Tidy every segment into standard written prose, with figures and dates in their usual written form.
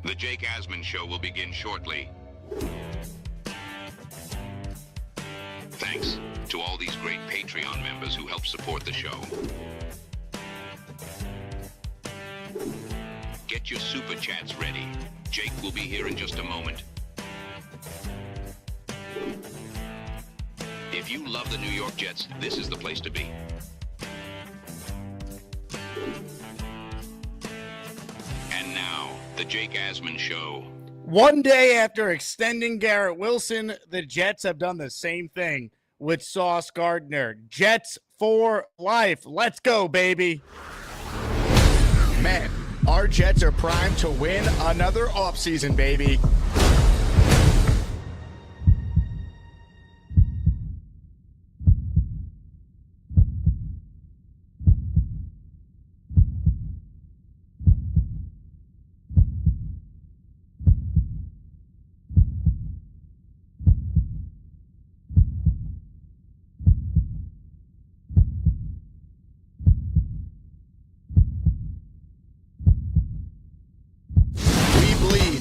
The Jake Asman Show will begin shortly. Thanks to all these great Patreon members who help support the show. Get your super chats ready. Jake will be here in just a moment. If you love the New York Jets, this is the place to be. And now, the Jake Asman Show. One day after extending Garrett Wilson, the Jets have done the same thing with Sauce Gardner. Jets for life. Let's go, baby. Man, our Jets are primed to win another offseason, baby.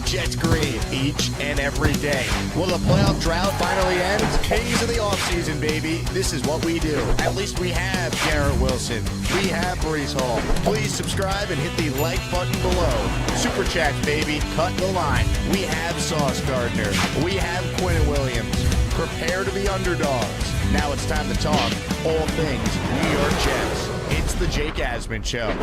Jets green each and every day. Will the playoff drought finally end? Kings of the offseason, baby. This is what we do. At least we have Garrett Wilson. We have Breece Hall. Please subscribe and hit the like button below. Super chats, baby. Cut the line. We have Sauce Gardner. We have Quinn Williams. Prepare to be underdogs. Now it's time to talk all things New York Jets. It's the Jake Asman Show.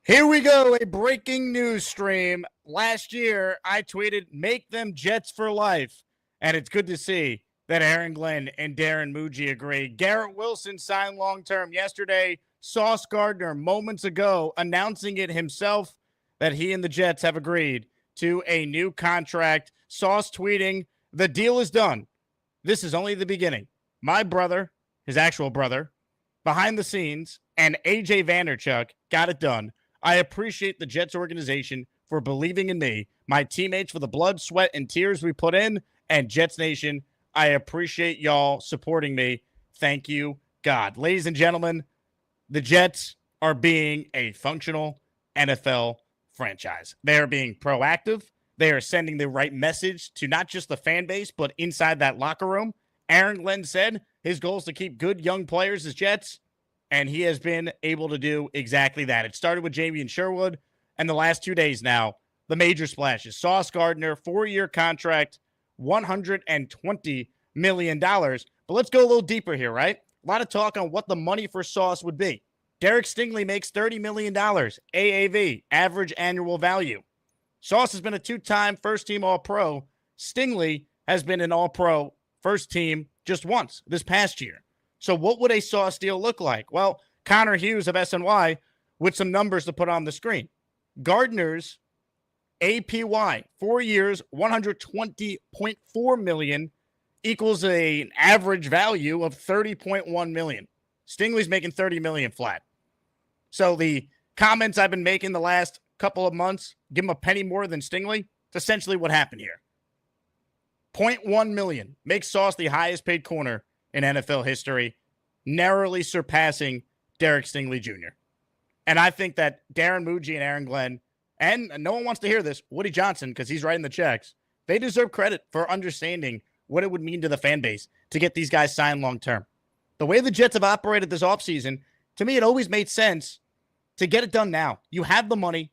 Here we go, a breaking news stream. Last year, I tweeted, make them Jets for life. And it's good to see that Aaron Glenn and Darren Muji agree. Garrett Wilson signed long-term yesterday. Sauce Gardner moments ago announcing it himself that he and the Jets have agreed to a new contract. Sauce tweeting, the deal is done. This is only the beginning. My brother, his actual brother, behind the scenes, and AJ Vanderchuk got it done. I appreciate the Jets organization for believing in me, my teammates for the blood, sweat, and tears we put in, and Jets Nation, I appreciate y'all supporting me. Thank you, God. Ladies and gentlemen, the Jets are being a functional NFL franchise. They are being proactive. They are sending the right message to not just the fan base, but inside that locker room. Aaron Glenn said his goal is to keep good young players as Jets, and he has been able to do exactly that. It started with Jamie and Sherwood, and the last 2 days now, the major splashes. Sauce Gardner, 4-year contract, $120 million. But let's go a little deeper here, right? A lot of talk on what the money for Sauce would be. Derek Stingley makes $30 million, AAV, average annual value. Sauce has been a 2-time first-team All-Pro. Stingley has been an All-Pro first team just once this past year. So what would a Sauce deal look like? Well, Connor Hughes of SNY with some numbers to put on the screen. Gardner's APY, 4 years, $120.4 million, equals an average value of $30.1 million. Stingley's making $30 million flat. So the comments I've been making the last couple of months, give him a penny more than Stingley, it's essentially what happened here. $0.1 million makes Sauce the highest paid corner in NFL history, narrowly surpassing Derek Stingley Jr. And I think that Darren Muji and Aaron Glenn, and no one wants to hear this, Woody Johnson, because he's writing the checks, they deserve credit for understanding what it would mean to the fan base to get these guys signed long-term. The way the Jets have operated this offseason, to me, it always made sense to get it done now. You have the money.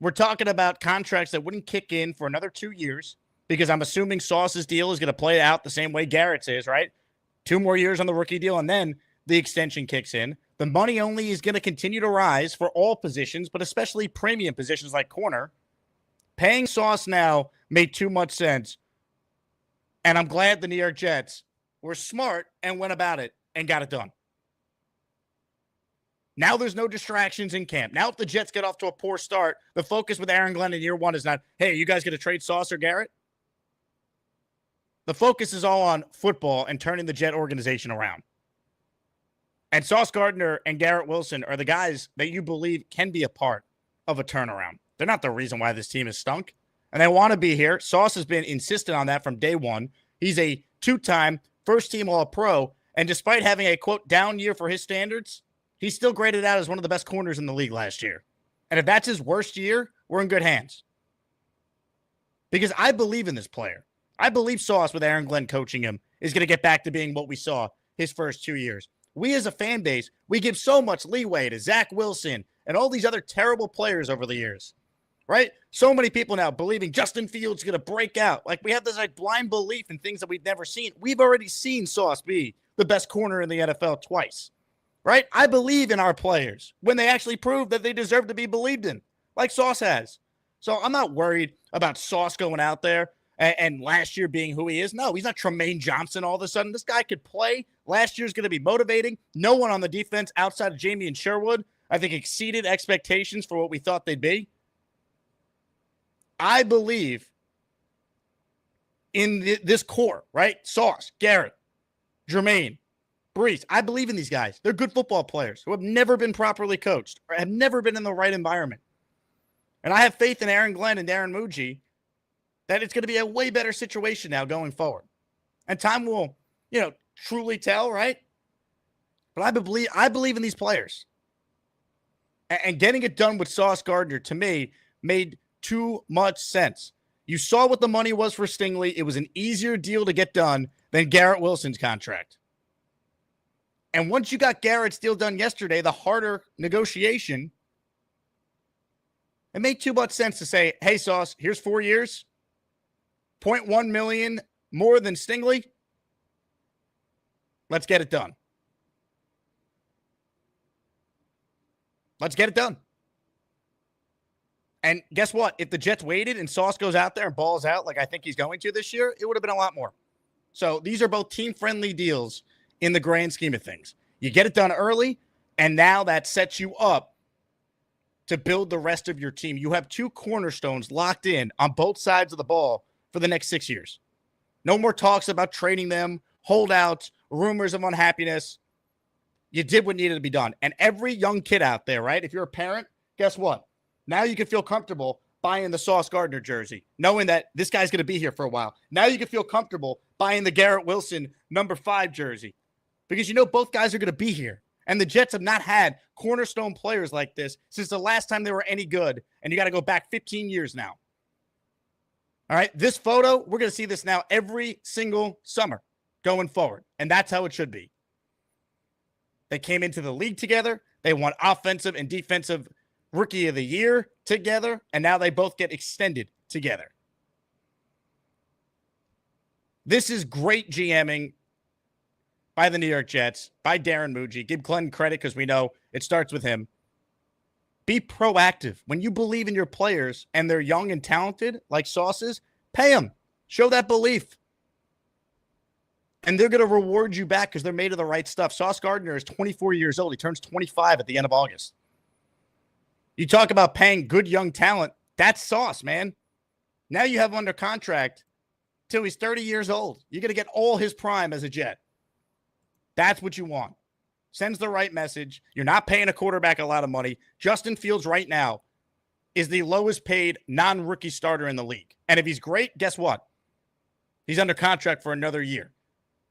We're talking about contracts that wouldn't kick in for another 2 years, because I'm assuming Sauce's deal is going to play out the same way Garrett's is, right? 2 more years on the rookie deal, and then the extension kicks in. The money only is going to continue to rise for all positions, but especially premium positions like corner. Paying Sauce now made too much sense, and I'm glad the New York Jets were smart and went about it and got it done. Now there's no distractions in camp. Now if the Jets get off to a poor start, the focus with Aaron Glenn in year one is not, hey, you guys going to trade Sauce or Garrett? The focus is all on football and turning the Jet organization around. And Sauce Gardner and Garrett Wilson are the guys that you believe can be a part of a turnaround. They're not the reason why this team is stunk. And they want to be here. Sauce has been insistent on that from day one. He's a 2-time first-team All-Pro. And despite having a, quote, down year for his standards, he's still graded out as one of the best corners in the league last year. And if that's his worst year, we're in good hands. because I believe in this player. I believe Sauce, with Aaron Glenn coaching him, is going to get back to being what we saw his first 2 years. We as a fan base, we give so much leeway to Zach Wilson and all these other terrible players over the years, right? So many people now believing Justin Fields is going to break out. Like, we have this like blind belief in things that we've never seen. We've already seen Sauce be the best corner in the NFL twice, right? I believe in our players when they actually prove that they deserve to be believed in, like Sauce has. So I'm not worried about Sauce going out there and last year being who he is. No, he's not Tremaine Johnson all of a sudden. This guy could play. Last year's going to be motivating. No one on the defense outside of Jamie and Sherwood, I think, exceeded expectations for what we thought they'd be. I believe in this core, right? Sauce, Garrett, Jermaine, Brees. I believe in these guys. They're good football players who have never been properly coached or have never been in the right environment. And I have faith in Aaron Glenn and Darren Muji that it's going to be a way better situation now going forward. And time will, truly tell, right? But I believe in these players. And getting it done with Sauce Gardner, to me, made too much sense. You saw what the money was for Stingley. It was an easier deal to get done than Garrett Wilson's contract. And once you got Garrett's deal done yesterday, the harder negotiation, it made too much sense to say, hey, Sauce, here's 4 years, $0.1 million more than Stingley. Let's get it done. Let's get it done. And guess what? If the Jets waited and Sauce goes out there and balls out like I think he's going to this year, it would have been a lot more. So these are both team-friendly deals in the grand scheme of things. You get it done early, and now that sets you up to build the rest of your team. You have two cornerstones locked in on both sides of the ball for the next 6 years. No more talks about trading them, holdouts, rumors of unhappiness. You did what needed to be done. And every young kid out there, right? If you're a parent, guess what? Now you can feel comfortable buying the Sauce Gardner jersey, knowing that this guy's going to be here for a while. Now you can feel comfortable buying the Garrett Wilson number 5 jersey because you know both guys are going to be here. And the Jets have not had cornerstone players like this since the last time they were any good. And you got to go back 15 years now. All right, this photo, we're going to see this now every single summer going forward. And that's how it should be. They came into the league together. They won offensive and defensive rookie of the year together. And now they both get extended together. This is great GMing by the New York Jets, by Darren Muji. Give Glenn credit because we know it starts with him. Be proactive. When you believe in your players and they're young and talented like Sauce's, pay them. Show that belief. And they're going to reward you back because they're made of the right stuff. Sauce Gardner is 24 years old. He turns 25 at the end of August. You talk about paying good young talent. That's Sauce, man. Now you have him under contract till he's 30 years old. You're going to get all his prime as a Jet. That's what you want. Sends the right message. You're not paying a quarterback a lot of money. Justin Fields right now is the lowest paid non-rookie starter in the league. And if he's great, guess what? He's under contract for another year.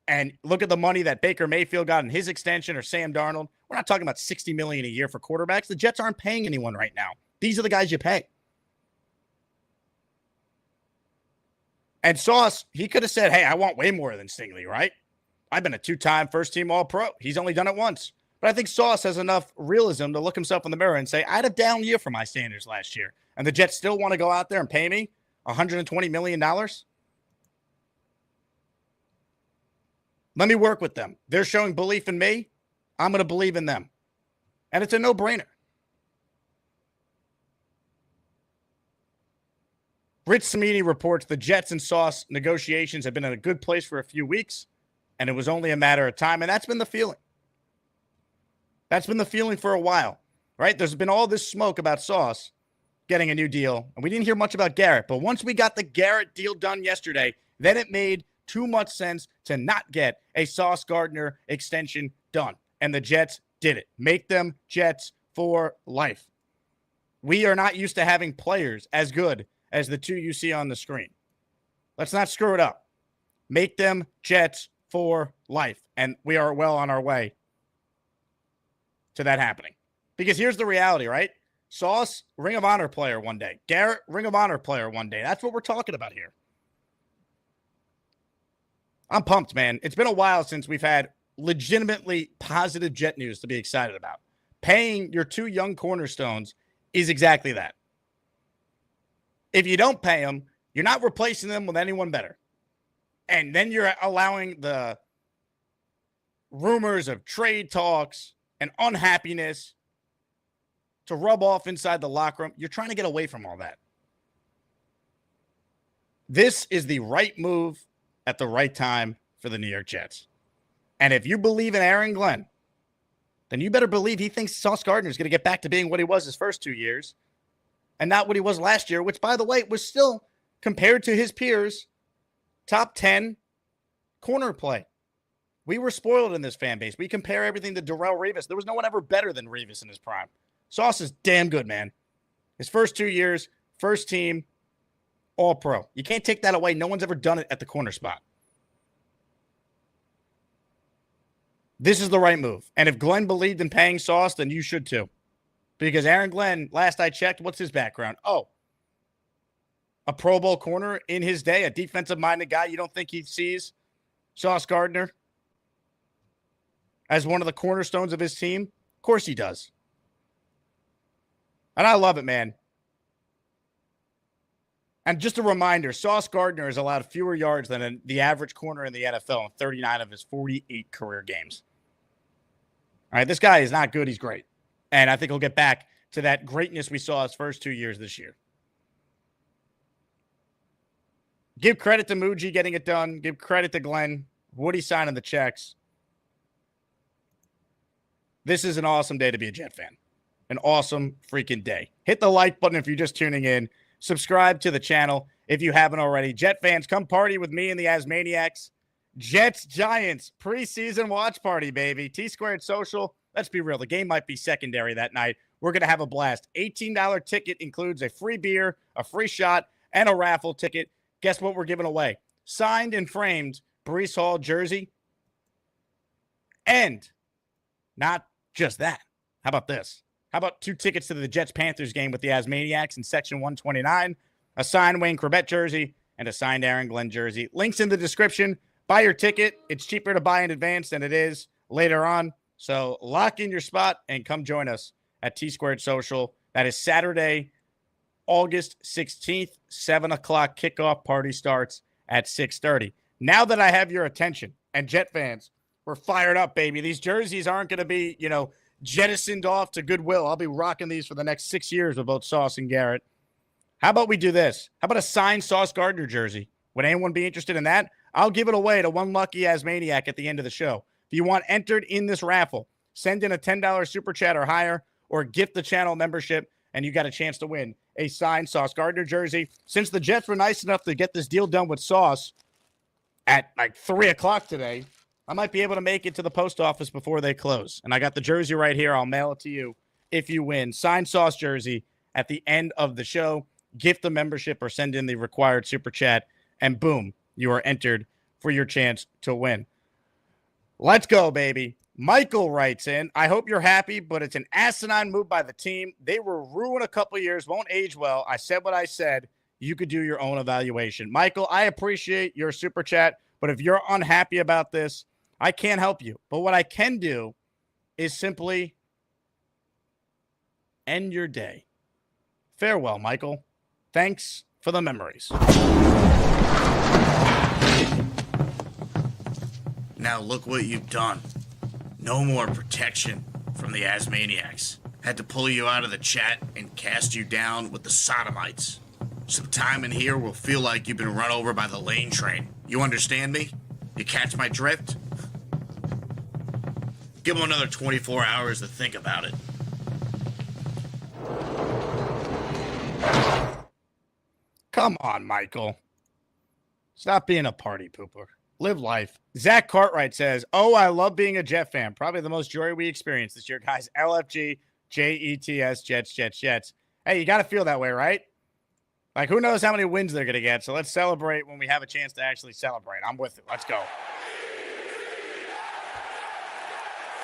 And look at the money that Baker Mayfield got in his extension or Sam Darnold. We're not talking about $60 million a year for quarterbacks. The Jets aren't paying anyone right now. These are the guys you pay. And Sauce, he could have said, hey, I want way more than Stingley, right? I've been a 2-time first-team All-Pro. He's only done it once. But I think Sauce has enough realism to look himself in the mirror and say, I had a down year for my standards last year. And the Jets still want to go out there and pay me $120 million? Let me work with them. They're showing belief in me. I'm going to believe in them. And it's a no-brainer. Rich Cimini reports the Jets and Sauce negotiations have been in a good place for a few weeks, and it was only a matter of time. And that's been the feeling. That's been the feeling for a while, right? There's been all this smoke about Sauce getting a new deal, and we didn't hear much about Garrett. But once we got the Garrett deal done yesterday, then it made too much sense to not get a Sauce Gardner extension done. And the Jets did it. Make them Jets for life. We are not used to having players as good as the two you see on the screen. Let's not screw it up. Make them Jets for life. And we are well on our way to that happening. Because here's the reality, right? Sauce, Ring of Honor player one day. Garrett, Ring of Honor player one day. That's what we're talking about here. I'm pumped, man. It's been a while since we've had legitimately positive Jet news to be excited about. Paying your two young cornerstones is exactly that. If you don't pay them, you're not replacing them with anyone better. And then you're allowing the rumors of trade talks and unhappiness to rub off inside the locker room. You're trying to get away from all that. This is the right move at the right time for the New York Jets. And if you believe in Aaron Glenn, then you better believe he thinks Sauce Gardner is going to get back to being what he was his first 2 years and not what he was last year, which, by the way, was still, compared to his peers, top 10 corner play. We were spoiled in this fan base. We compare everything to Darrelle Revis. There was no one ever better than Revis in his prime. Sauce is damn good, man. His first 2 years, first team, all pro. You can't take that away. No one's ever done it at the corner spot. This is the right move. And if Glenn believed in paying Sauce, then you should too. Because Aaron Glenn, last I checked, what's his background? Oh, a Pro Bowl corner in his day, a defensive-minded guy. You don't think he sees Sauce Gardner as one of the cornerstones of his team? Of course he does. And I love it, man. And just a reminder, Sauce Gardner has allowed fewer yards than the average corner in the NFL in 39 of his 48 career games. All right, this guy is not good. He's great. And I think he'll get back to that greatness we saw his first 2 years this year. Give credit to Muji getting it done. Give credit to Glenn. Woody signing the checks. This is an awesome day to be a Jet fan. An awesome freaking day. Hit the like button if you're just tuning in. Subscribe to the channel if you haven't already. Jet fans, come party with me and the Asmaniacs. Jets Giants preseason watch party, baby. T-Squared Social. Let's be real. The game might be secondary that night. We're going to have a blast. $18 ticket includes a free beer, a free shot, and a raffle ticket. Guess what we're giving away? Signed and framed Breece Hall jersey. And not just that. How about this? How about 2 tickets to the Jets-Panthers game with the Asmaniacs in Section 129, a signed Wayne Corbett jersey, and a signed Aaron Glenn jersey. Links in the description. Buy your ticket. It's cheaper to buy in advance than it is later on. So lock in your spot and come join us at T-Squared Social. That is Saturday, August 16th, 7 o'clock kickoff. Party starts at 6:30. Now that I have your attention, and Jet fans, we're fired up, baby. These jerseys aren't going to be, jettisoned off to Goodwill. I'll be rocking these for the next 6 years with both Sauce and Garrett. How about we do this? How about a signed Sauce Gardner jersey? Would anyone be interested in that? I'll give it away to one lucky Asmaniac at the end of the show. If you want entered in this raffle, send in a $10 super chat or higher, or gift the channel membership, and you got a chance to win a signed Sauce Gardner jersey. Since the Jets were nice enough to get this deal done with Sauce at like 3 o'clock today, I might be able to make it to the post office before they close. And I got the jersey right here. I'll mail it to you if you win. Signed Sauce jersey at the end of the show. Gift the membership or send in the required super chat, and boom, you are entered for your chance to win. Let's go, baby. Michael writes in, I hope you're happy, but it's an asinine move by the team. They were ruined a couple of years, won't age well. I said what I said. You could do your own evaluation. Michael, I appreciate your super chat, but if you're unhappy about this, I can't help you. But what I can do is simply end your day. Farewell, Michael. Thanks for the memories. Now look what you've done. No more protection from the Asmaniacs. Had to pull you out of the chat and cast you down with the sodomites. Some time in here will feel like you've been run over by the lane train. You understand me? You catch my drift? Give them another 24 hours to think about it. Come on, Michael. Stop being a party pooper. Live life. Zach Cartwright says, oh, I love being a Jet fan. Probably the most joy we experienced this year, guys. LFG, JETS, Jets, Jets, Jets. Hey, you got to feel that way, right? Like, who knows how many wins they're going to get. So let's celebrate when we have a chance to actually celebrate. I'm with it. Let's go.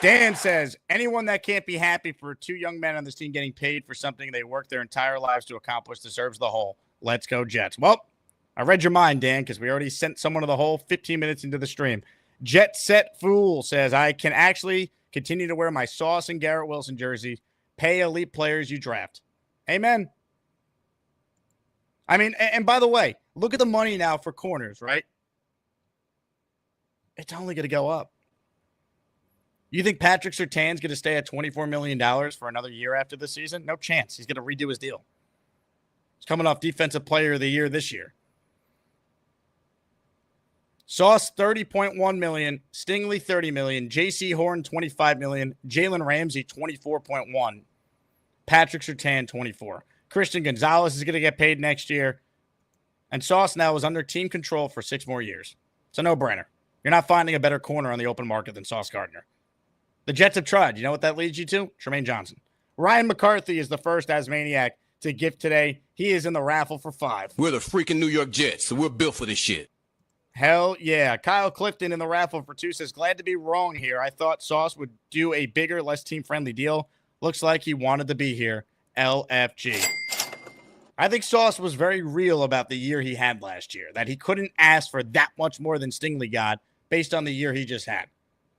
Dan says, anyone that can't be happy for two young men on this team getting paid for something they worked their entire lives to accomplish deserves the hole. Let's go, Jets. Well, I read your mind, Dan, because we already sent someone to the hole 15 minutes into the stream. Jet Set Fool says, I can actually continue to wear my Sauce and Garrett Wilson jersey. Pay elite players you draft. Amen. I mean, and by the way, look at the money now for corners, right? It's only going to go up. You think Patrick Surtain's going to stay at $24 million for another year after the season? No chance. He's going to redo his deal. He's coming off Defensive Player of the Year this year. Sauce, $30.1 million. Stingley, $30 million. J.C. Horn, $25 million. Jalen Ramsey, $24.1. Patrick Surtain, $24. Christian Gonzalez is going to get paid next year. And Sauce now is under team control for 6 more years. It's a no-brainer. You're not finding a better corner on the open market than Sauce Gardner. The Jets have tried. You know what that leads you to? Tremaine Johnson. Ryan McCarthy is the first Asmaniac to gift today. He is in the raffle for 5. We're the freaking New York Jets, so we're built for this shit. Hell yeah. Kyle Clifton in the raffle for 2 says, glad to be wrong here. I thought Sauce would do a bigger, less team-friendly deal. Looks like he wanted to be here. LFG. I think Sauce was very real about the year he had last year, that he couldn't ask for that much more than Stingley got based on the year he just had.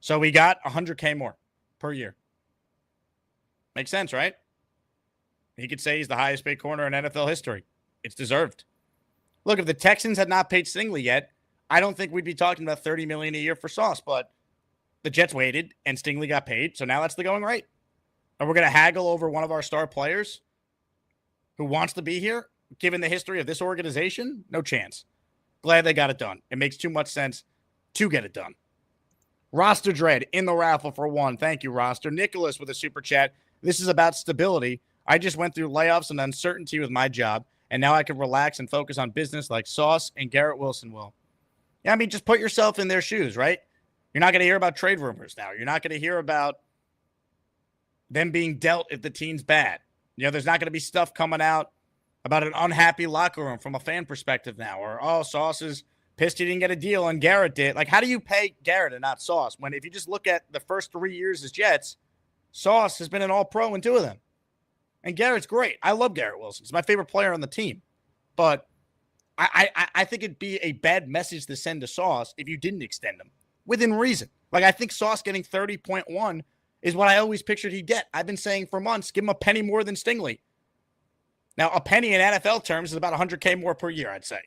So we got $100K more per year. Makes sense, right? He could say he's the highest paid corner in NFL history. It's deserved. Look, if the Texans had not paid Stingley yet, I don't think we'd be talking about $30 million a year for Sauce, but the Jets waited and Stingley got paid, so now that's the going rate. And we're going to haggle over one of our star players who wants to be here, given the history of this organization? No chance. Glad they got it done. It makes too much sense to get it done. Roster Dread in the raffle for 1. Thank you, Roster. Nicholas with a super chat. This is about stability. I just went through layoffs and uncertainty with my job, and now I can relax and focus on business like Sauce and Garrett Wilson will. Yeah, I mean, just put yourself in their shoes, right? You're not going to hear about trade rumors now. You're not going to hear about them being dealt if the team's bad. You know, there's not going to be stuff coming out about an unhappy locker room from a fan perspective now, or, oh, Sauce is pissed he didn't get a deal and Garrett did. Like, how do you pay Garrett and not Sauce? When if you just look at the first 3 years as Jets, Sauce has been an all-pro in 2 of them. And Garrett's great. I love Garrett Wilson. He's my favorite player on the team. But I think it'd be a bad message to send to Sauce if you didn't extend him within reason. Like, I think Sauce getting 30.1 is what I always pictured he'd get. I've been saying for months, give him a penny more than Stingley. Now, a penny in NFL terms is about $100K more per year, I'd say.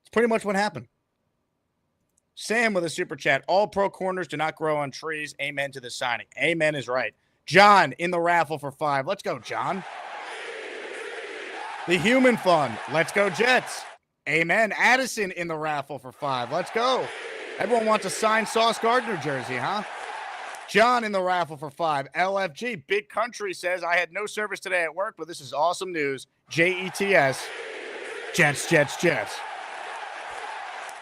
It's pretty much what happened. Sam with a super chat. All pro corners do not grow on trees. Amen to the signing. Amen is right. John in the raffle for 5. Let's go, John. The Human Fund. Let's go, Jets. Amen. Addison in the raffle for 5. Let's go. Everyone wants a signed Sauce Gardner jersey, huh? John in the raffle for 5. LFG. Big Country says, I had no service today at work, but this is awesome news. JETS. Jets, Jets, Jets.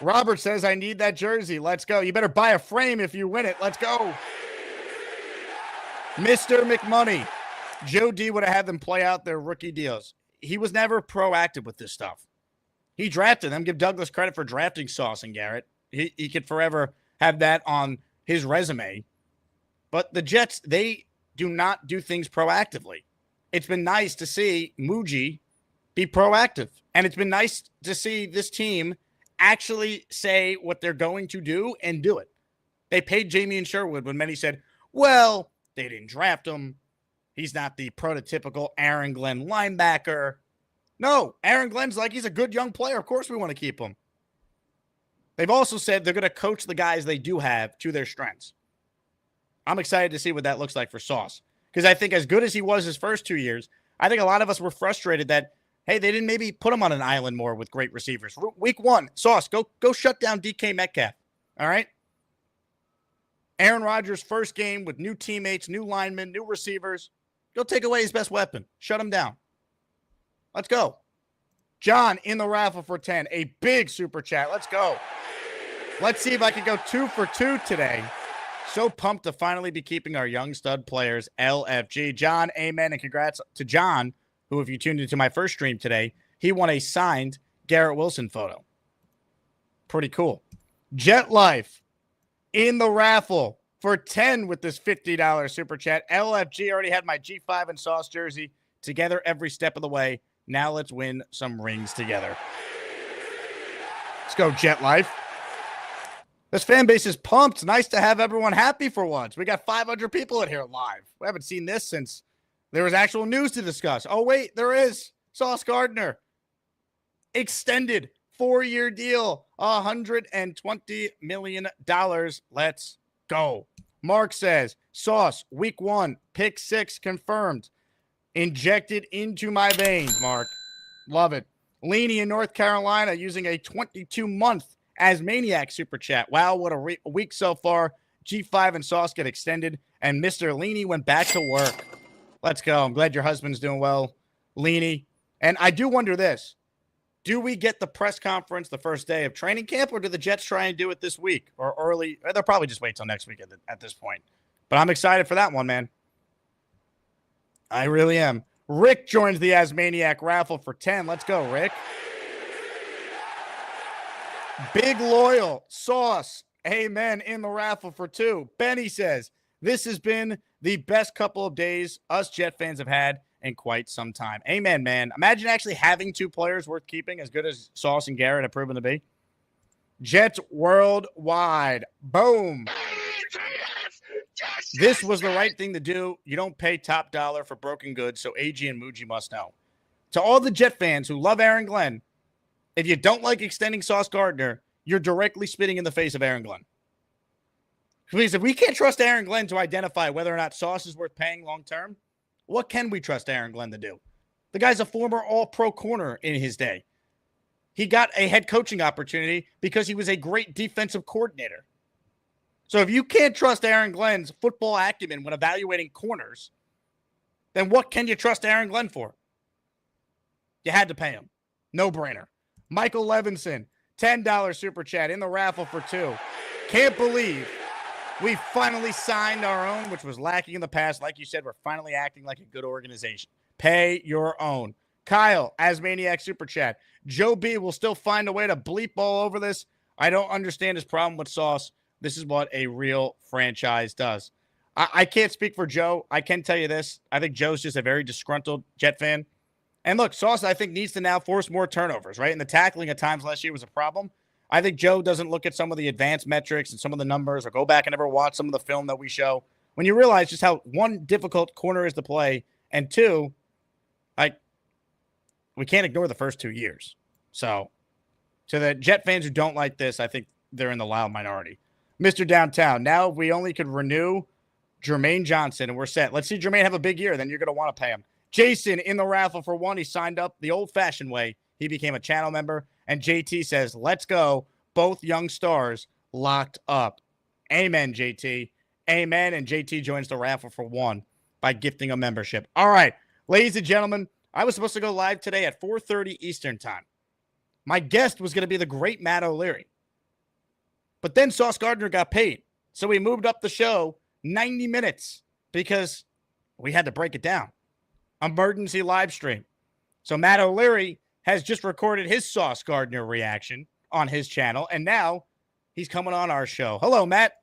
Robert says, I need that jersey. Let's go. You better buy a frame if you win it. Let's go. Mr. McMoney. Joe D would have had them play out their rookie deals. He was never proactive with this stuff. He drafted them. Give Douglas credit for drafting Sauce and Garrett. He could forever have that on his resume. But the Jets, they do not do things proactively. It's been nice to see Muji be proactive. And it's been nice to see this team actually say what they're going to do and do it. They paid Jamie and Sherwood when many said, well, they didn't draft him. He's not the prototypical Aaron Glenn linebacker. No, Aaron Glenn's like, he's a good young player. Of course we want to keep him. They've also said they're going to coach the guys they do have to their strengths. I'm excited to see what that looks like for Sauce. Because I think as good as he was his first 2 years, I think a lot of us were frustrated that, hey, they didn't maybe put him on an island more with great receivers. Week 1, Sauce, go shut down DK Metcalf. All right? Aaron Rodgers' first game with new teammates, new linemen, new receivers. Go take away his best weapon. Shut him down. Let's go. John in the raffle for 10. A big super chat. Let's go. Let's see if I can go 2 for 2 today. So pumped to finally be keeping our young stud players. LFG. John, amen, and congrats to John, who, if you tuned into my first stream today, he won a signed Garrett Wilson photo. Pretty cool. Jet Life in the raffle for 10 with this $50 super chat. LFG already had my G5 and Sauce jersey together every step of the way. Now let's win some rings together. Let's go, Jet Life. This fan base is pumped. Nice to have everyone happy for once. We got 500 people in here live. We haven't seen this since there was actual news to discuss. Oh, wait, there is. Sauce Gardner. Extended 4-year deal. $120 million. Let's go. Mark says, Sauce, week 1, pick 6 confirmed. Injected into my veins, Mark. Love it. Leany in North Carolina using a 22-month Asmaniac super chat. Wow, what a week so far. G5 and Sauce get extended, and Mr. Leany went back to work. Let's go. I'm glad your husband's doing well, Leany. And I do wonder this. Do we get the press conference the first day of training camp, or do the Jets try and do it this week or early? They'll probably just wait till next week at this point. But I'm excited for that one, man. I really am. Rick joins the Asmaniac raffle for 10. Let's go, Rick. Big Loyal, Sauce, amen, in the raffle for 2. Benny says, this has been the best couple of days us Jet fans have had in quite some time. Amen, man. Imagine actually having 2 players worth keeping as good as Sauce and Garrett have proven to be. Jets worldwide. Boom. This was the right thing to do. You don't pay top dollar for broken goods, so Azzie and Muji must know. To all the Jet fans who love Aaron Glenn, if you don't like extending Sauce Gardner, you're directly spitting in the face of Aaron Glenn. Please, if we can't trust Aaron Glenn to identify whether or not Sauce is worth paying long-term, what can we trust Aaron Glenn to do? The guy's a former all-pro corner in his day. He got a head coaching opportunity because he was a great defensive coordinator. So if you can't trust Aaron Glenn's football acumen when evaluating corners, then what can you trust Aaron Glenn for? You had to pay him. No brainer. Michael Levinson, $10 super chat in the raffle for 2. Can't believe we finally signed our own, which was lacking in the past. Like you said, we're finally acting like a good organization. Pay your own. Kyle, Asmaniac super chat. Joe B will still find a way to bleep all over this. I don't understand his problem with Sauce. This is what a real franchise does. I can't speak for Joe. I can tell you this. I think Joe's just a very disgruntled Jet fan. And look, Sauce, I think, needs to now force more turnovers, right? And the tackling at times last year was a problem. I think Joe doesn't look at some of the advanced metrics and some of the numbers or go back and ever watch some of the film that we show. When you realize just how, 1, difficult corner is to play, and 2, we can't ignore the first 2 years. So, to the Jet fans who don't like this, I think they're in the loud minority. Mr. Downtown, now if we only could renew Jermaine Johnson and we're set. Let's see Jermaine have a big year, then you're going to want to pay him. Jason in the raffle for 1. He signed up the old-fashioned way. He became a channel member. And JT says, let's go. Both young stars locked up. Amen, JT. Amen. And JT joins the raffle for 1 by gifting a membership. All right, ladies and gentlemen, I was supposed to go live today at 4:30 Eastern time. My guest was going to be the great Matt O'Leary. But then Sauce Gardner got paid. So we moved up the show 90 minutes because we had to break it down. Emergency live stream. So Matt O'Leary has just recorded his Sauce Gardner reaction on his channel, and now he's coming on our show. Hello, Matt.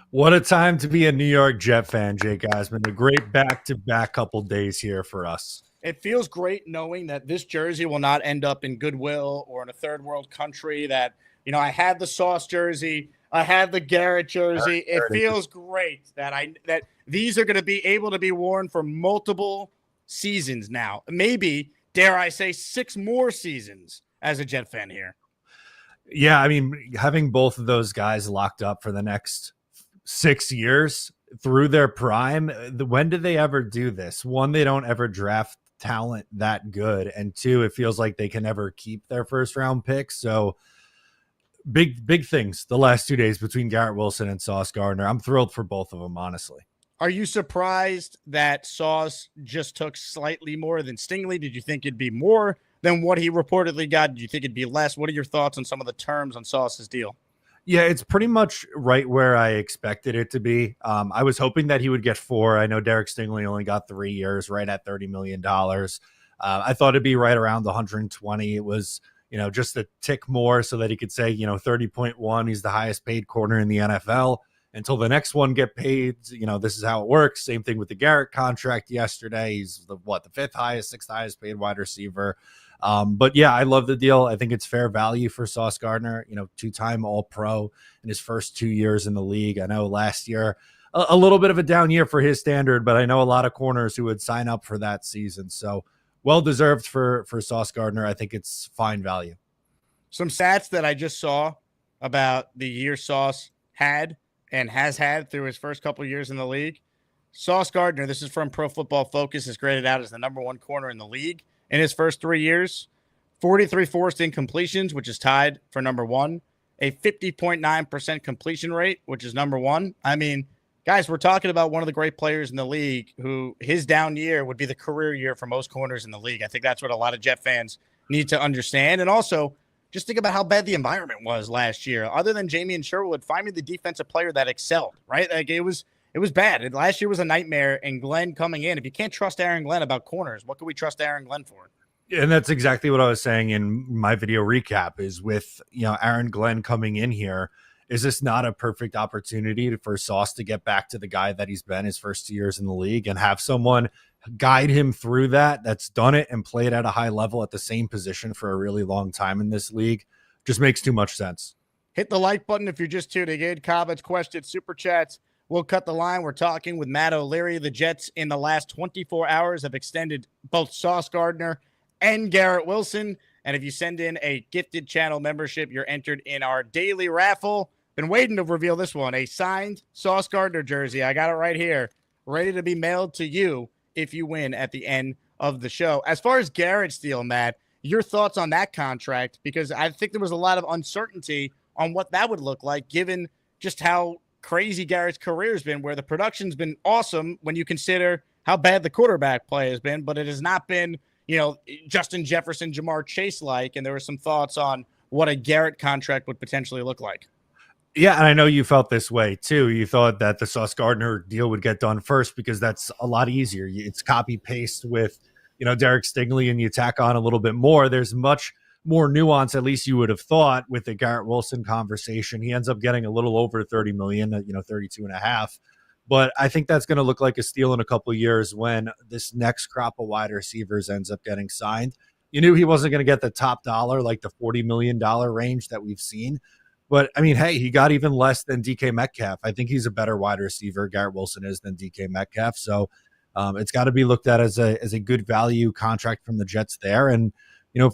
What a time to be a New York Jet fan, Jake Asman. A great back-to-back couple days here for us. It feels great knowing that this jersey will not end up in Goodwill or in a third world country. That, you know, I had the Sauce jersey, I had the Garrett jersey. It feels great that these are going to be able to be worn for multiple seasons now. Maybe, dare I say, 6 more seasons as a Jet fan here. Yeah, I mean, having both of those guys locked up for the next 6 years through their prime, when did they ever do this? 1, they don't ever draft talent that good, and 2, it feels like they can never keep their first round picks. So big things the last 2 days between Garrett Wilson and Sauce Gardner. I'm thrilled for both of them, honestly. Are you surprised that Sauce just took slightly more than Stingley? Did you think it'd be more than what he reportedly got? Did you think it'd be less? What are your thoughts on some of the terms on Sauce's deal? Yeah, it's pretty much right where I expected it to be. I was hoping that he would get 4. I know Derek Stingley only got 3 years, right at $30 million. I thought it'd be right around the 120. It was, just a tick more so that he could say, 30.1, he's the highest paid corner in the NFL. until the next one get paid. This is how it works. Same thing with the Garrett contract yesterday. He's the fifth highest, sixth highest paid wide receiver. But yeah, I love the deal. I think it's fair value for Sauce Gardner, two-time All-Pro in his first 2 years in the league. I know last year, a little bit of a down year for his standard, but I know a lot of corners who would sign up for that season. So well-deserved for Sauce Gardner. I think it's fine value. Some stats that I just saw about the year Sauce had and has had through his first couple of years in the league. Sauce Gardner, this is from Pro Football Focus, is graded out as the number one corner in the league in his first 3 years. 43 forced incompletions, which is tied for number one. A 50.9% completion rate, which is number one. I mean, guys, we're talking about one of the great players in the league who his down year would be the career year for most corners in the league. I think that's what a lot of Jet fans need to understand. And also, just think about how bad the environment was last year. Other than Jamie Sherwood, find me the defensive player that excelled, right? Like it was bad. Last year was a nightmare, and Glenn coming in. If you can't trust Aaron Glenn about corners, what can we trust Aaron Glenn for? And that's exactly what I was saying in my video recap is with, Aaron Glenn coming in here. Is this not a perfect opportunity for Sauce to get back to the guy that he's been his first 2 years in the league and have someone guide him through that's done it and played at a high level at the same position for a really long time in this league? Just makes too much sense. Hit the like button if you're just tuning in. Comments, questions, super chats. We'll cut the line. We're talking with Matt O'Leary. The Jets in the last 24 hours have extended both Sauce Gardner and Garrett Wilson. And if you send in a gifted channel membership, you're entered in our daily raffle. Been waiting to reveal this one, a signed Sauce Gardner jersey. I got it right here, ready to be mailed to you if you win at the end of the show. As far as Garrett's deal, Matt, your thoughts on that contract? Because I think there was a lot of uncertainty on what that would look like, given just how crazy Garrett's career has been, where the production's been awesome when you consider how bad the quarterback play has been, but it has not been, Justin Jefferson, Jamar Chase-like, and there were some thoughts on what a Garrett contract would potentially look like. Yeah, and I know you felt this way too. You thought that the Sauce Gardner deal would get done first because that's a lot easier. It's copy paste with, Derek Stingley, and you tack on a little bit more. There's much more nuance, at least you would have thought, with the Garrett Wilson conversation. He ends up getting a little over 30 million, 32 and a half. But I think that's going to look like a steal in a couple of years when this next crop of wide receivers ends up getting signed. You knew he wasn't going to get the top dollar, like the $40 million range that we've seen. But, I mean, hey, he got even less than DK Metcalf. I think he's a better wide receiver, Garrett Wilson is, than DK Metcalf. So it's got to be looked at as a good value contract from the Jets there. And,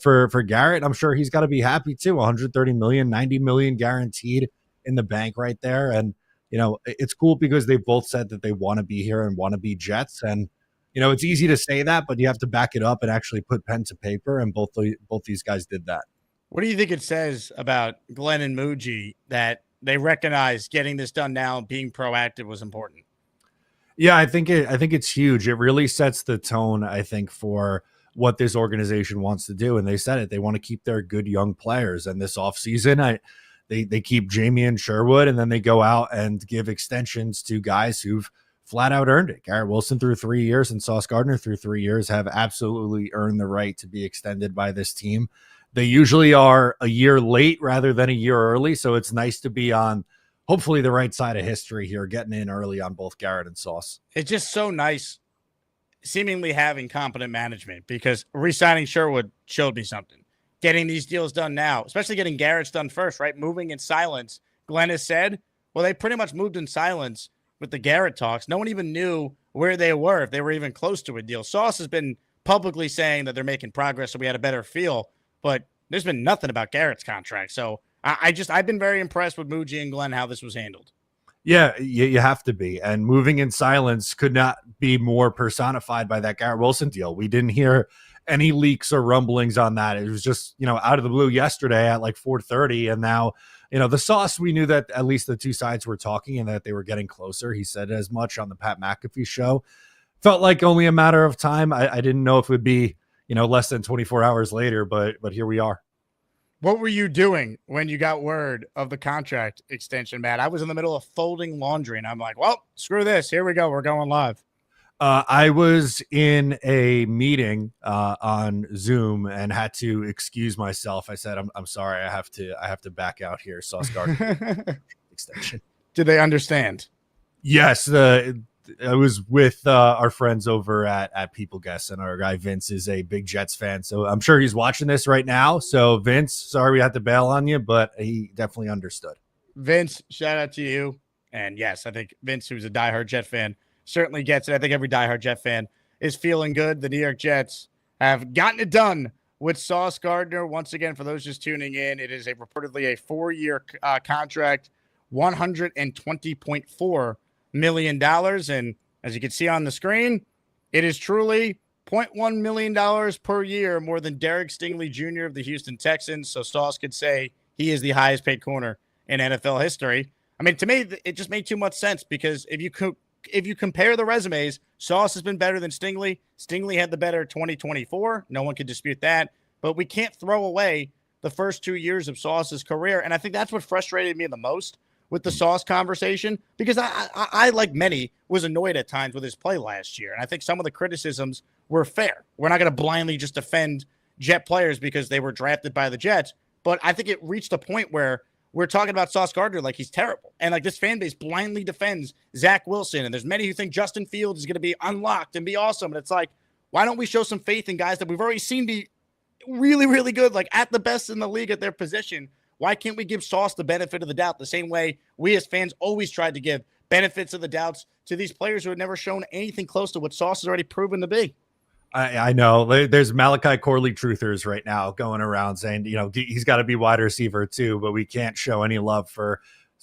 for Garrett, I'm sure he's got to be happy too. 130 million, 90 million guaranteed in the bank right there. And, it's cool because they both said that they want to be here and want to be Jets. And, it's easy to say that, but you have to back it up and actually put pen to paper. And both these guys did that. What do you think it says about Glenn and Muji that they recognize getting this done now, being proactive was important? Yeah, I think it's huge. It really sets the tone, I think, for what this organization wants to do. And they said it. They want to keep their good young players. And this offseason, they keep Jamie and Sherwood, and then they go out and give extensions to guys who've flat out earned it. Garrett Wilson through 3 years and Sauce Gardner through 3 years have absolutely earned the right to be extended by this team. They usually are a year late rather than a year early. So it's nice to be on hopefully the right side of history here, getting in early on both Garrett and Sauce. It's just so nice seemingly having competent management, because re-signing Sherwood showed me something. Getting these deals done now, especially getting Garrett's done first, right? Moving in silence. Glenn has said, well, they pretty much moved in silence with the Garrett talks. No one even knew where they were, if they were even close to a deal. Sauce has been publicly saying that they're making progress, so we had a better feel. But there's been nothing about Garrett's contract. So I've been very impressed with Muji and Glenn, how this was handled. Yeah, you have to be. And moving in silence could not be more personified by that Garrett Wilson deal. We didn't hear any leaks or rumblings on that. It was just, out of the blue yesterday at like 4:30. And now, the Sauce, we knew that at least the two sides were talking and that they were getting closer. He said as much on the Pat McAfee show. Felt like only a matter of time. I didn't know if it would be, less than 24 hours later, but here we are. What were you doing when you got word of the contract extension, Matt? I was in the middle of folding laundry, and I'm like, well, screw this. Here we go. We're going live. I was in a meeting on Zoom and had to excuse myself. I said, I'm sorry. I have to back out here. Sauce Gardner extension. Did they understand? Yes, I was with our friends over at People Guess, and our guy Vince is a big Jets fan, so I'm sure he's watching this right now. So Vince, sorry we had to bail on you, but he definitely understood. Vince, shout out to you. And yes, I think Vince, who's a diehard Jet fan, certainly gets it. I think every diehard Jet fan is feeling good. The New York Jets have gotten it done with Sauce Gardner. Once again, for those just tuning in, it is reportedly a 4-year contract, $120.4 million. And as you can see on the screen, it is truly $0.1 million per year, more than Derek Stingley Jr. of the Houston Texans. So Sauce could say he is the highest paid corner in NFL history. I mean, to me, it just made too much sense, because if you compare the resumes, Sauce has been better than Stingley. Stingley had the better 2024. No one could dispute that. But we can't throw away the first 2 years of Sauce's career. And I think that's what frustrated me the most with the Sauce conversation, because I, like many, was annoyed at times with his play last year. And I think some of the criticisms were fair. We're not going to blindly just defend Jet players because they were drafted by the Jets. But I think it reached a point where we're talking about Sauce Gardner like he's terrible. And like this fan base blindly defends Zach Wilson. And there's many who think Justin Fields is going to be unlocked and be awesome. And it's like, why don't we show some faith in guys that we've already seen be really, really good, like at the best in the league at their position? Why can't we give Sauce the benefit of the doubt the same way we as fans always tried to give benefits of the doubts to these players who had never shown anything close to what Sauce has already proven to be? I know there's Malachi Corley truthers right now going around saying, he's got to be wide receiver too, but we can't show any love for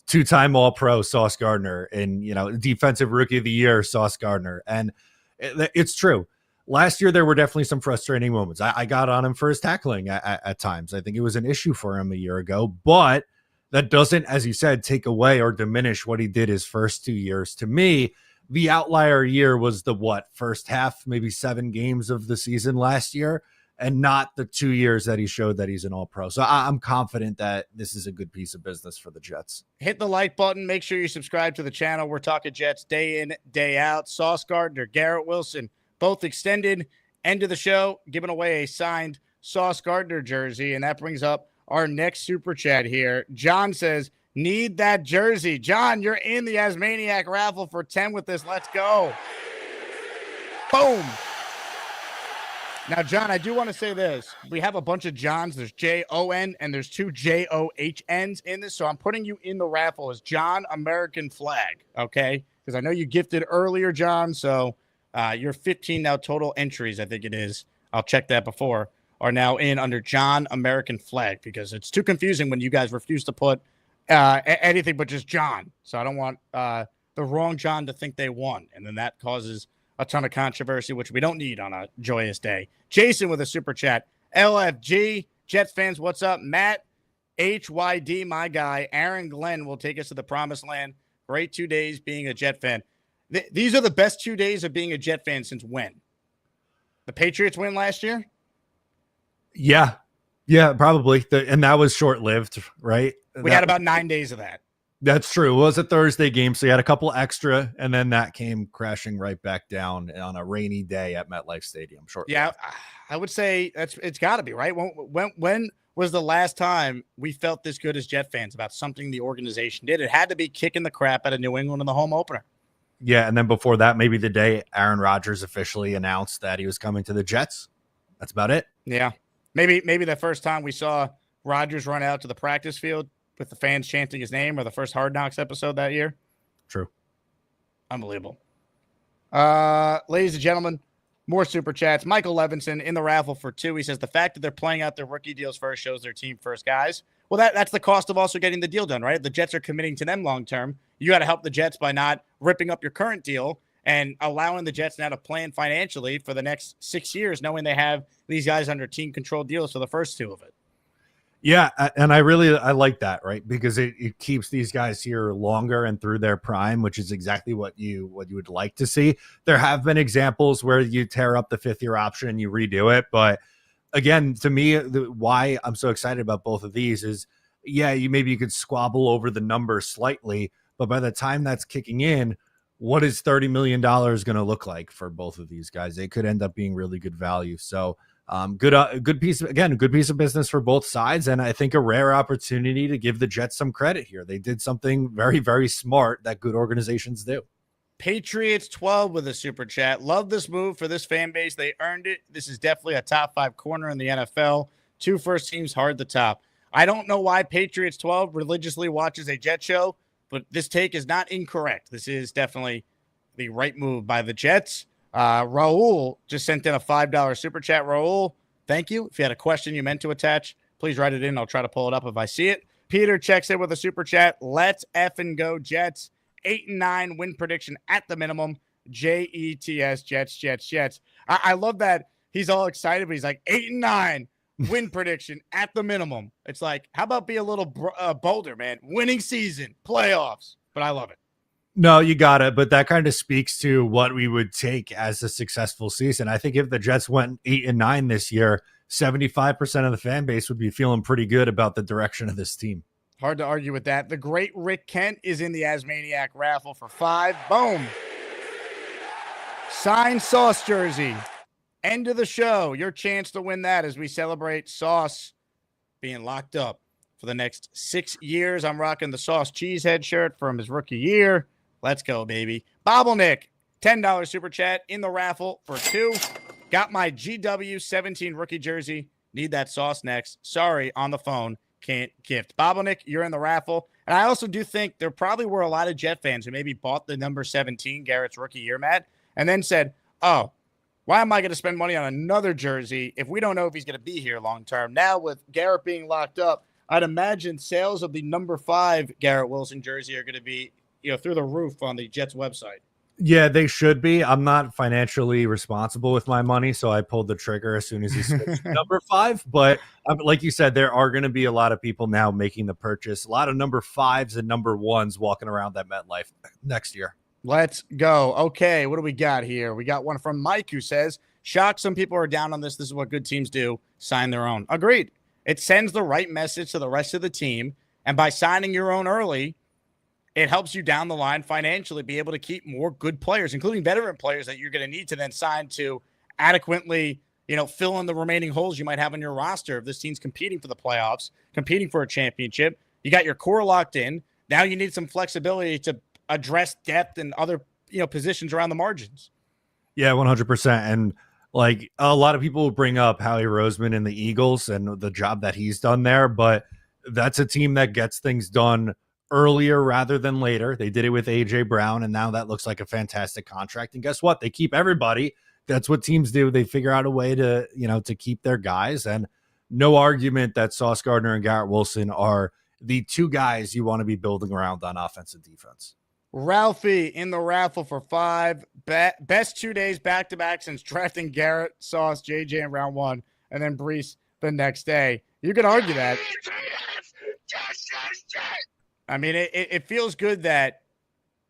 2-time All-Pro Sauce Gardner and, defensive rookie of the year Sauce Gardner. And it's true. Last year, there were definitely some frustrating moments. I got on him for his tackling at times. I think it was an issue for him a year ago, but that doesn't, as you said, take away or diminish what he did his first 2 years. To me, the outlier year was the first half, maybe 7 games of the season last year, and not the 2 years that he showed that he's an All-Pro. So I'm confident that this is a good piece of business for the Jets. Hit the like button. Make sure you subscribe to the channel. We're talking Jets day in, day out. Sauce Gardner, Garrett Wilson, both extended. End of the show, giving away a signed Sauce Gardner jersey. And that brings up our next super chat here. John says, need that jersey. John, you're in the Asmaniac raffle for 10 with this. Let's go. Boom. Now, John, I do want to say this. We have a bunch of Johns. There's Jon and there's 2 JOHNs in this. So I'm putting you in the raffle as John American Flag, okay? Because I know you gifted earlier, John. So your 15 now total entries, I think it is. I'll check that before, are now in under John American Flag, because it's too confusing when you guys refuse to put anything but just John. So I don't want the wrong John to think they won. And then that causes a ton of controversy, which we don't need on a joyous day. Jason with a super chat. LFG, Jets fans, what's up? Matt, HYD, my guy. Aaron Glenn will take us to the promised land. Great 2 days being a Jet fan. These are the best 2 days of being a Jet fan since when? The Patriots win last year? Yeah, probably. And that was short-lived, right? We had about 9 days of that. That's true. It was a Thursday game, so you had a couple extra, and then that came crashing right back down on a rainy day at MetLife Stadium. Yeah, I would say it's got to be, right? When was the last time we felt this good as Jet fans about something the organization did? It had to be kicking the crap out of New England in the home opener. Yeah, and then before that, maybe the day Aaron Rodgers officially announced that he was coming to the Jets. That's about it. Yeah, maybe the first time we saw Rodgers run out to the practice field with the fans chanting his name, or the first Hard Knocks episode that year. True. Unbelievable. Ladies and gentlemen, more super chats. Michael Levinson in the raffle for 2. He says the fact that they're playing out their rookie deals first shows their team first, guys. Well, that's the cost of also getting the deal done, right? The Jets are committing to them long term. You got to help the Jets by not ripping up your current deal and allowing the Jets now to plan financially for the next 6 years, knowing they have these guys under team control deals for the first 2 of it. Yeah, and I like that, right? Because it keeps these guys here longer and through their prime, which is exactly what you would like to see. There have been examples where you tear up the 5th-year option and you redo it, but again, to me, why I'm so excited about both of these is, yeah, you could squabble over the numbers slightly, but by the time that's kicking in, what is $30 million going to look like for both of these guys? They could end up being really good value. So Good piece of business for both sides, and I think a rare opportunity to give the Jets some credit here. They did something very, very smart that good organizations do. Patriots 12 with a super chat. Love this move for this fan base. They earned it. This is definitely a top 5 corner in the NFL. 2 first teams hard to top. I don't know why Patriots 12 religiously watches a Jet show, but this take is not incorrect. This is definitely the right move by the Jets. Raul just sent in a $5 super chat. Raul, thank you. If you had a question you meant to attach, please write it in. I'll try to pull it up if I see it. Peter checks in with a super chat. Let's effing go Jets. 8-9 win prediction at the minimum. Jets, Jets. I love that he's all excited, but he's like 8-9 win prediction at the minimum. It's like, how about be a little bolder, man? Winning season, playoffs. But I love it. No, you got it. But that kind of speaks to what we would take as a successful season. I think if the Jets went 8-9 this year, 75% of the fan base would be feeling pretty good about the direction of this team. Hard to argue with that. The great Rick Kent is in the AsmanJake raffle for 5. Boom. Signed Sauce jersey. End of the show. Your chance to win that as we celebrate Sauce being locked up for the next 6 years. I'm rocking the Sauce Cheesehead shirt from his rookie year. Let's go, baby. Bobbleneck, $10 super chat in the raffle for 2. Got my GW17 rookie jersey. Need that Sauce next. Sorry, on the phone. Can't gift. Bobbleneck, you're in the raffle. And I also do think there probably were a lot of Jet fans who maybe bought the number 17, Garrett's rookie year, Matt, and then said, oh, why am I going to spend money on another jersey if we don't know if he's going to be here long term? Now, with Garrett being locked up, I'd imagine sales of the number 5 Garrett Wilson jersey are going to be, through the roof on the Jets website. Yeah, they should be. I'm not financially responsible with my money, so I pulled the trigger as soon as he switched to number 5. But like you said, there are going to be a lot of people now making the purchase. A lot of number 5s and number 1s walking around that MetLife next year. Let's go. Okay, what do we got here? We got one from Mike who says, shocked some people are down on this. This is what good teams do. Sign their own. Agreed. It sends the right message to the rest of the team. And by signing your own early, it helps you down the line financially be able to keep more good players, including veteran players that you're going to need to then sign to adequately, fill in the remaining holes you might have on your roster. If this team's competing for the playoffs, competing for a championship, you got your core locked in. Now you need some flexibility to address depth and other, positions around the margins. Yeah, 100%. And like a lot of people will bring up Howie Roseman and the Eagles and the job that he's done there, but that's a team that gets things done earlier rather than later. They did it with AJ Brown, and now that looks like a fantastic contract. And guess what? They keep everybody. That's what teams do. They figure out a way to, to keep their guys. And no argument that Sauce Gardner and Garrett Wilson are the 2 guys you want to be building around on offense and defense. Ralphie in the raffle for 5. Best 2 days back-to-back since drafting Garrett, Sauce, JJ in round 1, and then Brees the next day. You could argue that. I mean, it feels good that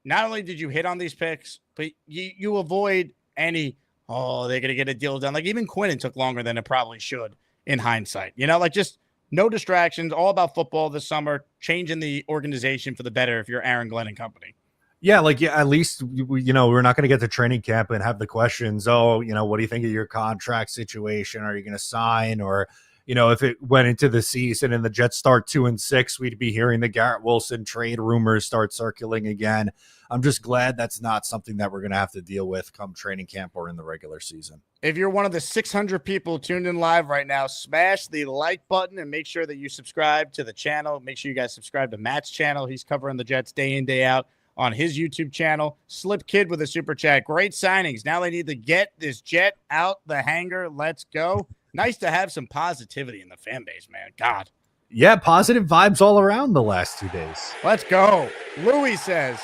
not only did you hit on these picks, but you avoid any, they're going to get a deal done. Like even Quinnen took longer than it probably should in hindsight. Just no distractions, all about football this summer, changing the organization for the better if you're Aaron Glenn and company. Yeah, at least, we're not going to get to training camp and have the questions, what do you think of your contract situation? Are you going to sign? Or, if it went into the season and the Jets start 2-6, we'd be hearing the Garrett Wilson trade rumors start circling again. I'm just glad that's not something that we're going to have to deal with come training camp or in the regular season. If you're one of the 600 people tuned in live right now, smash the like button and make sure that you subscribe to the channel. Make sure you guys subscribe to Matt's channel. He's covering the Jets day in, day out on his YouTube channel. Slip Kid with a super chat. Great signings. Now they need to get this Jet out the hangar. Let's go. Nice to have some positivity in the fan base, man. God. Yeah, positive vibes all around the last 2 days. Let's go. Louis says,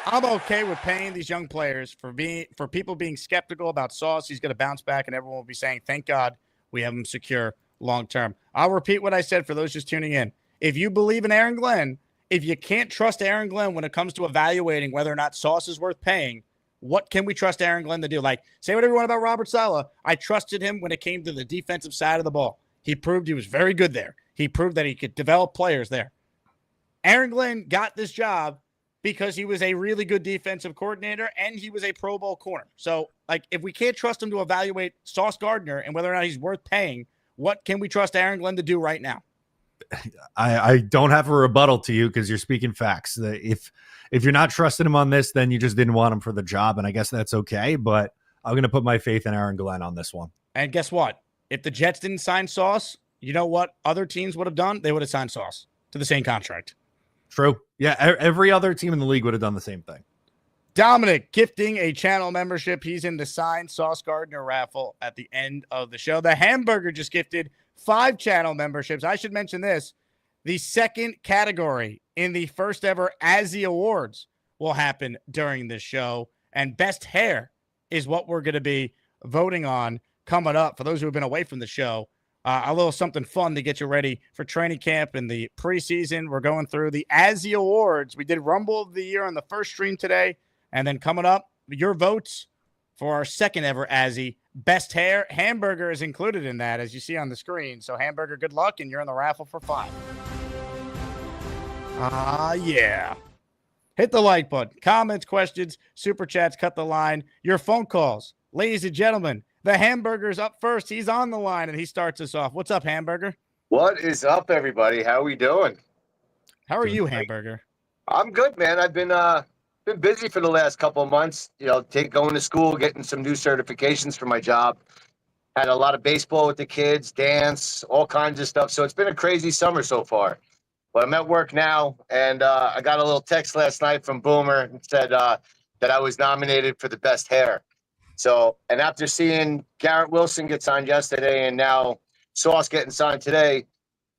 I'm okay with paying these young players for people being skeptical about Sauce. He's going to bounce back, and everyone will be saying, thank God we have him secure long term. I'll repeat what I said for those just tuning in. If you believe in Aaron Glenn, if you can't trust Aaron Glenn when it comes to evaluating whether or not Sauce is worth paying, what can we trust Aaron Glenn to do? Like, say whatever you want about Robert Saleh. I trusted him when it came to the defensive side of the ball. He proved he was very good there. He proved that he could develop players there. Aaron Glenn got this job because he was a really good defensive coordinator and he was a Pro Bowl corner. So, like, if we can't trust him to evaluate Sauce Gardner and whether or not he's worth paying, what can we trust Aaron Glenn to do right now? I don't have a rebuttal to you because you're speaking facts. If you're not trusting him on this, then you just didn't want him for the job, and I guess that's okay. But I'm going to put my faith in Aaron Glenn on this one. And guess what? If the Jets didn't sign Sauce, you know what other teams would have done? They would have signed Sauce to the same contract. True. Yeah, every other team in the league would have done the same thing. Dominic gifting a channel membership. He's in the signed Sauce Gardner raffle at the end of the show. The Hamburger just gifted 5 channel memberships. I should mention this. The second category in the first ever Azzie Awards will happen during this show. And best hair is what we're going to be voting on coming up. For those who have been away from the show, a little something fun to get you ready for training camp and the preseason. We're going through the Azzie Awards. We did Rumble of the Year on the first stream today. And then coming up, your votes for our second ever Azzie. Best hair. Hamburger is included in that, as you see on the screen. So, Hamburger, good luck, and you're in the raffle for 5. Yeah. Hit the like button. Comments, questions, super chats, cut the line. Your phone calls. Ladies and gentlemen, the Hamburger's up first. He's on the line, and he starts us off. What's up, Hamburger? What is up, everybody? How we doing? How are you, Hamburger? I'm good, man. I've been busy for the last couple of months. You know, going to school, getting some new certifications for my job. Had a lot of baseball with the kids, dance, all kinds of stuff. So it's been a crazy summer so far. But I'm at work now, and I got a little text last night from Boomer and said that I was nominated for the best hair. So, and after seeing Garrett Wilson get signed yesterday and now Sauce getting signed today,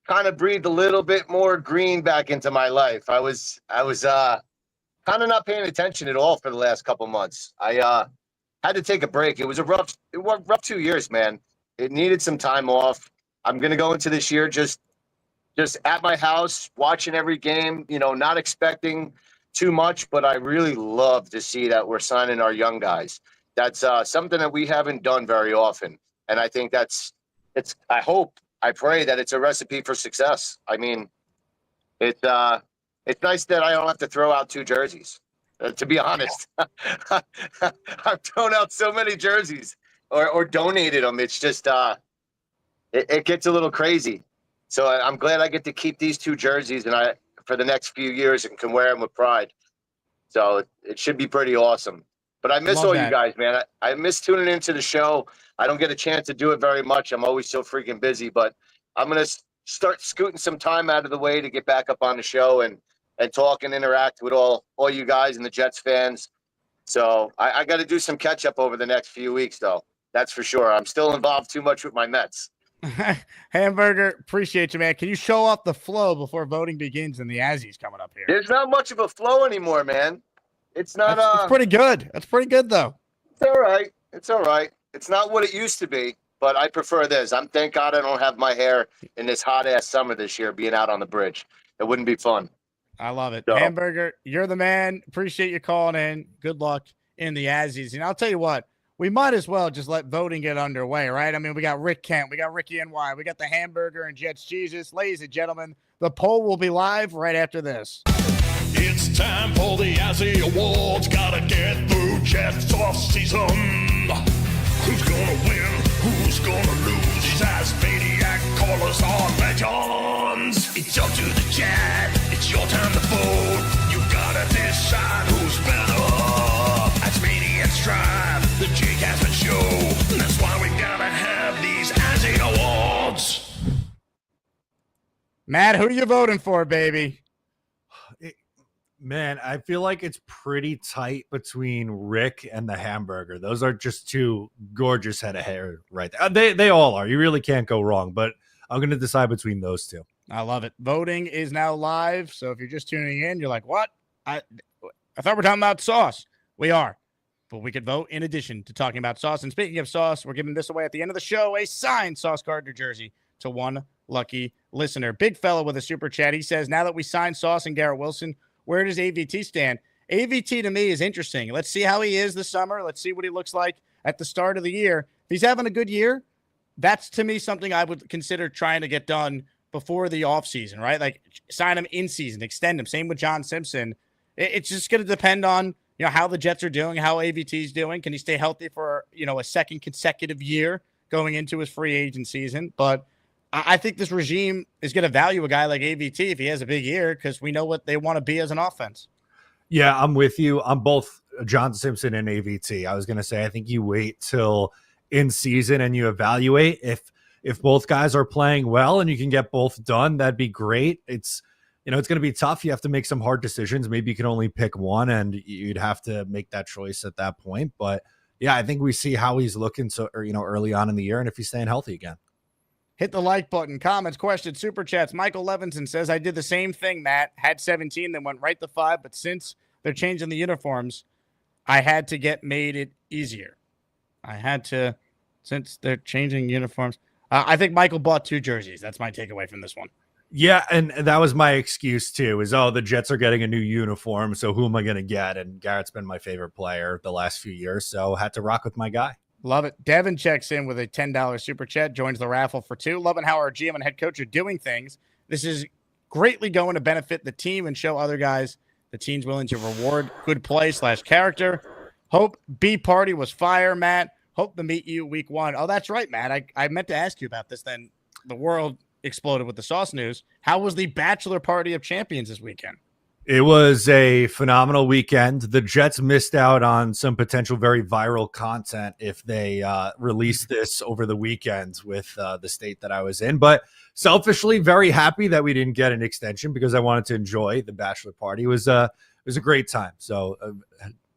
kind of breathed a little bit more green back into my life. I was kind of not paying attention at all for the last couple months. I had to take a break. It was a rough 2 years, man. It needed some time off. I'm going to go into this year just at my house, watching every game, you know, not expecting too much, but I really love to see that we're signing our young guys. That's something that we haven't done very often. And I think I pray that it's a recipe for success. I mean, it's nice that I don't have to throw out 2 jerseys. To be honest, I've thrown out so many jerseys or donated them. It's just, it gets a little crazy. So I'm glad I get to keep these 2 jerseys for the next few years and can wear them with pride. So it should be pretty awesome. But I miss all you guys, man. I miss tuning into the show. I don't get a chance to do it very much. I'm always so freaking busy. But I'm going to start scooting some time out of the way to get back up on the show and talk and interact with all you guys and the Jets fans. So I got to do some catch up over the next few weeks, though. That's for sure. I'm still involved too much with my Mets. Hamburger, appreciate you, man. Can you show off the flow before voting begins and the Azzie's coming up here? There's not much of a flow anymore, man. It's not. It's pretty good. That's pretty good, though. It's all right. It's all right. It's not what it used to be, but I prefer this. Thank God I don't have my hair in this hot ass summer this year being out on the bridge. It wouldn't be fun. I love it. So. Hamburger, you're the man. Appreciate you calling in. Good luck in the Azzies. And I'll tell you what, we might as well just let voting get underway, right? I mean, we got Rick Kent, we got Ricky NY, we got the Hamburger and Jets Jesus. Ladies and gentlemen, the poll will be live right after this. It's time for the Azzie Awards. Gotta get through Jets off season. Who's gonna win? Who's gonna lose? These Asmaniac callers are legends. It's up to the chat. It's your time to vote. You gotta decide who's better. Asmaniacs drive the Jake Asman show. That's why we gotta have these Azzie Awards. Matt, who are you voting for, baby? Man, I feel like it's pretty tight between Rick and the Hamburger. Those are just 2 gorgeous head of hair right there. They all are. You really can't go wrong, but I'm going to decide between those 2. I love it. Voting is now live, so if you're just tuning in, you're like, what? I thought we're talking about Sauce. We are, but we could vote in addition to talking about Sauce. And speaking of Sauce, we're giving this away at the end of the show, a signed Sauce Gardner jersey to 1 lucky listener. Big fella with a super chat. He says, now that we signed Sauce and Garrett Wilson, where does AVT stand? AVT to me is interesting. Let's see how he is this summer. Let's see what he looks like at the start of the year. If he's having a good year, that's to me something I would consider trying to get done before the offseason, right? Like sign him in season, extend him. Same with John Simpson. it's just going to depend on, how the Jets are doing, how AVT is doing. Can he stay healthy for, a second consecutive year going into his free agent season? But I think this regime is going to value a guy like AVT if he has a big year, because we know what they want to be as an offense. Yeah, I'm with you. I'm both John Simpson and AVT. I was going to say, I think you wait till in season and you evaluate if both guys are playing well and you can get both done, that'd be great. It's going to be tough. You have to make some hard decisions. Maybe you can only pick one and you'd have to make that choice at that point. But yeah, I think we see how he's looking early on in the year and if he's staying healthy again. Hit the like button, comments, questions, super chats. Michael Levinson says, I did the same thing, Matt. Had 17, then went right to 5, but since they're changing the uniforms, I had to get made it easier. Since they're changing uniforms. I think Michael bought 2 jerseys. That's my takeaway from this one. Yeah, and that was my excuse too, is, the Jets are getting a new uniform, so who am I going to get? And Garrett's been my favorite player the last few years, so had to rock with my guy. Love it. Devin checks in with a $10 super chat, joins the raffle for 2. Loving how our GM and head coach are doing things. This is greatly going to benefit the team and show other guys the team's willing to reward good play / character. Hope B party was fire, Matt. Hope to meet you week 1. Oh, that's right, Matt. I meant to ask you about this. Then the world exploded with the Sauce news. How was the bachelor party of champions this weekend? It was a phenomenal weekend. The Jets missed out on some potential very viral content if they released this over the weekend with the state that I was in. But selfishly, very happy that we didn't get an extension because I wanted to enjoy the bachelor party. It was a great time. So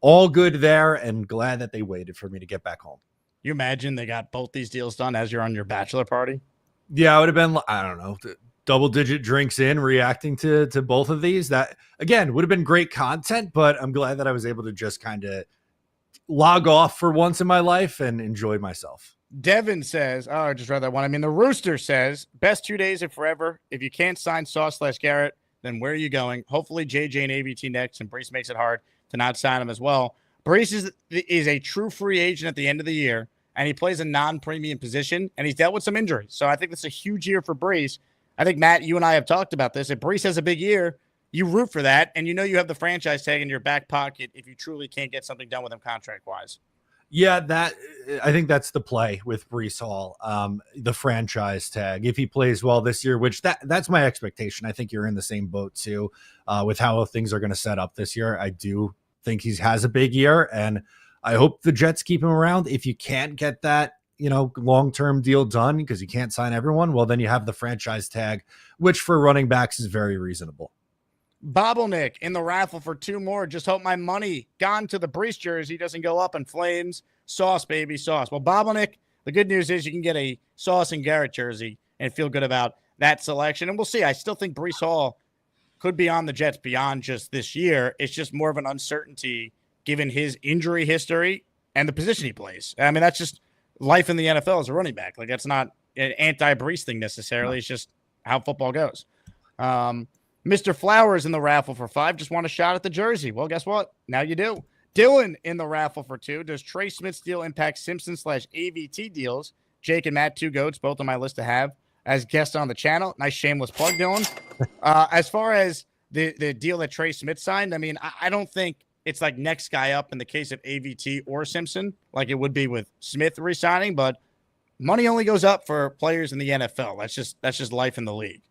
all good there, and glad that they waited for me to get back home. You imagine they got both these deals done as you're on your bachelor party? Yeah, it would have been, I don't know, double-digit drinks in, reacting to both of these. That, again, would have been great content, but I'm glad that I was able to just kind of log off for once in my life and enjoy myself. Devin says, oh, I just read that one. I mean, the Rooster says, best 2 days of forever. If you can't sign Sauce / Garrett, then where are you going? Hopefully JJ and AVT next, and Brees makes it hard to not sign him as well. Brees is a true free agent at the end of the year, and he plays a non-premium position, and he's dealt with some injuries. So I think that's a huge year for Brees. I think, Matt, you and I have talked about this. If Brees has a big year, you root for that, and you have the franchise tag in your back pocket if you truly can't get something done with him contract-wise. Yeah, I think that's the play with Brees Hall, the franchise tag. If he plays well this year, which that's my expectation. I think you're in the same boat too, with how things are going to set up this year. I do think he has a big year, and I hope the Jets keep him around. If you can't get that, long-term deal done because you can't sign everyone, well, then you have the franchise tag, which for running backs is very reasonable. Bobbleneck in the raffle for 2 more. Just hope my money gone to the Brees jersey doesn't go up in flames. Sauce, baby, sauce. Well, Bobbleneck, the good news is you can get a Sauce and Garrett jersey and feel good about that selection. And we'll see. I still think Brees Hall could be on the Jets beyond just this year. It's just more of an uncertainty given his injury history and the position he plays. I mean, that's just life in the NFL as a running back. Like, that's not an anti-Brees thing necessarily. It's just how football goes. Mr. Flowers in the raffle for 5. Just want a shot at the jersey. Well, guess what? Now you do. Dylan in the raffle for 2. Does Trey Smith's deal impact Simpson / AVT deals? Jake and Matt, 2 goats, both on my list to have as guests on the channel. Nice shameless plug, Dylan. As far as the deal that Trey Smith signed, I mean, I don't think it's like next guy up in the case of AVT or Simpson, like it would be with Smith re-signing, but money only goes up for players in the NFL. That's just life in the league.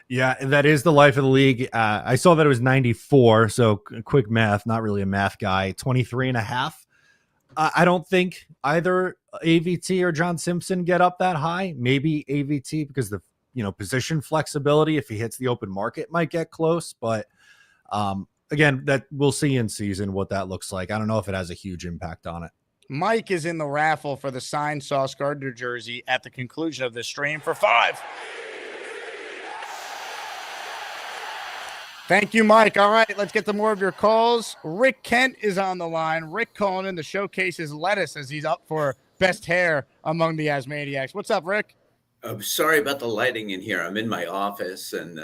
Yeah, that is the life of the league. I saw that it was 94, so quick math, not really a math guy, 23 and a half. I don't think either AVT or John Simpson get up that high. Maybe AVT because the position flexibility, if he hits the open market, might get close. But again, that we'll see in season what that looks like. I don't know if it has a huge impact on it. Mike is in the raffle for the signed Sauce Gardner jersey at the conclusion of this stream for 5. Thank you, Mike. All right, let's get to more of your calls. Rick Kent is on the line. Rick calling in to showcase his lettuce as he's up for best hair among the Asmaniacs. What's up, Rick? I'm sorry about the lighting in here. I'm in my office, and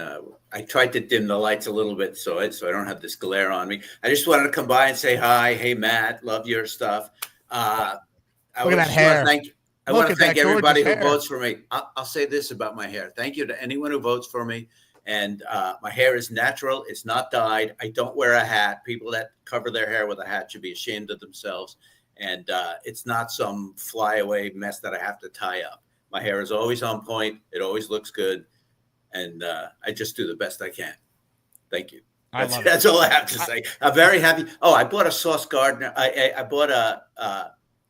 I tried to dim the lights a little bit so I don't have this glare on me. I just wanted to come by and say hi. Hey, Matt, love your stuff. Look at that hair. I want to thank everybody who votes for me. I'll say this about my hair. Thank you to anyone who votes for me. And my hair is natural. It's not dyed. I don't wear a hat. People that cover their hair with a hat should be ashamed of themselves. And it's not some flyaway mess that I have to tie up. My hair is always on point. It always looks good. And I just do the best I can. Thank you. That's all I have to say. I'm very happy. Oh, I bought a Sauce Gardner. I bought a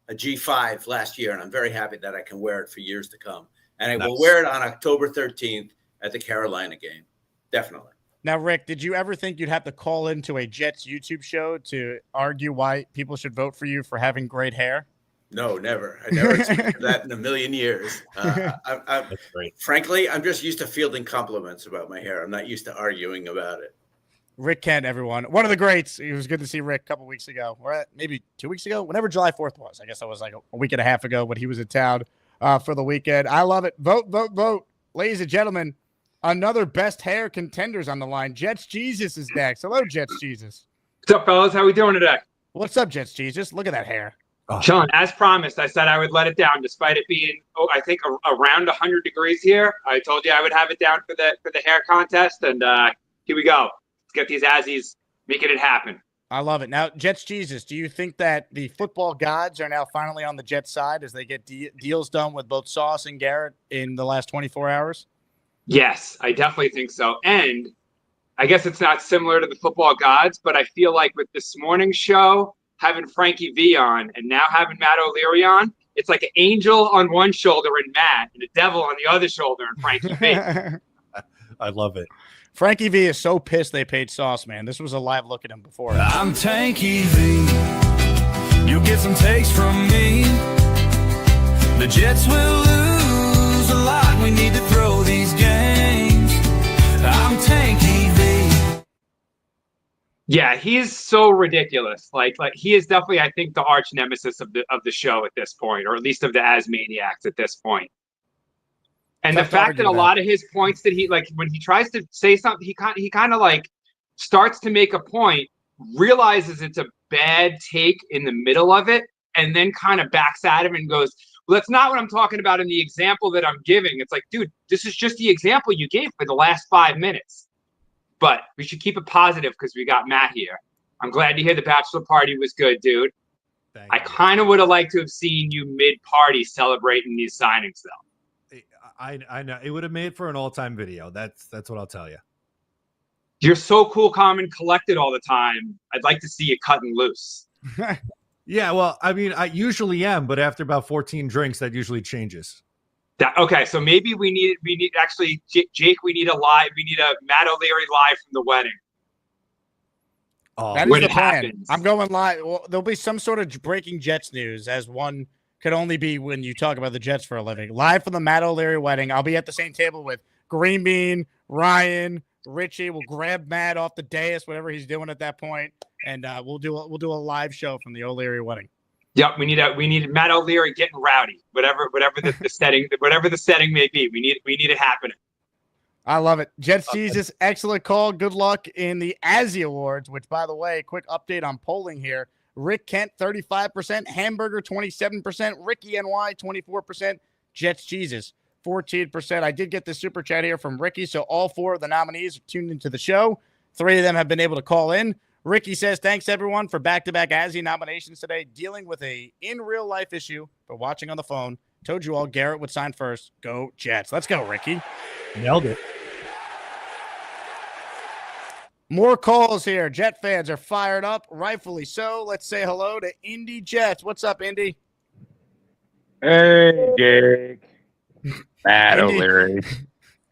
G5 last year, and I'm very happy that I can wear it for years to come. And I will wear it on October 13th at the Carolina game. Definitely. Now, Rick, did you ever think you'd have to call into a Jets YouTube show to argue why people should vote for you for having great hair? No, never. I never expected that in a million years. That's great. Frankly, I'm just used to fielding compliments about my hair. I'm not used to arguing about it. Rick Kent, everyone. One of the greats. It was good to see Rick a couple weeks ago, or maybe 2 weeks ago, whenever July 4th was. I guess that was like a week and a half ago when he was in town for the weekend. I love it. Vote, vote, vote. Ladies and gentlemen, another best hair contenders on the line. Jets Jesus is next. Hello, Jets Jesus. What's up, fellas? How we doing today? What's up, Jets Jesus? Look at that hair. Oh. Sean, as promised, I said I would let it down despite it being, I think, around 100 degrees here. I told you I would have it down for the hair contest, and here we go. Let's get these Azzies making it happen. I love it. Now, Jets Jesus, do you think that the football gods are now finally on the Jets side as they get deals done with both Sauce and Garrett in the last 24 hours? Yes, I definitely think so. And I guess it's not similar to the football gods, but I feel like with this morning's show, having Frankie V on and now having Matt O'Leary on, it's like an angel on one shoulder and Matt and a devil on the other shoulder and Frankie V. I love it. Frankie V is so pissed they paid Sauce, man. This was a live look at him before. I'm Tanky V. You'll get some takes from me. The Jets will lose a lot. We need to throw these games. I'm Tanky V. Yeah, he is so ridiculous. Like he is definitely, I think, the arch nemesis of the show at this point, or at least of the Asmaniacs at this point. And the fact that a lot of his points that he, like, when he tries to say something, he kind of like starts to make a point, realizes it's a bad take in the middle of it, and then kind of backs at him and goes, well, that's not what I'm talking about in the example that I'm giving. It's like, dude, this is just the example you gave for the last 5 minutes. But we should keep it positive because we got Matt here. I'm glad to hear the bachelor party was good, dude. I kind of would have liked to have seen you mid-party celebrating these signings, though. I know it would have made for an all-time video. That's what I'll tell you. You're so cool, calm, and collected all the time. I'd like to see you cutting loose. Yeah, well, I mean, I usually am, but after about 14 drinks, that usually changes. Okay, so maybe we need actually, Jake. We need a Matt O'Leary live from the wedding. Oh, that is when the it plan. happens. I'm going live. Well, there'll be some sort of breaking Jets news, as one could only be when you talk about the Jets for a living. Live from the Matt O'Leary wedding. I'll be at the same table with Green Bean, Ryan, Richie. We'll grab Matt off the dais, whatever he's doing at that point, and we'll do a live show from the O'Leary wedding. Yep, we need Matt O'Leary getting rowdy, whatever the setting, whatever the setting may be. We need it happening. I love it. Jets Jesus, excellent call. Good luck in the Azzie Awards, which, by the way, quick update on polling here. Rick Kent, 35%. Hamburger, 27%. Ricky NY, 24%. Jets Jesus, 14%. I did get the super chat here from Ricky, so all 4 of the nominees are tuned into the show. 3 of them have been able to call in. Ricky says, thanks, everyone, for back-to-back Azzie nominations today. Dealing with a in-real-life issue, but watching on the phone. Told you all Garrett would sign first. Go Jets. Let's go, Ricky. Nailed it. More calls here. Jet fans are fired up, rightfully so. Let's say hello to Indy Jets. What's up, Indy? Hey, Jake. Matt Indy. O'Leary.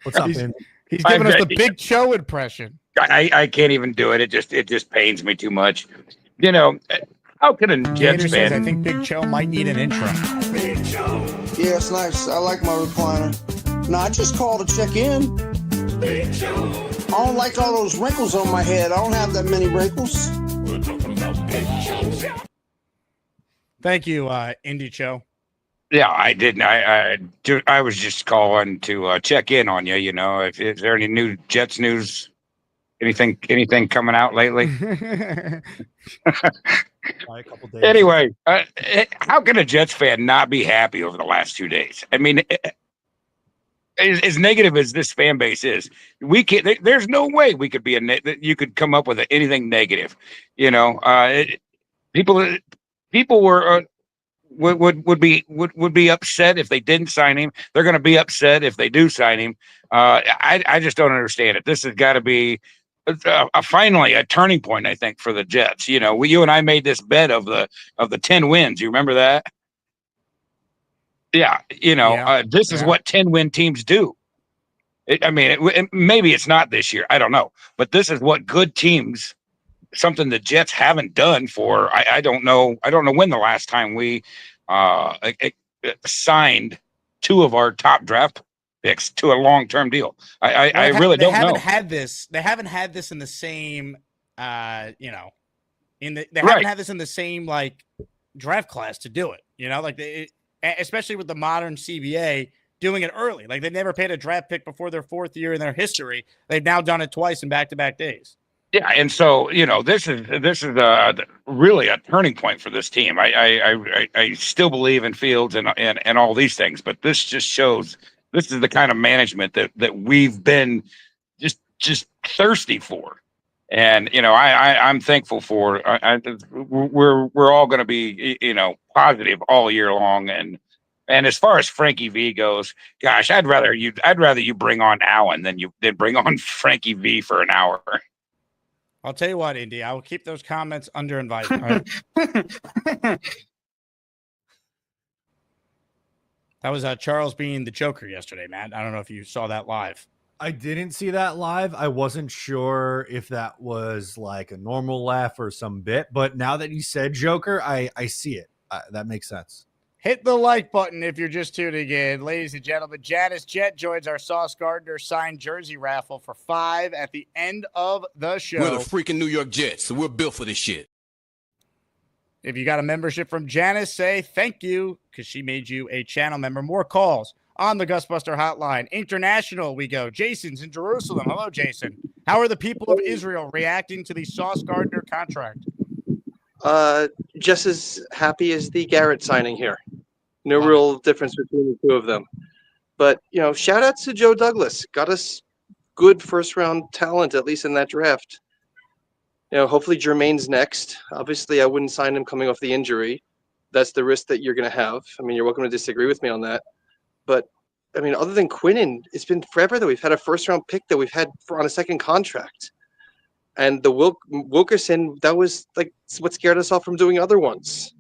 What's up, man? He's giving us the Big Cho impression. I can't even do it. It just pains me too much. You know, how can a Jets Gator says, I fan? think Big Cho might need an intro. Yeah, it's nice. I like my recliner. No, I just called to check in. I don't like all those wrinkles on my head. I don't have that many wrinkles. Thank you, Indy Cho. Yeah, I didn't. I was just calling to check in on you. You know, if is there any new Jets news? Anything coming out lately? A couple days. Anyway, how can a Jets fan not be happy over the last 2 days? I mean, as negative as this fan base is, we can't. There's no way we could be you could come up with anything negative. You know, people were would be upset if they didn't sign him. They're going to be upset if they do sign him. I just don't understand it. This has got to be finally a turning point, I think, for the Jets. You know, you and I made this bet of the 10 wins. You remember that? Yeah, you know, this is what 10-win teams do. Maybe it's not this year. I don't know, but this is what good teams. Something the Jets haven't done for I don't know when the last time we signed 2 of our top draft picks to a long-term deal. I really don't know. They haven't had this in the same haven't had this in the same like draft class to do it. You know, like especially with the modern CBA doing it early. Like they never paid a draft pick before their 4th year in their history. They've now done it twice in back-to-back days. Yeah, and so you know, this is really a turning point for this team. I still believe in Fields and all these things, but this just shows this is the kind of management that we've been just thirsty for, and you know, I'm thankful for. We're all going to be positive all year long, and as far as Frankie V goes, gosh, I'd rather you bring on Allen than bring on Frankie V for an hour. I'll tell you what, Indy, I will keep those comments under advisement. Right? That was Charles being the Joker yesterday, Matt. I don't know if you saw that live. I didn't see that live. I wasn't sure if that was like a normal laugh or some bit, but now that you said Joker, I see it. That makes sense. Hit the like button if you're just tuning in. Ladies and gentlemen, Janice Jet joins our Sauce Gardner signed jersey raffle for 5 at the end of the show. We're the freaking New York Jets, so we're built for this shit. If you got a membership from Janice, say thank you because she made you a channel member. More calls on the Gusbuster hotline. International, we go. Jason's in Jerusalem. Hello, Jason. How are the people of Israel reacting to the Sauce Gardner contract? Just as happy as the Garrett signing here. No real difference between the two of them. But, you know, shout out to Joe Douglas. Got us good first-round talent, at least in that draft. You know, hopefully Jermaine's next. Obviously, I wouldn't sign him coming off the injury. That's the risk that you're going to have. I mean, you're welcome to disagree with me on that. But, I mean, other than Quinnen, it's been forever that we've had a first-round pick that we've had on a second contract. And the Wilkerson, that was like what scared us off from doing other ones.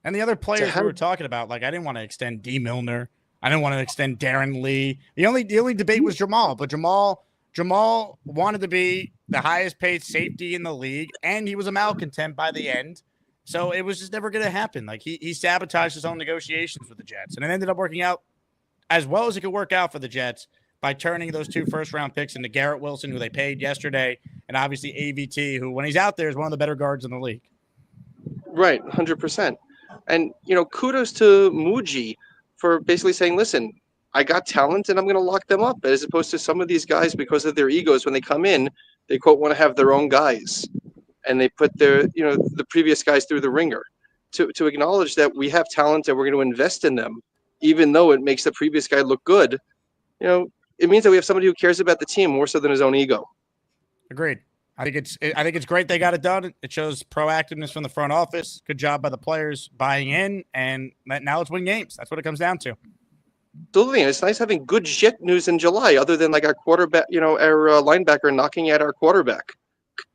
And the other players we were talking about, like I didn't want to extend D. Milner. I didn't want to extend Darren Lee. The only debate was Jamal, but Jamal wanted to be the highest paid safety in the league, and he was a malcontent by the end. So it was just never going to happen. Like he sabotaged his own negotiations with the Jets, and it ended up working out as well as it could work out for the Jets by turning those 2 first-round picks into Garrett Wilson, who they paid yesterday, and obviously AVT, who when he's out there is one of the better guards in the league. Right, 100%. And, you know, kudos to Muji for basically saying, listen, I got talent and I'm going to lock them up, as opposed to some of these guys, because of their egos, when they come in, they, quote, want to have their own guys. And they put their, you know, the previous guys through the ringer. To acknowledge that we have talent and we're going to invest in them, even though it makes the previous guy look good, you know, it means that we have somebody who cares about the team more so than his own ego. Agreed. I think it's great they got it done. It shows proactiveness from the front office. Good job by the players buying in, and now let's win games. That's what it comes down to. Absolutely, and it's nice having good shit news in July, other than like our quarterback, you know, our linebacker knocking at our quarterback.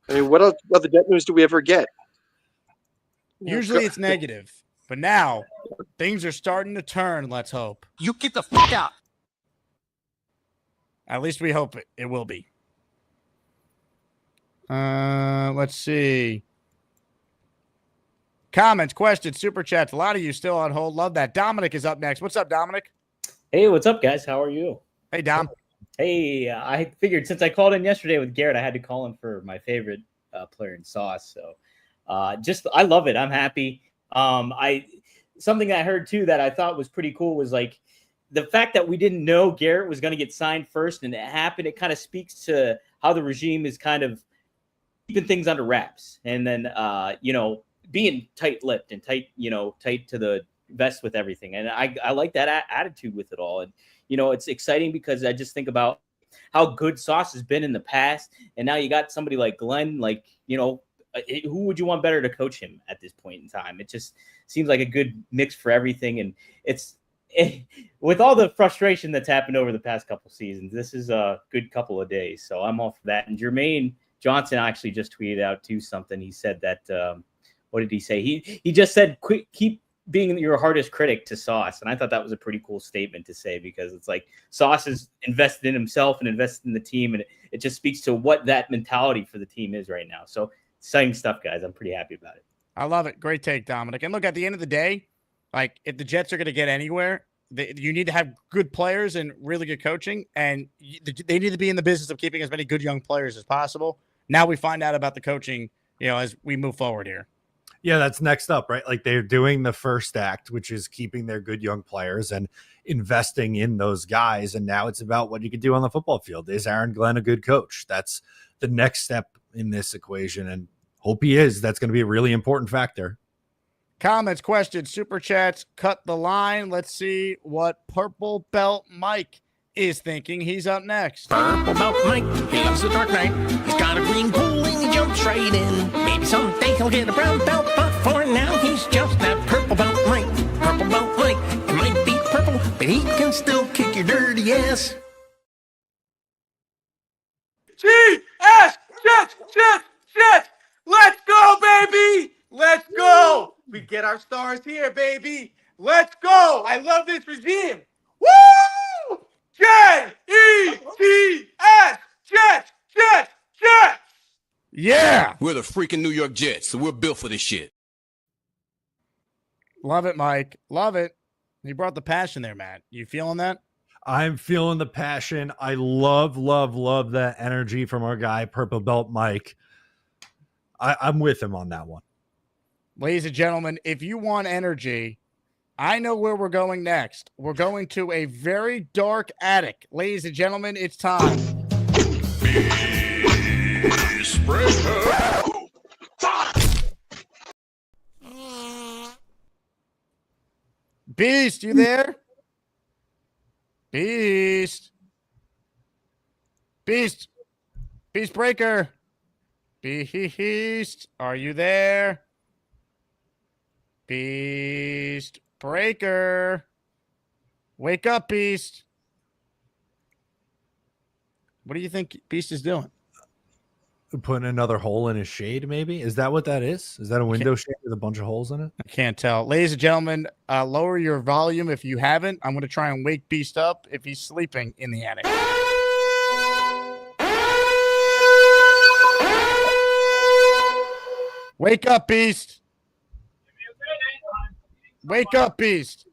I mean, what other jet news do we ever get? Usually it's negative, but now things are starting to turn. Let's hope. You get the fuck out. At least we hope it will be. Let's see. Comments, questions, super chats. A lot of you still on hold. Love that. Dominic is up next. What's up, Dominic? Hey, what's up, guys? How are you? Hey, Dom. Hey, I figured since I called in yesterday with Garrett, I had to call in for my favorite player in Sauce. So I love it. I'm happy. Something I heard too that I thought was pretty cool was like the fact that we didn't know Garrett was going to get signed first and it happened. It kind of speaks to how the regime is kind of keeping things under wraps, and then being tight-lipped and tight to the vest with everything. And I like that attitude with it all. And it's exciting because I just think about how good Sauce has been in the past. And now you got somebody like Glenn, who would you want better to coach him at this point in time? It just seems like a good mix for everything. And with all the frustration that's happened over the past couple seasons, this is a good couple of days. So I'm all for that. And Jermaine Johnson actually just tweeted out too something. He said that, what did he say? He just said, keep being your hardest critic to Sauce. And I thought that was a pretty cool statement to say, because it's like Sauce is invested in himself and invested in the team. And it just speaks to what that mentality for the team is right now. So exciting stuff, guys. I'm pretty happy about it. I love it. Great take, Dominic. And look, at the end of the day, like, if the Jets are going to get anywhere, you need to have good players and really good coaching. And they need to be in the business of keeping as many good young players as possible. Now we find out about the coaching, as we move forward here. Yeah, that's next up, right? Like, they're doing the first act, which is keeping their good young players and investing in those guys. And now it's about what you can do on the football field. Is Aaron Glenn a good coach? That's the next step in this equation. And hope he is. That's going to be a really important factor. Comments, questions, super chats, cut the line. Let's see what Purple Belt Mike is thinking. He's up next. Purple Belt Mike, he loves the Dark Knight. He's got a green pool and he jumps right in. Maybe someday he'll get a brown belt, but for now he's just that Purple Belt Mike. Purple Belt Mike, it might be purple, but he can still kick your dirty ass. Jets! Let's go, baby! Let's go! We get our stars here, baby. Let's go! I love this regime. Woo! J-E-T-S! Jets! Yeah! We're the freaking New York Jets, so we're built for this shit. Love it, Mike. Love it. You brought the passion there, Matt. You feeling that? I'm feeling the passion. I love that energy from our guy, Purple Belt Mike. I'm with him on that one. Ladies and gentlemen, if you want energy, I know where we're going next. We're going to a very dark attic. Ladies and gentlemen, it's time. Beast, you there? Beast Breaker. Beast, are you there? Beast Breaker. Wake up, Beast. What do you think Beast is doing? Putting another hole in his shade, maybe? Is that what that is? Is that a window shade with a bunch of holes in it? I can't tell. Ladies and gentlemen, lower your volume if you haven't. I'm going to try and wake Beast up if he's sleeping in the attic. Wake up, Beast. Wake up, Beast.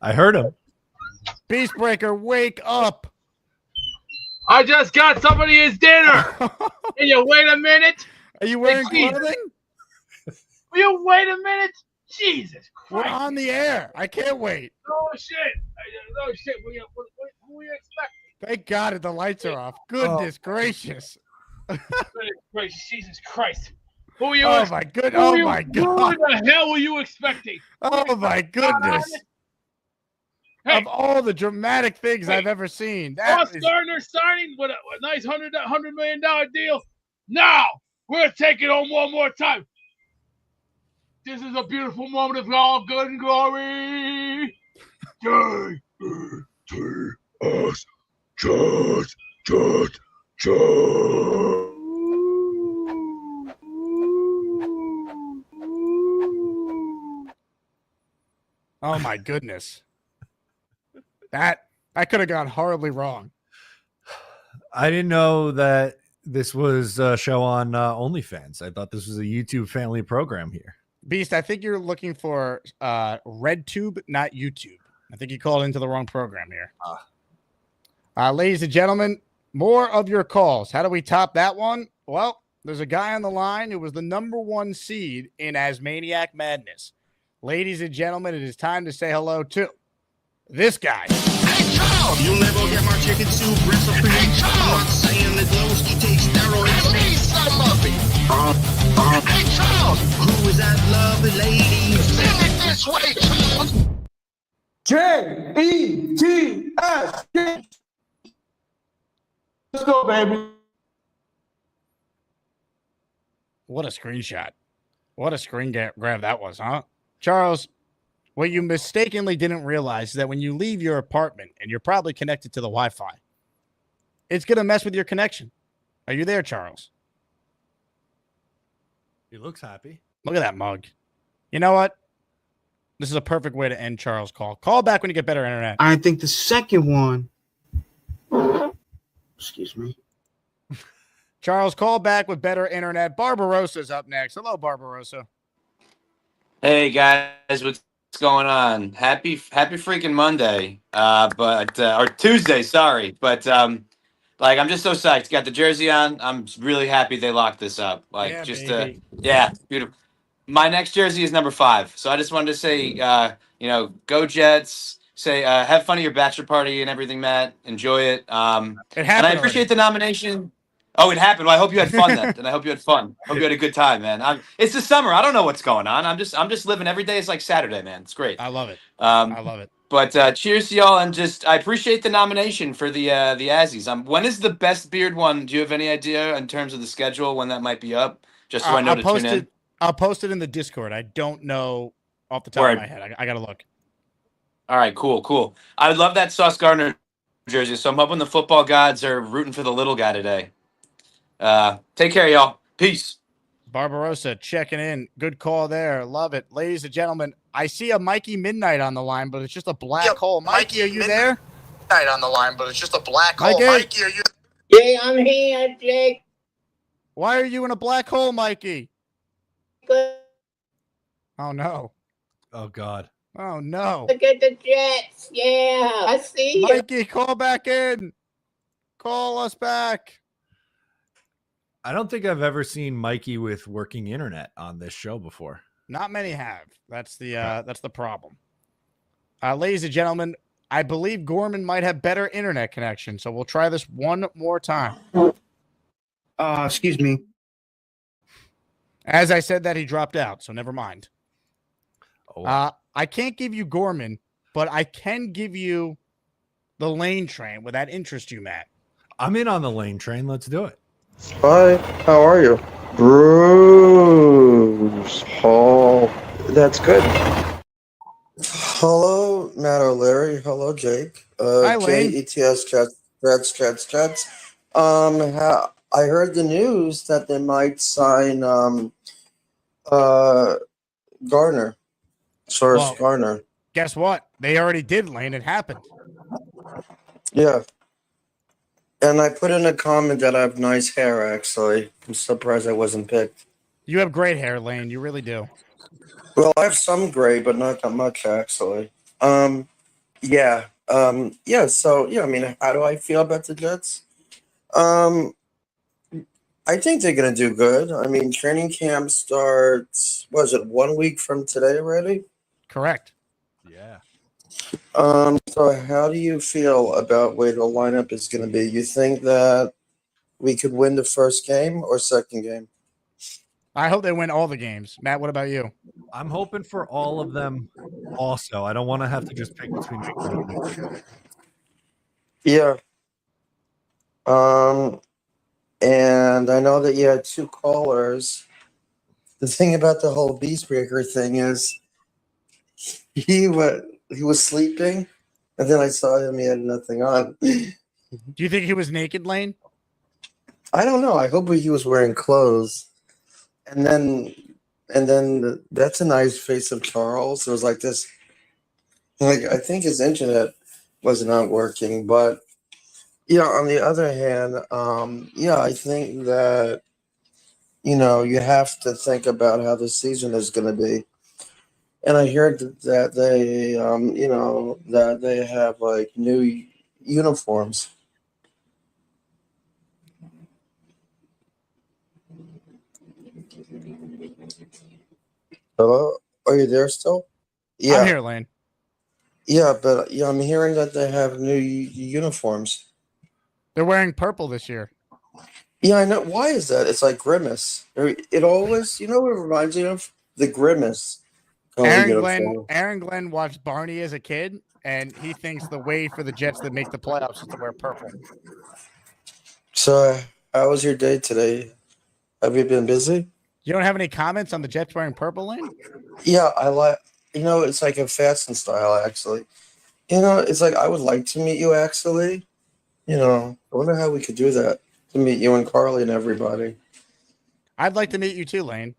I heard him. Beast Breaker, wake up. I just got somebody his dinner. Can you wait a minute? Are you wearing clothing? Will you wait a minute? Jesus Christ. We're on the air. I can't wait. Oh, shit. Who are you expecting? Thank God the lights are off. Goodness gracious. Jesus Christ. Who are you? Oh, my goodness. Oh, my God. Who the hell were you expecting? Oh, my goodness. Hey. Of all the dramatic things I've ever seen. Sauce Gardner signing with a nice $100 million deal. Now, we're taking on one more time. This is a beautiful moment of all good and glory. J-E-T-S. Jets. Oh, my goodness. That could have gone horribly wrong. I didn't know that this was a show on OnlyFans. I thought this was a YouTube family program here. Beast, I think you're looking for RedTube, not YouTube. I think you called into the wrong program here. Ladies and gentlemen, more of your calls. How do we top that one? Well, there's a guy on the line who was the #1 seed in Asmaniac Madness. Ladies and gentlemen, it is time to say hello to this guy. Hey, Charles! You'll never get my chicken soup recipe. Hey, Charles! I'm not saying that Glowski takes steroids. Give me some of it. Hey, Charles! Who is that lovely lady? Send it this way, Charles! J-E-T-S. Let's go, baby. What a screenshot. What a screen grab that was, huh? Charles, what you mistakenly didn't realize is that when you leave your apartment and you're probably connected to the Wi-Fi, it's going to mess with your connection. Are you there, Charles? He looks happy. Look at that mug. You know what? This is a perfect way to end Charles' call. Call back when you get better internet. I think the second one. Excuse me. Charles, call back with better internet. Barbarossa's up next. Hello, Barbarossa. Hey guys, what's going on? Happy freaking Monday. Or Tuesday, sorry. But like I'm just so psyched. Got the jersey on. I'm really happy they locked this up. Like Yeah, just baby. yeah, beautiful. My next jersey is number 5. So I just wanted to say go Jets. Say have fun at your bachelor party and everything, Matt. Enjoy it. It And I happened appreciate the nomination. Oh, it happened. Well, I hope you had fun then. And I hope you had fun. Hope you had a good time, man. It's the summer. I don't know what's going on. I'm just living every day. It's like Saturday, man. It's great. I love it. I love it. But cheers to y'all, and I appreciate the nomination for the Azzies. When is the best beard one? Do you have any idea in terms of the schedule when that might be up? Just so I know to tune in. I'll post it in the Discord. I don't know off the top of my head. I got to look. All right, cool. I would love that Sauce Gardner jersey. So I'm hoping the football gods are rooting for the little guy today. Take care, y'all. Peace. Barbarossa checking in. Good call there. Love it. Ladies and gentlemen, I see a Mikey Midnight on the line, but it's just a black hole. Mikey, are you there? Midnight on the line, but it's just a black hole. Mikey? Mikey, are you? Yeah, I'm here, Jake. Why are you in a black hole, Mikey? Oh, no. Oh, God. Oh, no. Look at the Jets. Yeah, I see you. Mikey, call back in. Call us back. I don't think I've ever seen Mikey with working internet on this show before. Not many have. That's the problem. Ladies and gentlemen, I believe Gorman might have better internet connection, so we'll try this one more time. Excuse me. As I said that, he dropped out, so never mind. Oh. I can't give you Gorman, but I can give you the Lane Train. Would that interest you, Matt? I'm in on the Lane Train. Let's do it. Hi, how are you? Bruce Hall. That's good. Hello, Matt O'Leary. Hello, Jake. Hi, Lane. J-E-T-S, Jets. I heard the news that they might sign Gardner. Sauce Gardner. Guess what? They already did, Lane. It happened. Yeah. And I put in a comment that I have nice hair, actually. I'm surprised I wasn't picked. You have great hair, Lane. You really do. Well, I have some gray, but not that much, actually. So, I mean, how do I feel about the Jets? I think they're going to do good. I mean, training camp starts, 1 week from today already? Correct. Yeah. So how do you feel about where the lineup is going to be? You think that we could win the first game or second game? I hope they win all the games. Matt, what about you? I'm hoping for all of them also. I don't want to have to just pick between one. Yeah. And I know that you had 2 callers. The thing about the whole Beastbreaker thing is he was sleeping, and then I saw him. He had nothing on. Do you think he was naked, Lane? I don't know. I hope he was wearing clothes. And then that's a nice face of Charles. It was like this. Like I think his internet was not working, but yeah. On the other hand, I think that you have to think about how the season is going to be. And I heard that they, that they have like new uniforms. Hello, are you there still? Yeah, I'm here, Lane. Yeah, but I'm hearing that they have new uniforms. They're wearing purple this year. Yeah, I know. Why is that? It's like Grimace. It always, what it reminds me of? The Grimace. Aaron Glenn watched Barney as a kid, and he thinks the way for the Jets that make the playoffs is to wear purple. So, how was your day today? Have you been busy? You don't have any comments on the Jets wearing purple, Lane? Yeah, I like. It's like a fashion style, actually. It's like I would like to meet you, actually. I wonder how we could do that to meet you and Carly and everybody. I'd like to meet you too, Lane.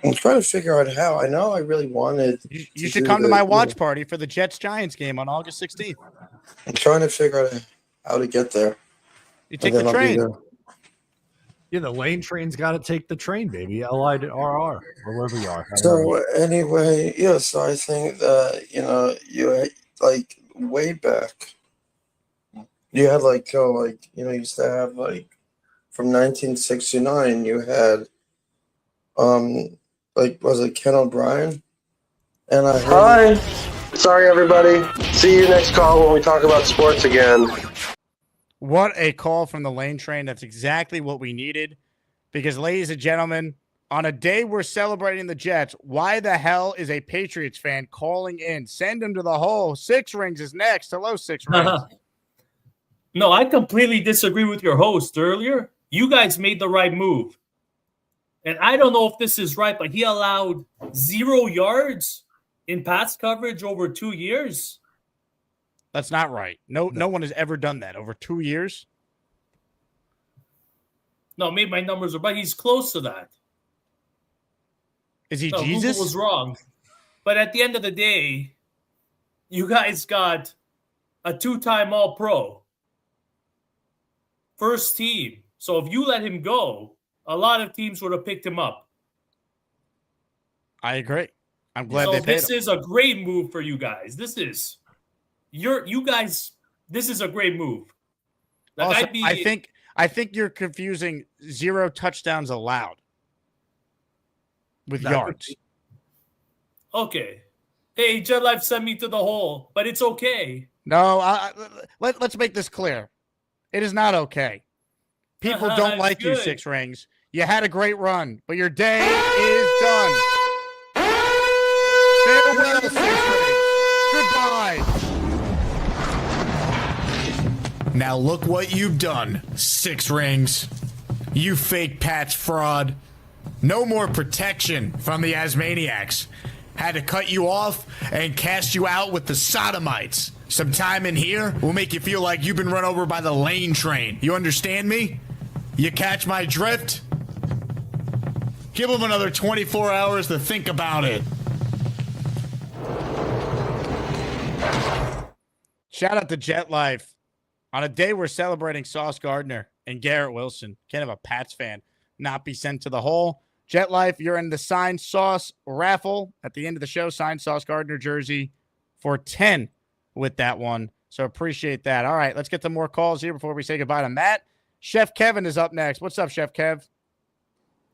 I'm trying to figure out how. I know I really wanted. You should come to my watch party for the Jets-Giants game on August 16th. I'm trying to figure out how to get there. You take the train. Yeah, the Lane train's got to take the train, baby. LIRR, or wherever you are. So anyway, so I think that, you like way back, you had you used to have from 1969, you had, was it Ken O'Brien? And I heard. Hi. Sorry, everybody. See you next call when we talk about sports again. What a call from the Lane train. That's exactly what we needed. Because, ladies and gentlemen, on a day we're celebrating the Jets, why the hell is a Patriots fan calling in? Send him to the hole. Six Rings is next. Hello, Six Rings. No, I completely disagree with your host earlier. You guys made the right move. And I don't know if this is right, but he allowed 0 yards in pass coverage over 2 years. That's not right. No one has ever done that over 2 years. No, maybe my numbers are right. He's close to that. Is he Jesus? Google was wrong. But at the end of the day, you guys got a 2-time All-Pro. First team. So if you let him go, a lot of teams would have picked him up. I agree. I'm glad so they paid this him. is a great move for you guys. This is this is a great move. Also, I think you're confusing 0 touchdowns allowed with yards. Okay. Hey, Jet Life sent me to the hole, but it's okay. No, let's make this clear. It is not okay. People don't like you, Six Rings. You had a great run, but your day is done. Farewell, Six Rings. Goodbye. Now look what you've done, Six Rings. You fake Pats fraud. No more protection from the Asmaniacs. Had to cut you off and cast you out with the sodomites. Some time in here will make you feel like you've been run over by the Lane train. You understand me? You catch my drift? Give them another 24 hours to think about it. Shout out to Jet Life. On a day we're celebrating Sauce Gardner and Garrett Wilson. Can't have a Pats fan not be sent to the hole. Jet Life, you're in the signed Sauce raffle at the end of the show. Signed Sauce Gardner jersey for 10 with that one. So appreciate that. All right, let's get some more calls here before we say goodbye to Matt. Chef Kevin is up next. What's up, Chef Kev?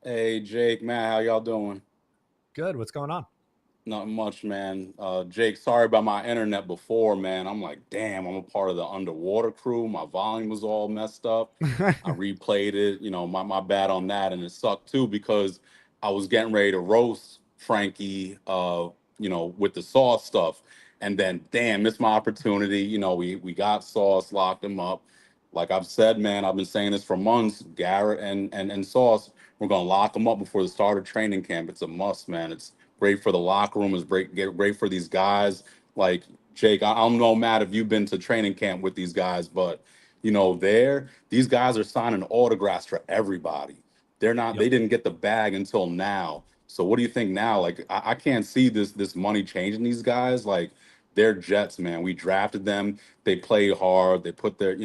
Hey, Jake, Matt, how y'all doing? Good. What's going on? Not much, man. Jake, sorry about my internet before, man. I'm like, damn, I'm a part of the underwater crew. My volume was all messed up. I replayed it, my bad on that. And it sucked too because I was getting ready to roast Frankie, with the Sauce stuff. And then, damn, missed my opportunity. We got Sauce, locked him up. Like I've said, man, I've been saying this for months. Garrett and Sauce, we're going to lock them up before the start of training camp. It's a must, man. It's great for the locker room. It's great for these guys. Like, Jake, I don't know, Matt, if you've been to training camp with these guys, but, these guys are signing autographs for everybody. They're not, They didn't get the bag until now. So what do you think now? Like, I can't see this money changing these guys. Like, they're Jets, man. We drafted them. They play hard. They put their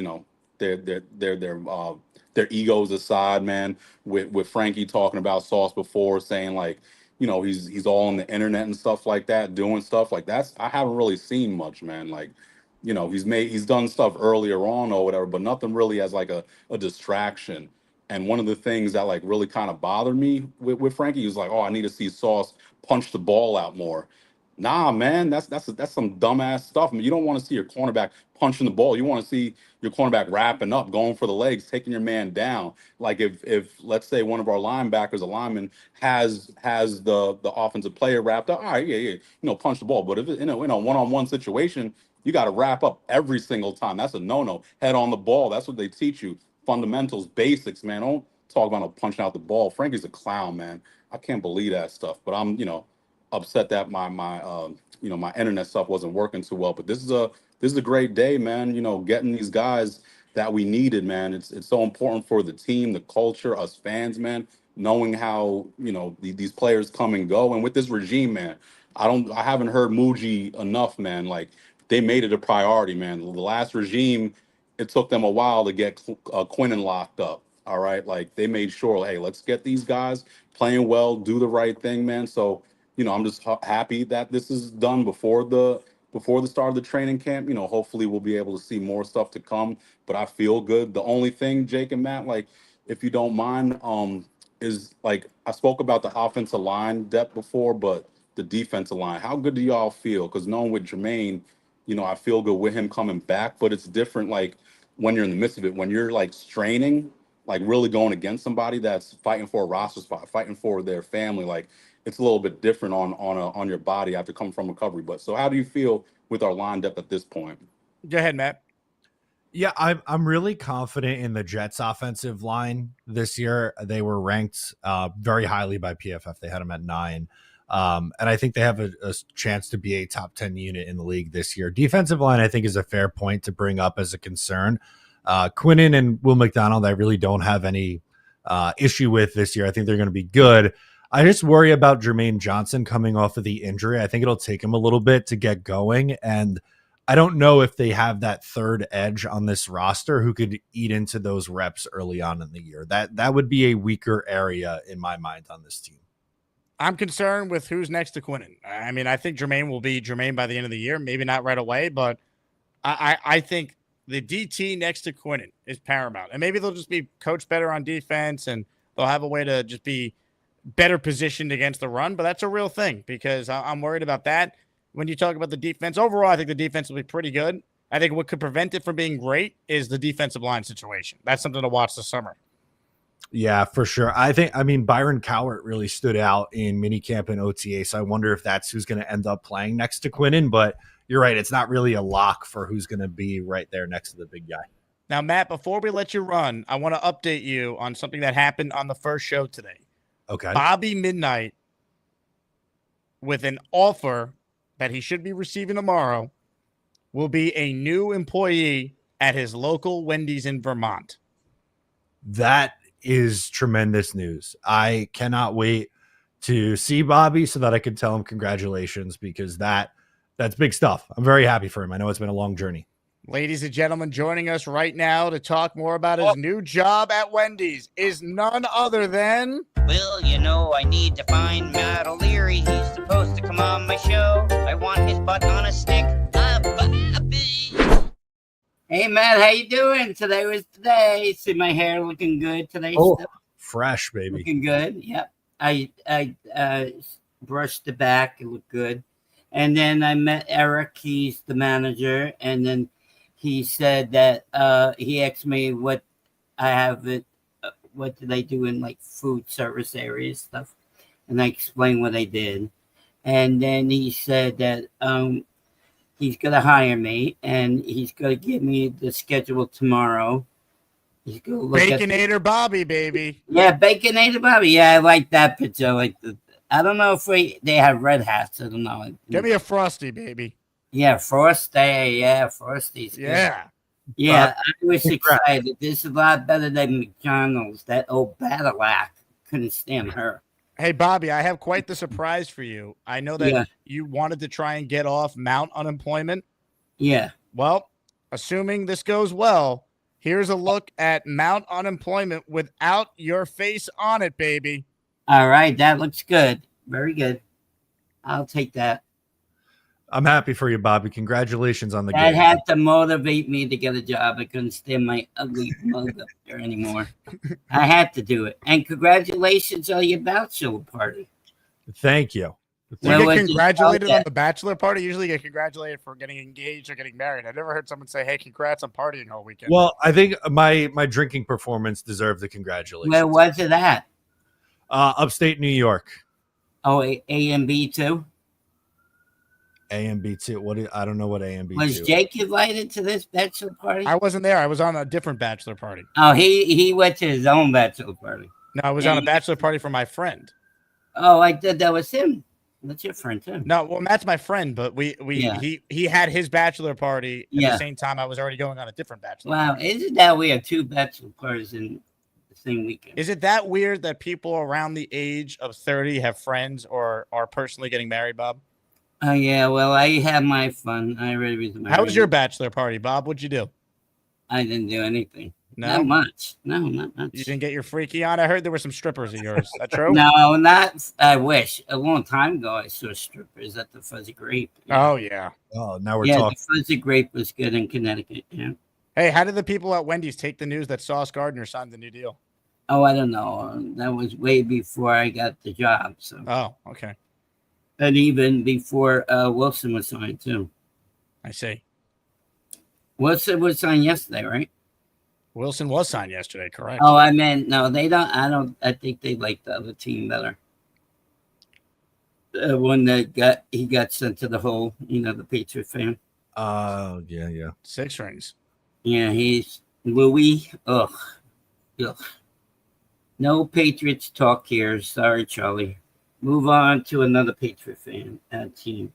egos aside, man. With Frankie talking about Sauce before, saying like, he's all on the internet and stuff like that, doing stuff like that's I haven't really seen much, man. Like, he's done stuff earlier on or whatever, but nothing really as like a distraction. And one of the things that like really kind of bothered me with Frankie was like, oh, I need to see Sauce punch the ball out more. Nah, man, that's some dumbass stuff. I mean, you don't want to see your cornerback punching the ball. You want to see your cornerback wrapping up, going for the legs, taking your man down. Like if let's say one of our linebackers, a lineman, has the offensive player wrapped up. All right, yeah, punch the ball. But if in a one-on-one situation, you got to wrap up every single time. That's a no-no. Head on the ball. That's what they teach you. Fundamentals, basics, man. Don't talk about no punching out the ball. Frankie's a clown, man. I can't believe that stuff. But I'm, upset that my internet stuff wasn't working too well. But this is a great day, man. Getting these guys that we needed, man. It's so important for the team, the culture, us fans, man. Knowing how these players come and go, and with this regime, man, I haven't heard Muji enough, man. Like they made it a priority, man. The last regime, it took them a while to get Quinnen locked up. All right, like they made sure, hey, let's get these guys playing well, do the right thing, man. So I'm just happy that this is done before the start of the training camp. Hopefully we'll be able to see more stuff to come. But I feel good. The only thing, Jake and Matt, like if you don't mind, is like I spoke about the offensive line depth before, but the defensive line. How good do y'all feel? Because knowing with Jermaine, I feel good with him coming back, but it's different. Like when you're in the midst of it, when you're like straining, like really going against somebody that's fighting for a roster spot, fighting for their family, like. It's a little bit different on your body after coming from recovery. But so how do you feel with our line depth at this point? Go ahead, Matt. Yeah, I'm really confident in the Jets offensive line this year. They were ranked very highly by PFF. They had them at 9. And I think they have a chance to be a top 10 unit in the league this year. Defensive line, I think, is a fair point to bring up as a concern. Quinnen and Will McDonald, I really don't have any issue with this year. I think they're going to be good. I just worry about Jermaine Johnson coming off of the injury. I think it'll take him a little bit to get going. And I don't know if they have that third edge on this roster who could eat into those reps early on in the year. That would be a weaker area in my mind on this team. I'm concerned with who's next to Quinnen. I mean, I think Jermaine will be Jermaine by the end of the year. Maybe not right away, but I think the DT next to Quinnen is paramount. And maybe they'll just be coached better on defense and they'll have a way to just be better positioned against the run, but that's a real thing because I'm worried about that. When you talk about the defense, overall, I think the defense will be pretty good. I think what could prevent it from being great is the defensive line situation. That's something to watch this summer. Yeah, for sure. I mean, Byron Cowart really stood out in minicamp and OTA, so I wonder if that's who's going to end up playing next to Quinnen, but you're right. It's not really a lock for who's going to be right there next to the big guy. Now, Matt, before we let you run, I want to update you on something that happened on the first show today. Okay. Bobby Midnight, with an offer that he should be receiving tomorrow, will be a new employee at his local Wendy's in Vermont. That is tremendous news. I cannot wait to see Bobby so that I can tell him congratulations because that's big stuff. I'm very happy for him. I know it's been a long journey. Ladies and gentlemen, joining us right now to talk more about his new job at Wendy's is none other than... Well, I need to find Matt O'Leary. He's supposed to come on my show. I want his butt on a stick. Bobby. Hey, Matt, how you doing? Today was today. See my hair looking good today? Oh, still? fresh, baby. Looking good, yep. I brushed the back. It looked good. And then I met Eric. He's the manager. And then he said that he asked me what I have it. What do they do in like food service areas stuff, and I explained what I did, and then he said that he's gonna hire me and he's gonna give me the schedule tomorrow. He's gonna look Baconator Bobby, baby. Yeah, Baconator Bobby. Yeah, I like that picture. I don't know if they have red hats. I don't know. Give me a Frosty, baby. Yeah, Frosty. Yeah, Frosty's good. Yeah. Yeah, I was excited. This is a lot better than McDonald's. That old Badillac couldn't stand her. Hey, Bobby, I have quite the surprise for you. I know that you wanted to try and get off Mount unemployment. Yeah. Well, assuming this goes well, here's a look at Mount unemployment without your face on it, baby. All right, that looks good. Very good. I'll take that. I'm happy for you, Bobby. Congratulations on the That game. had to motivate me to get a job. I couldn't stand my ugly mug up there anymore. I had to do it. And congratulations on your bachelor party. Thank you. Do you get congratulated on the bachelor party? Usually you get congratulated for getting engaged or getting married. I've never heard someone say, hey, congrats on partying all weekend. Well, I think my drinking performance deserved the congratulations. Where was it at? Upstate New York. Oh, A and B too? A and B too. I don't know what A and B Was too. Jake invited to this bachelor party? I wasn't there. I was on a different bachelor party. Oh, he went to his own bachelor party. No, I was on a bachelor party for my friend. Oh, I did. That was him. That's your friend too. No, well, Matt's my friend, but he had his bachelor party at the same time I was already going on a different bachelor party. Isn't that we have 2 bachelor parties in the same weekend? Is it that weird that people around the age of 30 have friends or are personally getting married, Bob? Oh yeah, well, I had my fun. I already was married. How was your bachelor party, Bob? What'd you do? I didn't do anything. No? Not much. No, not much. You didn't get your freaky on? I heard there were some strippers of yours. Is that true? No, not. I wish. A long time ago, I saw strippers at the Fuzzy Grape. Oh, yeah. Oh, now we're talking. The Fuzzy Grape was good in Connecticut. Yeah. Hey, how did the people at Wendy's take the news that Sauce Gardner signed the new deal? Oh, I don't know. That was way before I got the job. So. Oh, okay. And even before Wilson was signed too. I see. Wilson was signed yesterday, right? Wilson was signed yesterday, correct? Oh, I meant no. They don't. I think they like the other team better. The one that he got sent to the hole. You know, the Patriot fan. Yeah. 6 rings. Yeah, he's Louis. Ugh. No Patriots talk here. Sorry, Charlie. Move on to another Patriot fan team.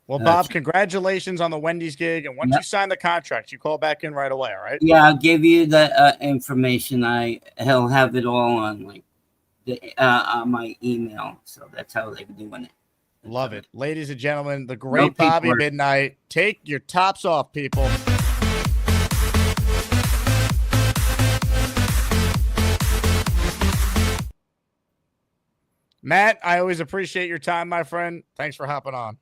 Well, Bob, congratulations on the Wendy's gig. And once you sign the contract, you call back in right away, all right? Yeah, I'll give you the information. He'll have it all on on my email. So that's how they're doing it. Love it. Ladies and gentlemen, the great Bobby Midnight. Take your tops off, people. Matt, I always appreciate your time, my friend. Thanks for hopping on.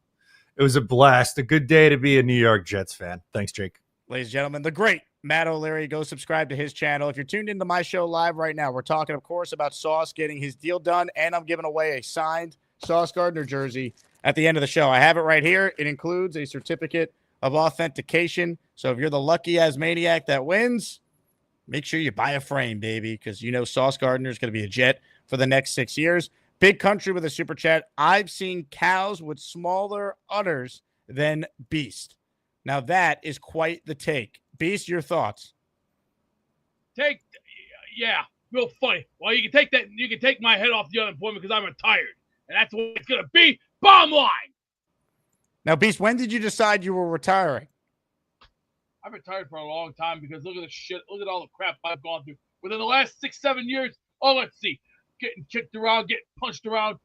It was a blast. A good day to be a New York Jets fan. Thanks, Jake. Ladies and gentlemen, the great Matt O'Leary. Go subscribe to his channel. If you're tuned into my show live right now, we're talking, of course, about Sauce getting his deal done, and I'm giving away a signed Sauce Gardner jersey at the end of the show. I have it right here. It includes a certificate of authentication. So if you're the lucky Asmaniac that wins, make sure you buy a frame, baby, because you know Sauce Gardner is going to be a Jet for the next 6 years. Big Country with a super chat. I've seen cows with smaller udders than Beast. Now that is quite the take. Beast, your thoughts? Real funny. Well, you can take that. You can take my head off the unemployment because I'm retired, and that's what it's gonna be. Bottom line. Now, Beast, when did you decide you were retiring? I've retired for a long time because look at the shit. Look at all the crap I've gone through within the last 6-7 years. Oh, let's see. Getting kicked around, getting punched around,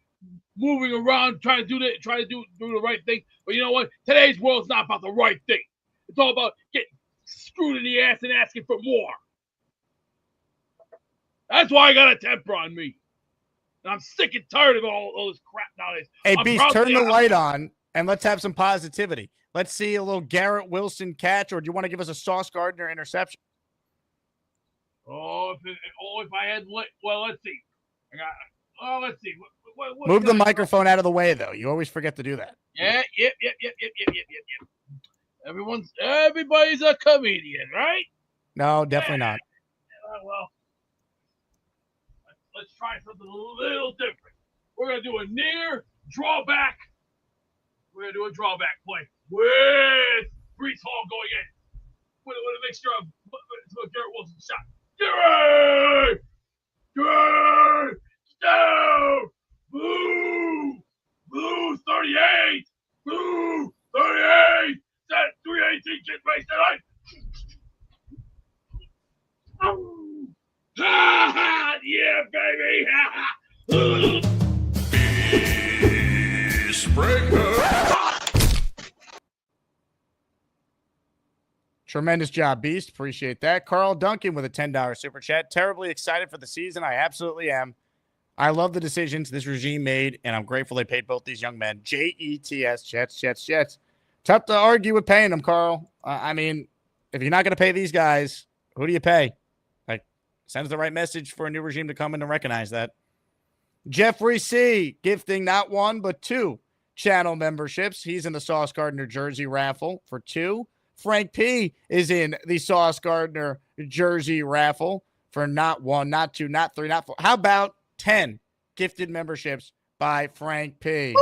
moving around, trying to do the right thing. But you know what? Today's world's not about the right thing. It's all about getting screwed in the ass and asking for more. That's why I got a temper on me. And I'm sick and tired of all this crap nowadays. Hey, Beast, turn the light on and let's have some positivity. Let's see a little Garrett Wilson catch, or do you want to give us a Sauce Gardner interception? If I had, let's see. Let's see. What Move the microphone out of the way, though. You always forget to do that. Yeah, yep. Everybody's a comedian, right? No, definitely not. Well, let's try something a little different. We're gonna do a near drawback. We're gonna do a drawback play with Brees Hall going in with a mixture of Garrett Wilson shot. Garrett! Down! Blue 38! Blue 38! Set 318 kid race tonight! Yeah, baby! Tremendous job, Beast. Appreciate that. Carl Duncan with a $10 super chat. Terribly excited for the season. I absolutely am. I love the decisions this regime made, and I'm grateful they paid both these young men. Jets, Jets. Tough to argue with paying them, Carl. I mean, if you're not going to pay these guys, who do you pay? Like, sends the right message for a new regime to come in and recognize that. Jeffrey C. gifting not 1, but 2 channel memberships. He's in the Sauce Gardner jersey raffle for 2. Frank P is in the Sauce Gardner jersey raffle for not 1, not 2, not 3, not 4. How about 10 gifted memberships by Frank P?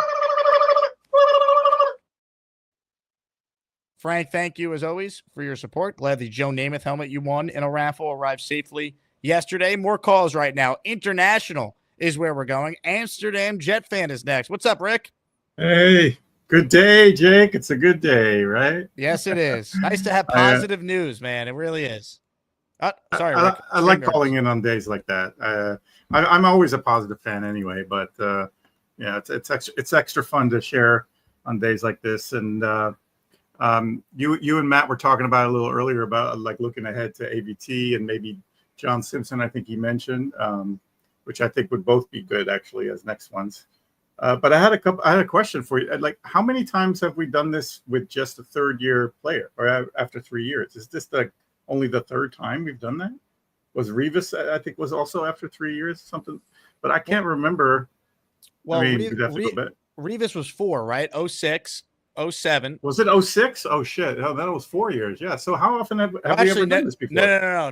Frank, thank you as always for your support. Glad the Joe Namath helmet you won in a raffle arrived safely yesterday. More calls right now. International is where we're going. Amsterdam Jet fan is next. What's up, Rick? Hey, good day, Jake. It's a good day, right? Yes, it is. Nice to have positive news, man. It really is. Sorry, Rick. I like calling in on days like that. I'm always a positive fan anyway, but yeah, it's extra fun to share on days like this. And you and Matt were talking about a little earlier about like looking ahead to ABT and maybe John Simpson. I think he mentioned, which I think would both be good actually as next ones. But I had a question for you. Like, how many times have we done this with just a third-year player, or after 3 years? Is this only the third time we've done that? Was Revis, I think, was also after 3 years, something, but I can't remember. Well, I mean, we'd have to go back. Revis was 4, right? 06, 07. Was it 06? Oh shit! Oh, that was 4 years. Yeah. So how often have we ever done this before?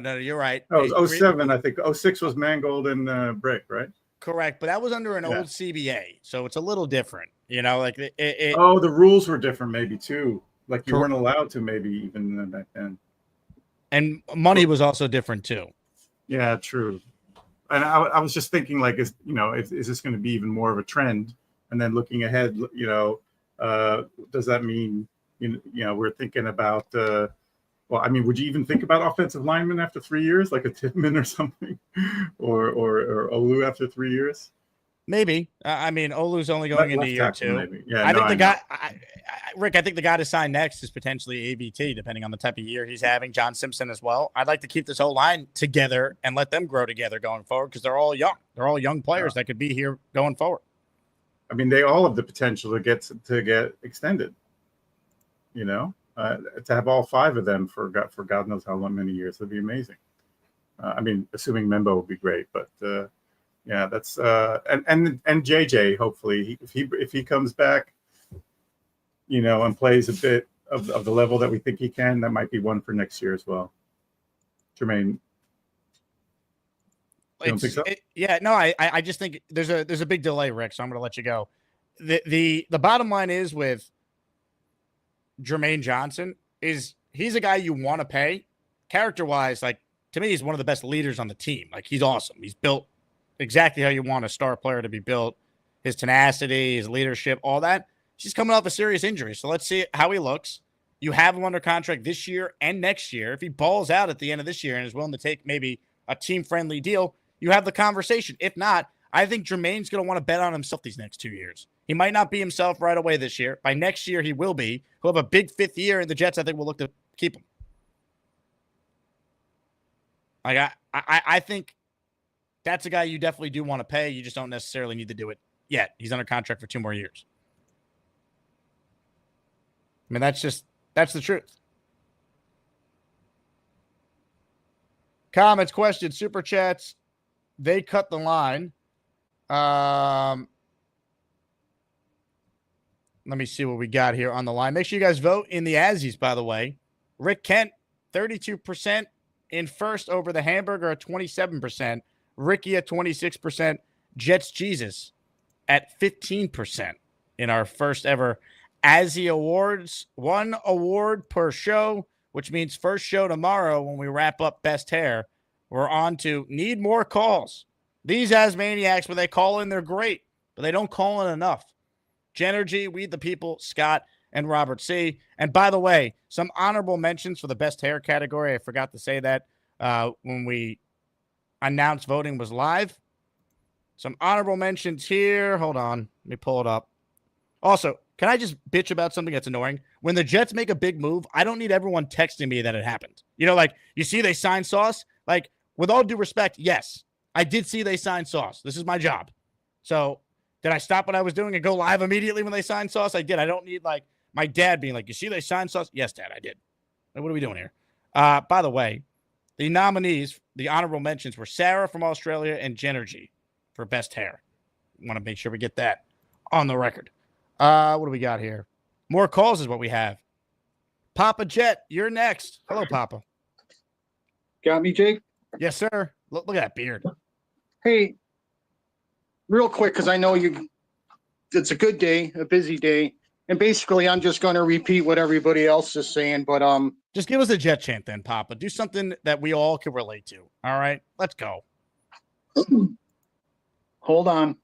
No. You're right. No, it was 07. I think 06 was Mangold and Brick, right? Correct, but that was under an old CBA, so it's a little different. You know, like the rules were different, maybe too. Like you weren't allowed to, maybe even back then. And money was also different too. Yeah, true. And I was just thinking, like, is this going to be even more of a trend? And then looking ahead, does that mean we're thinking about? Well, I mean, would you even think about offensive linemen after 3 years, like a Tippmann or something, or Olu after 3 years? Maybe. I mean, Olu's only going into year 2. Maybe. Yeah, I think the guy, Rick. I think the guy to sign next is potentially ABT, depending on the type of year he's having. John Simpson as well. I'd like to keep this whole line together and let them grow together going forward because they're all young. They're all young players that could be here going forward. I mean, they all have the potential to get extended. To have all 5 of them for God knows how many years would be amazing. I mean, assuming Membo would be great, but yeah, that's and JJ hopefully if he comes back, and plays a bit of the level that we think he can, that might be one for next year as well. Jermaine, you don't think so? Yeah, no, I just think there's a big delay, Rick. So I'm going to let you go. The bottom line is with Jermaine Johnson is he's a guy you want to pay character-wise. Like, to me, he's one of the best leaders on the team. Like, he's awesome. He's built exactly how you want a star player to be built. His tenacity, his leadership, all that. He's coming off a serious injury. So let's see how he looks. You have him under contract this year and next year. If he balls out at the end of this year and is willing to take maybe a team-friendly deal, you have the conversation. If not, I think Jermaine's going to want to bet on himself these next 2 years. He might not be himself right away this year. By next year, he will be. He'll have a big 5th year, and the Jets, I think, will look to keep him. Like, I think that's a guy you definitely do want to pay. You just don't necessarily need to do it yet. He's under contract for 2 more years. I mean, that's the truth. Comments, questions, super chats. They cut the line. Let me see what we got here on the line. Make sure you guys vote in the Azzies, by the way. Rick Kent, 32% in first over the Hamburger at 27%. Ricky at 26%. Jets Jesus at 15% in our first ever Azzie Awards. 1 award per show, which means first show tomorrow when we wrap up Best Hair. We're on to need more calls. These Asmaniacs, when they call in, they're great, but they don't call in enough. Genergy, We the People, Scott, and Robert C. And by the way, some honorable mentions for the Best Hair category. I forgot to say that when we announced voting was live. Some honorable mentions here. Hold on. Let me pull it up. Also, can I just bitch about something that's annoying? When the Jets make a big move, I don't need everyone texting me that it happened. Like, you see they signed Sauce? Like, with all due respect, yes, I did see they signed Sauce. This is my job. So did I stop what I was doing and go live immediately when they signed Sauce? I did. I don't need, like, my dad being like, you see they signed Sauce? Yes, Dad, I did. Like, what are we doing here? By the way, the nominees, the honorable mentions were Sarah from Australia and Genergy for Best Hair. Want to make sure we get that on the record. What do we got here? More calls is what we have. Papa Jet, you're next. Hello, Papa. Got me, Jake? Yes, sir. Look at that beard. Hey, real quick, because I know it's a good day, a busy day. And basically, I'm just going to repeat what everybody else is saying. But just give us a Jet chant then, Papa. Do something that we all can relate to. All right, let's go. Hold on.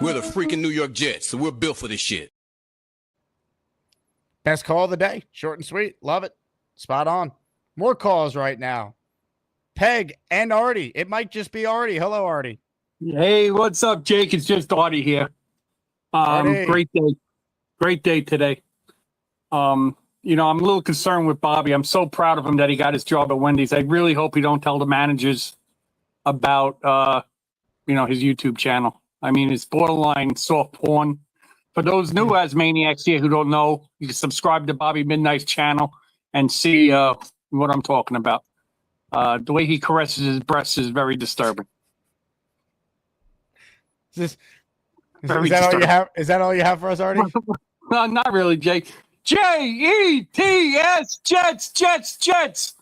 We're the freaking New York Jets, so we're built for this shit. Best call of the day. Short and sweet. Love it. Spot on. More calls right now. Peg and Artie. It might just be Artie. Hello, Artie. Hey, what's up, Jake? It's just Artie here. Artie. Great day. Great day today. I'm a little concerned with Bobby. I'm so proud of him that he got his job at Wendy's. I really hope he don't tell the managers about, his YouTube channel. I mean, it's borderline soft porn. For those new Asmaniacs here who don't know, you can subscribe to Bobby Midnight's channel and see what I'm talking about. The way he caresses his breasts is very disturbing. Is that all you have? Is that all you have for us, Artie? No, not really, Jake. Jets, Jets.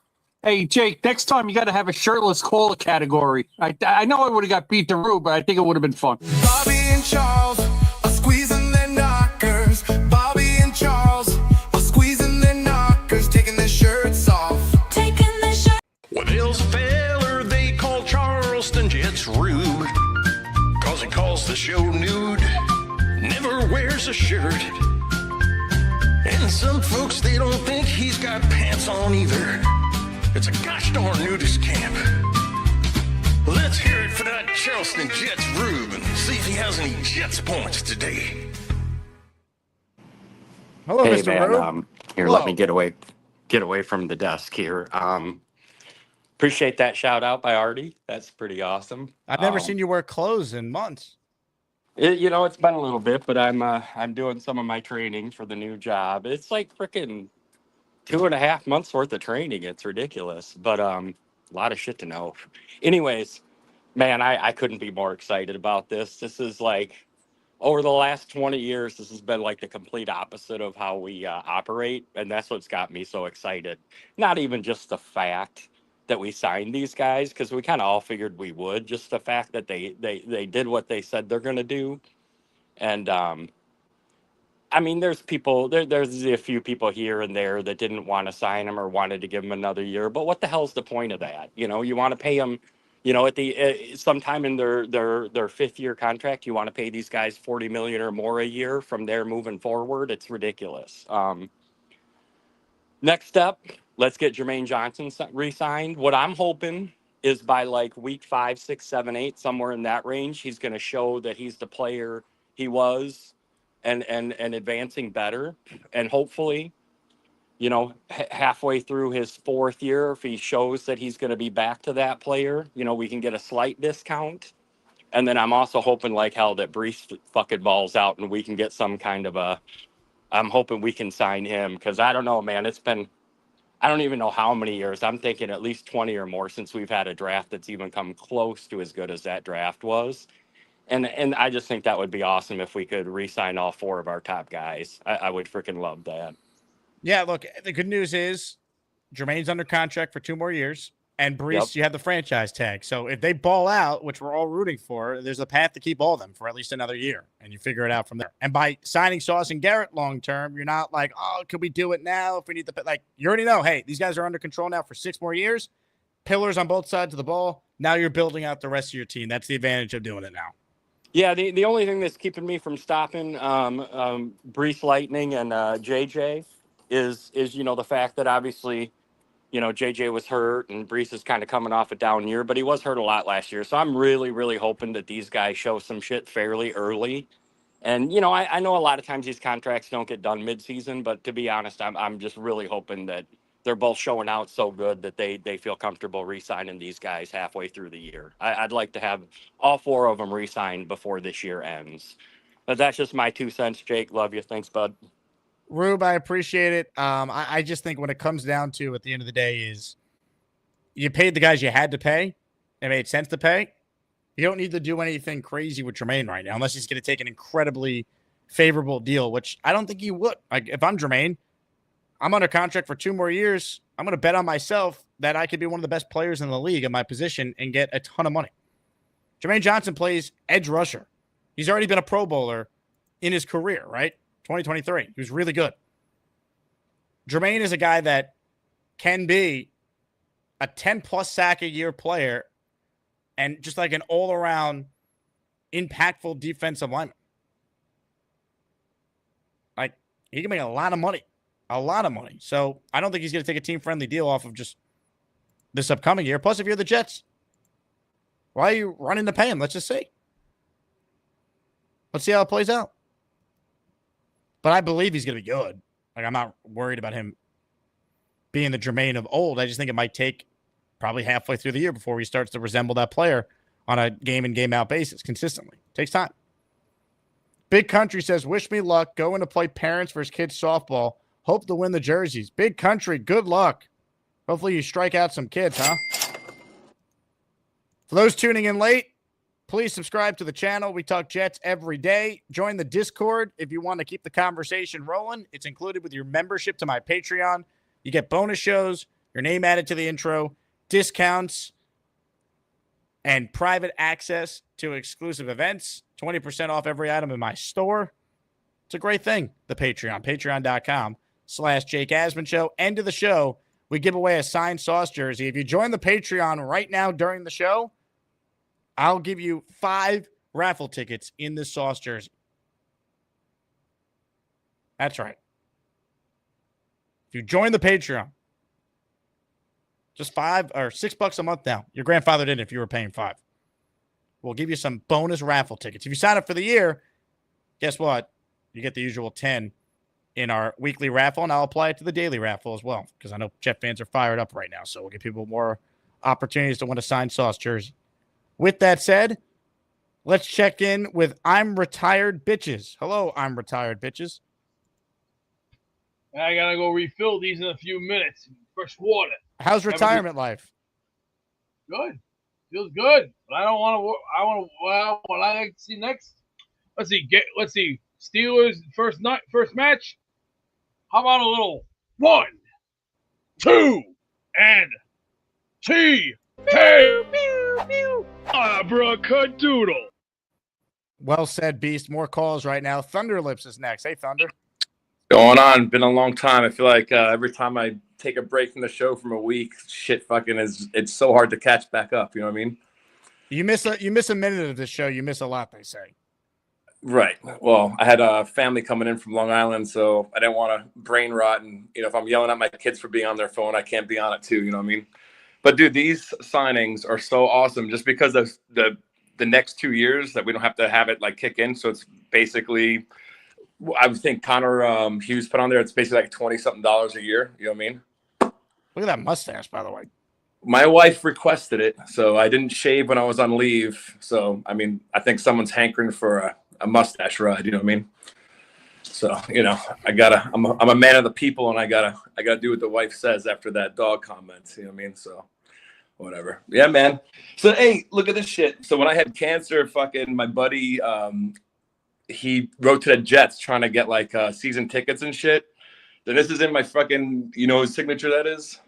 Hey, Jake, next time you got to have a shirtless caller category. I know I would have got beat to Rue, but I think it would have been fun. Bobby and Charles are squeezing their knockers. Bobby and Charles are squeezing their knockers, taking their shirts off. Well, there's a feller they call Charleston Jets Rube, 'cause he calls the show nude, never wears a shirt. And some folks, they don't think he's got pants on either. It's a gosh darn nudist camp. Let's hear it for that Charleston Jets Rube and see if he has any Jets points today. Hello, hey, Mr. man, Rube. here, Hello. let me get away from the desk here. Appreciate that shout out by Artie. That's pretty awesome. I've never seen you wear clothes in months. It's been a little bit, but I'm doing some of my training for the new job. It's like freaking 2.5 months worth of training. It's ridiculous, but a lot of shit to know. Anyways, man, I couldn't be more excited about this. This is like, over the last 20 years, this has been like the complete opposite of how we operate, and that's what's got me so excited. Not even just the fact that we signed these guys, because we kind of all figured we would, just the fact that they did what they said they're going to do. And I mean, there's a few people here and there that didn't want to sign him or wanted to give him another year, but what the hell's the point of that? You want to pay them, at the sometime in their fifth-year contract, you want to pay these guys $40 million or more a year from there moving forward. It's ridiculous. Next up, let's get Jermaine Johnson re-signed. What I'm hoping is by like week 5, 6, 7, 8, somewhere in that range, he's going to show that he's the player he was and advancing better. And hopefully, halfway through his 4th year, if he shows that he's going to be back to that player, we can get a slight discount. And then I'm also hoping like hell that Brees fucking balls out and we can get some kind of I'm hoping we can sign him, because I don't know, man. I don't even know how many years. I'm thinking at least 20 or more since we've had a draft that's even come close to as good as that draft was. And I just think that would be awesome if we could re-sign all 4 of our top guys. I would freaking love that. Yeah, look, the good news is Jermaine's under contract for 2 more years. And Brees, you have the franchise tag. So if they ball out, which we're all rooting for, there's a path to keep all of them for at least another year. And you figure it out from there. And by signing Sauce and Garrett long-term, you're not like, oh, could we do it now if we need the – like, you already know, hey, these guys are under control now for 6 more years. Pillars on both sides of the ball. Now you're building out the rest of your team. That's the advantage of doing it now. Yeah, the only thing that's keeping me from stopping Brees Lightning and JJ is the fact that obviously – JJ was hurt and Brees is kind of coming off a down year, but he was hurt a lot last year. So I'm really, really hoping that these guys show some shit fairly early. And, I know a lot of times these contracts don't get done midseason, but to be honest, I'm just really hoping that they're both showing out so good that they feel comfortable re-signing these guys halfway through the year. I'd like to have all 4 of them re-signed before this year ends. But that's just my 2 cents, Jake. Love you. Thanks, bud. Rube, I appreciate it. I just think when it comes down to at the end of the day is you paid the guys you had to pay. It made sense to pay. You don't need to do anything crazy with Jermaine right now unless he's going to take an incredibly favorable deal, which I don't think he would. Like, if I'm Jermaine, I'm under contract for 2 more years. I'm going to bet on myself that I could be one of the best players in the league in my position and get a ton of money. Jermaine Johnson plays edge rusher. He's already been a Pro Bowler in his career, right? 2023. He was really good. Jermaine is a guy that can be a 10-plus sack a year player and just like an all-around impactful defensive lineman. Like, he can make a lot of money. A lot of money. So I don't think he's going to take a team-friendly deal off of just this upcoming year. Plus, if you're the Jets, why are you running to pay him? Let's just see. Let's see how it plays out. But I believe he's going to be good. Like, I'm not worried about him being the Jermaine of old. I just think it might take probably halfway through the year before he starts to resemble that player on a game-in, game-out basis consistently. Takes time. Big Country says, wish me luck. Going to play parents versus kids softball. Hope to win the jerseys. Big Country, good luck. Hopefully you strike out some kids, huh? For those tuning in late, please subscribe to the channel. We talk Jets every day. Join the Discord if you want to keep the conversation rolling. It's included with your membership to my Patreon. You get bonus shows, your name added to the intro, discounts, and private access to exclusive events. 20% off every item in my store. It's a great thing, the Patreon. Patreon.com/Jake Asman Show. End of the show, we give away a signed Sauce jersey. If you join the Patreon right now during the show, I'll give you 5 raffle tickets in this Sauce jersey. That's right. If you join the Patreon, just $5 or $6 a month now. Your grandfather didn't if you were paying $5. We'll give you some bonus raffle tickets. If you sign up for the year, guess what? You get the usual 10 in our weekly raffle, and I'll apply it to the daily raffle as well because I know Jet fans are fired up right now, so we'll give people more opportunities to win a signed Sauce jersey. With that said, let's check in with I'm Retired Bitches. Hello, I'm Retired Bitches. I gotta go refill these in a few minutes. Fresh water. How's retirement life? Good. Feels good. But I don't want to. I want to. Well, what I like to see next. Let's see. Steelers first match. How about a little 1, 2, and T. Hey. Abracadoodle. Well said, Beast. More calls right now. Thunderlips is next. Hey, Thunder. Going on. Been a long time. I feel like every time I take a break from the show from a week, shit fucking it's so hard to catch back up. You know what I mean? You miss a minute of this show. You miss a lot, they say. Right. Well, I had a family coming in from Long Island, so I didn't want to brain rot. And, if I'm yelling at my kids for being on their phone, I can't be on it too. You know what I mean? But, dude, these signings are so awesome just because of the next 2 years that we don't have to have it, like, kick in. So it's basically – I would think Connor Hughes put on there. It's basically like $20-something a year. You know what I mean? Look at that mustache, by the way. My wife requested it, so I didn't shave when I was on leave. So, I mean, I think someone's hankering for a mustache ride. You know what I mean? So, I'm a man of the people, and I gotta do what the wife says after that dog comment. You know what I mean? So, whatever. Yeah, man. So, hey, look at this shit. So when I had cancer, fucking my buddy. He wrote to the Jets trying to get like season tickets and shit. Then this is in my fucking, whose signature that is?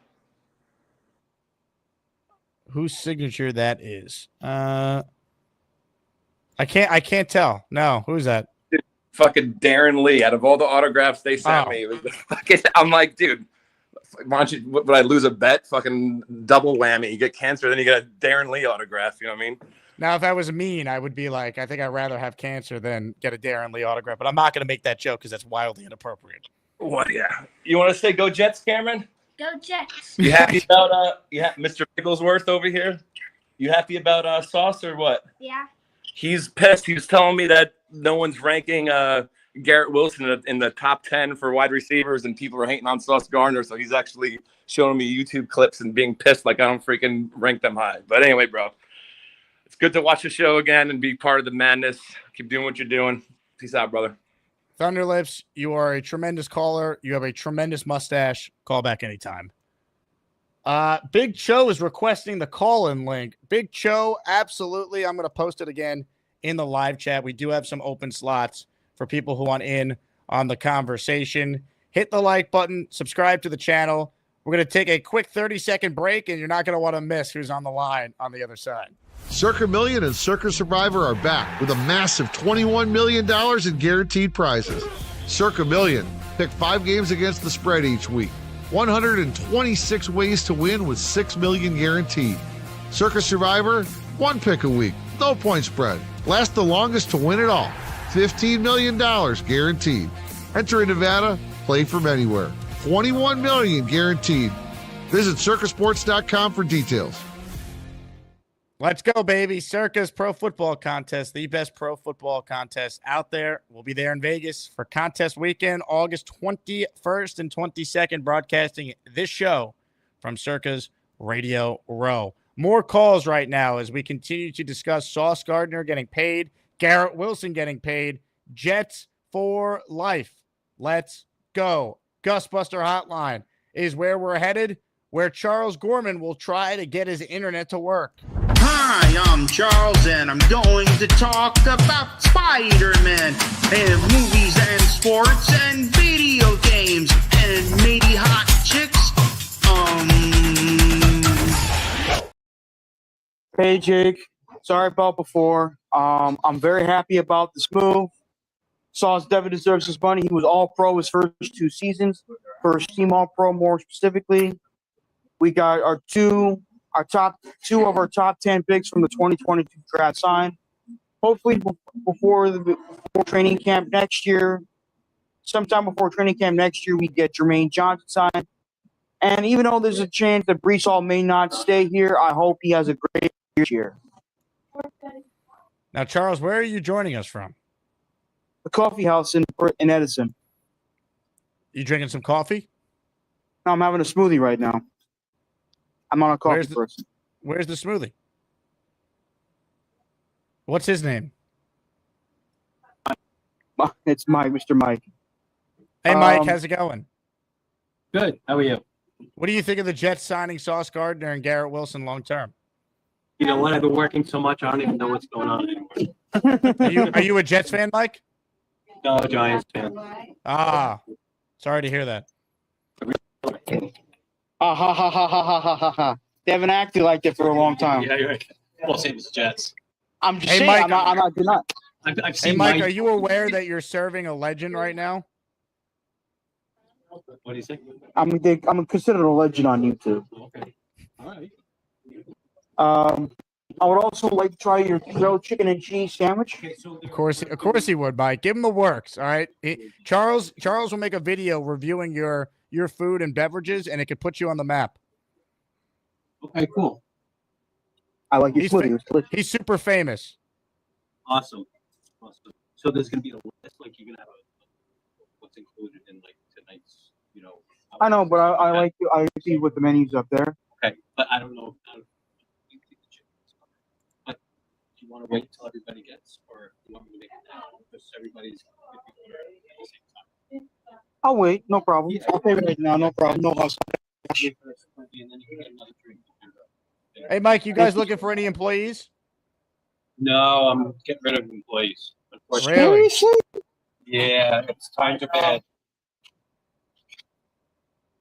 Whose signature that is? I can't tell. No, who's that? Fucking Darren Lee. Out of all the autographs they sent me, it was the fucking, I'm like, dude, why don't you, would I lose a bet? Fucking double whammy. You get cancer, then you get a Darren Lee autograph. You know what I mean? Now, if I was mean, I would be like, I think I'd rather have cancer than get a Darren Lee autograph. But I'm not going to make that joke because that's wildly inappropriate. What? Yeah. You want to say go Jets, Cameron? Go Jets. You happy about Mr. Bigglesworth over here? You happy about Sauce or what? Yeah. He's pissed. He was telling me that no one's ranking Garrett Wilson in the top 10 for wide receivers, and people are hating on Sauce Gardner. So he's actually showing me YouTube clips and being pissed like I don't freaking rank them high. But anyway, bro. It's good to watch the show again and be part of the madness. Keep doing what you're doing. Peace out, brother. Thunderlips, you are a tremendous caller. You have a tremendous mustache. Call back anytime. Big Cho is requesting the call-in link. Big Cho, absolutely. I'm going to post it again in the live chat. We do have some open slots for people who want in on the conversation. Hit the like button. Subscribe to the channel. We're going to take a quick 30-second break, and you're not going to want to miss who's on the line on the other side. Circa Million and Circa Survivor are back with a massive $21 million in guaranteed prizes. Circa Million. Pick 5 games against the spread each week. 126 ways to win with $6 million guaranteed. Circa Survivor, 1 pick a week. No point spread. Last the longest to win it all. $15 million guaranteed. Enter in Nevada, play from anywhere. $21 million guaranteed. Visit circasports.com for details. Let's go, baby. Circa's Pro Football Contest, the best pro football contest out there. We'll be there in Vegas for contest weekend, August 21st and 22nd, broadcasting this show from Circa's Radio Row. More calls right now as we continue to discuss Sauce Gardner getting paid, Garrett Wilson getting paid, Jets for life. Let's go. Gusbuster Hotline is where we're headed, where Charles Gorman will try to get his internet to work. Hi, I'm Charles, and I'm going to talk about Spider-Man and movies and sports and video games and maybe hot chicks. Hey, Jake. Sorry about before. I'm very happy about this move. Sauce definitely deserves his money. He was All-Pro his first 2 seasons, first team All-Pro more specifically. We got our two of our top 10 picks from the 2022 draft signed. Hopefully before training camp next year, sometime before training camp next year, we get Jermaine Johnson signed. And even though there's a chance that Brees Hall may not stay here, I hope he has a great year. Now, Charles, where are you joining us from? The coffee house in Edison. You drinking some coffee? No, I'm having a smoothie right now. I'm on a coffee person. Where's the smoothie? What's his name? It's Mike, Mr. Mike. Hey, Mike, how's it going? Good. How are you? What do you think of the Jets signing Sauce Gardner and Garrett Wilson long term? You know what? I've been working so much, I don't even know what's going on anymore. Are you a Jets fan, Mike? No, Giants fan. Ah, sorry to hear that. Ha ha ha ha ha ha ha ha. They haven't acted like that for a long time. Yeah, you're right. Well, same as the Jets. I'm just Hey, saying, Mike, I'm not. I've Hey, seen Mike, are you aware that you're serving a legend right now? What do you say? I'm considered a legend on YouTube. Okay. All right. I would also like to try your grilled chicken and cheese sandwich. Of course he would, Mike. Give him the works, all right? Charles will make a video reviewing your food and beverages, and it could put you on the map. Okay, cool. I like your smoothie. He's super famous. Awesome. So there's gonna be a list, like you're gonna have what's included in like tonight's, you know. I know, but I see what the menu's up there. Okay, but I don't know. But do you want to wait until everybody gets, or do you want me to make it now? Because everybody's at the same time. I'll wait. No problem. I'll pay right now. No problem. No hustle. And then you can get another drink. Hey, Mike, you guys looking for any employees? No, I'm getting rid of employees. Really? Yeah, it's time to bed.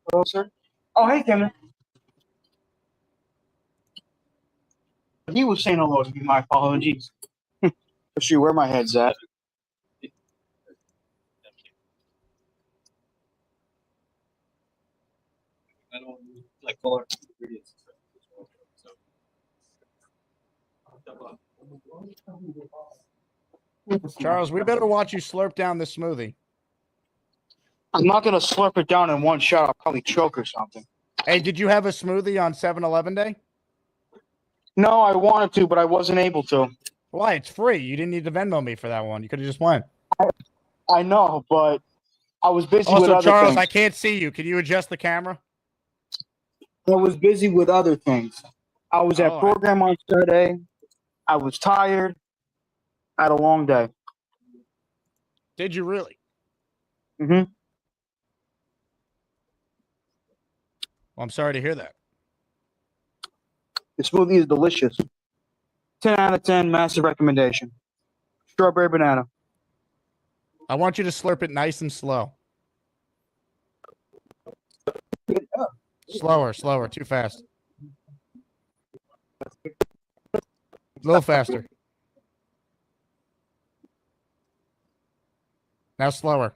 Hello, sir. Oh, hey, Kevin. He was saying hello to me. My apologies. See where my head's at. I don't like all our ingredients. Charles, we better watch you slurp down this smoothie. I'm not going to slurp it down in one shot. I'll probably choke or something. Hey, did you have a smoothie on 7-Eleven Day? No, I wanted to, but I wasn't able to. Why? It's free. You didn't need to Venmo me for that one. You could have just went. I know, but I was busy with Also, other Charles, things. I can't see you. Can you adjust the camera? I was busy with other things. I was at program on Saturday. I was tired. I had a long day. Did you really? Mm-hmm. Well, I'm sorry to hear that. The smoothie is delicious. 10 out of 10, massive recommendation. Strawberry banana. I want you to slurp it nice and slow. Slower, too fast. A little faster. Now slower.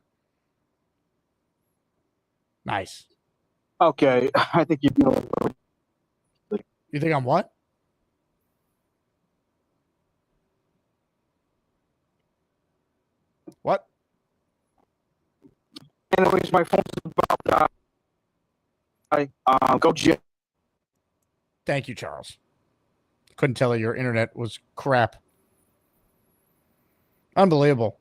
Nice. Okay, I think you know. You think I'm what? What? Anyways, my phone's about go Jet. Thank you, Charles. Couldn't tell you your internet was crap. Unbelievable.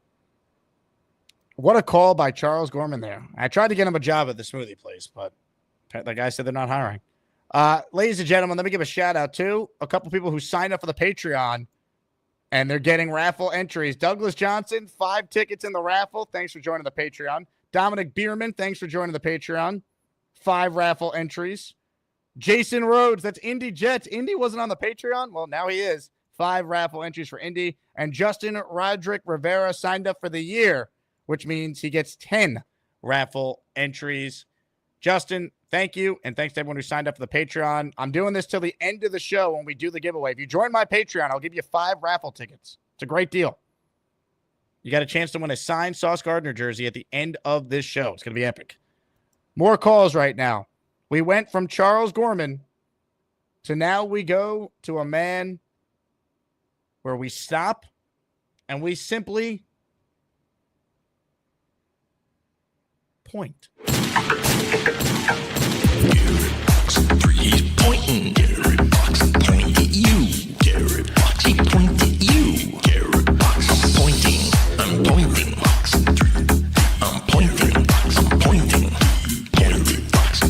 What a call by Charles Gorman there. I tried to get him a job at the smoothie place, but the guy said they're not hiring. Ladies and gentlemen, let me give a shout out to a couple people who signed up for the Patreon, and they're getting raffle entries. Douglas Johnson, 5 tickets in the raffle. Thanks for joining the Patreon. Dominic Bierman, thanks for joining the Patreon. 5 raffle entries. Jason Rhodes, that's Indy Jets. Indy wasn't on the Patreon. Well, now he is. 5 raffle entries for Indy. And Justin Roderick Rivera signed up for the year, which means he gets 10 raffle entries. Justin, thank you. And thanks to everyone who signed up for the Patreon. I'm doing this till the end of the show when we do the giveaway. If you join my Patreon, I'll give you 5 raffle tickets. It's a great deal. You got a chance to win a signed Sauce Gardner jersey at the end of this show. It's going to be epic. More calls right now. We went from Charles Gorman to now we go to a man where we stop and we simply point. He's pointing. Garrett Box point at you. Garrett Box point at you. Garrett Box. I'm pointing. I'm pointing. I'm pointing. I'm pointing. Garrett Box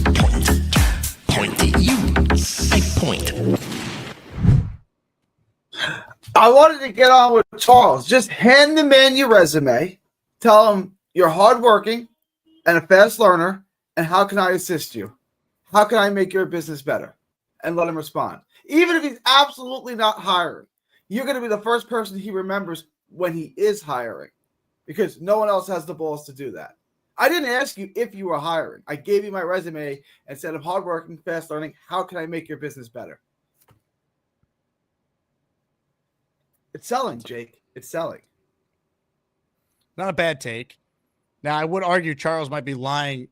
point at you. I point. I wanted to get on with Charles. Just hand the man your resume. Tell him you're hardworking and a fast learner. And how can I assist you? How can I make your business better? And let him respond. Even if he's absolutely not hiring, you're going to be the first person he remembers when he is hiring, because no one else has the balls to do that. I didn't ask you if you were hiring. I gave you my resume and said, I'm hardworking, fast learning. How can I make your business better? It's selling, Jake. It's selling. Not a bad take. Now, I would argue Charles might be lying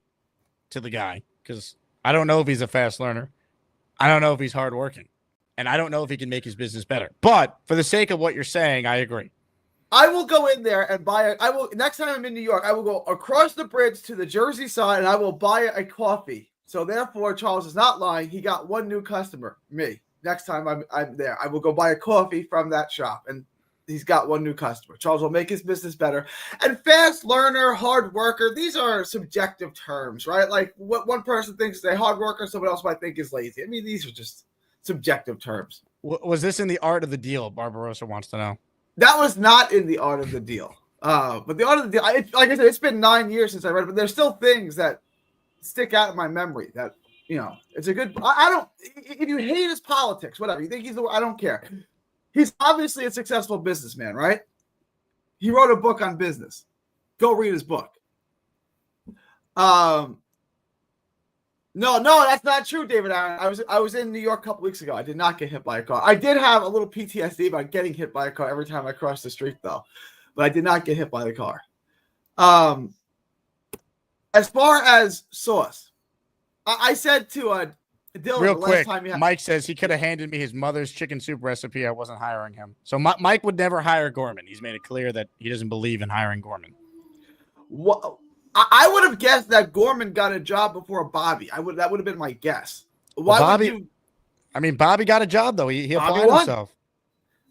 to the guy because I don't know if he's a fast learner. I don't know if he's hardworking. And I don't know if he can make his business better. But for the sake of what you're saying, I agree. I will go in there and buy it. Next time I'm in New York, I will go across the bridge to the Jersey side and I will buy a coffee. So therefore, Charles is not lying. He got one new customer, me. Next time I'm there, I will go buy a coffee from that shop. And he's got one new customer. Charles will make his business better. And fast learner, hard worker, these are subjective terms, right? Like what one person thinks is a hard worker, someone else might think is lazy. I mean, these are just subjective terms. Was this in the art of the deal? Barbarossa wants to know. That was not in the art of the deal. But the art of the deal, like I said, it's been 9 years since I read it, but there's still things that stick out in my memory that, you know, it's a good, I don't, if you hate his politics, whatever, you think he's the, I don't care. He's obviously a successful businessman, right? He wrote a book on business. Go read his book. No, that's not true, David Aaron. I was in New York a couple weeks ago. I did not get hit by a car. I did have a little PTSD about getting hit by a car every time I crossed the street, though. But I did not get hit by the car. As far as Sauce, I said to Dylan, real the quick, last time Mike says he could have handed me his mother's chicken soup recipe. I wasn't hiring him. So Mike would never hire Gorman. He's made it clear that he doesn't believe in hiring Gorman. What? I would have guessed that Gorman got a job before Bobby. That would have been my guess. Why Bobby, would you? I mean, Bobby got a job though. He Bobby applied won. himself.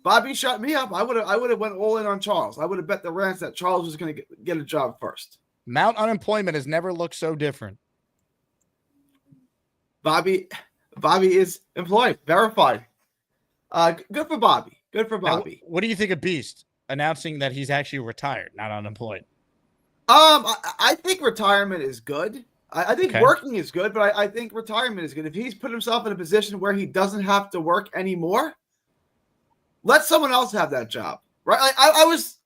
Bobby shut me up. I would have went all in on Charles. I would have bet the ranch that Charles was going to get a job first. Mount unemployment has never looked so different. Bobby is employed, verified. Good for Bobby. Good for Bobby. Now, what do you think of Beast announcing that he's actually retired, not unemployed? I think retirement is good. I think working is good, but I think retirement is good. If he's put himself in a position where he doesn't have to work anymore, let someone else have that job, right? I was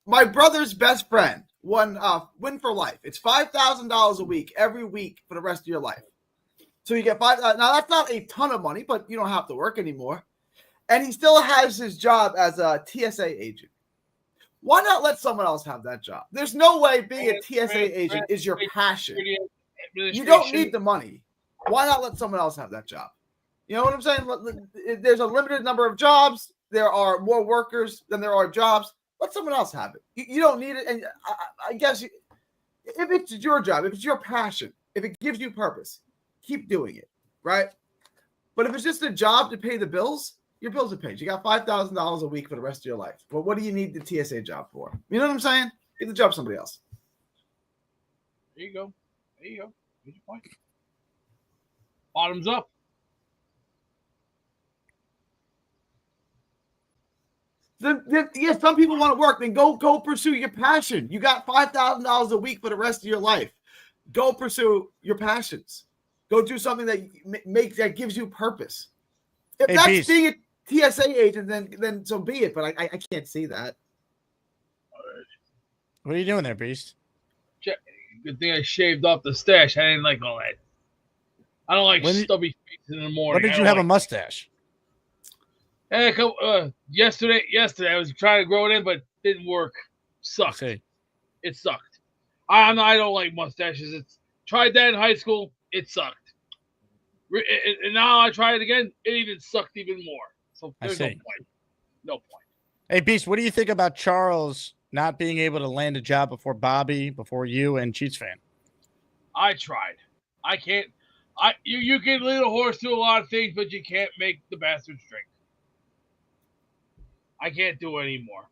my brother's best friend won Win for Life. It's $5,000 a week every week for the rest of your life. So you get now that's not a ton of money, but you don't have to work anymore. And he still has his job as a TSA agent. Why not let someone else have that job? There's no way being a TSA agent is your passion. You don't need the money. Why not let someone else have that job? You know what I'm saying? There's a limited number of jobs. There are more workers than there are jobs. Let someone else have it. You don't need it. And I guess if it's your job, if it's your passion, if it gives you purpose, keep doing it, right? But if it's just a job to pay the bills, your bills are paid. You got $5,000 a week for the rest of your life. But what do you need the TSA job for? You know what I'm saying? Get the job to somebody else. There you go. There you go. Good point. Bottoms up. Yes, some people want to work. Then go pursue your passion. You got $5,000 a week for the rest of your life. Go pursue your passions. Go do something that gives you purpose. If that's Beast. being a TSA agent, then so be it. But I can't see that. What are you doing there, Beast? Good thing I shaved off the stash. I didn't like all that. I don't like stubby face in the morning. When did you have a mustache? Yesterday I was trying to grow it in, but didn't work. Sucked. It sucked. I don't like mustaches. Tried that in high school. It sucked. And now I try it again. It even sucked even more. So there's no point. No point. Hey, Beast, what do you think about Charles not being able to land a job before Bobby, before you, and Cheats Fan? I tried. I can't. You can lead a horse through a lot of things, but you can't make the bastards drink. I can't do it anymore.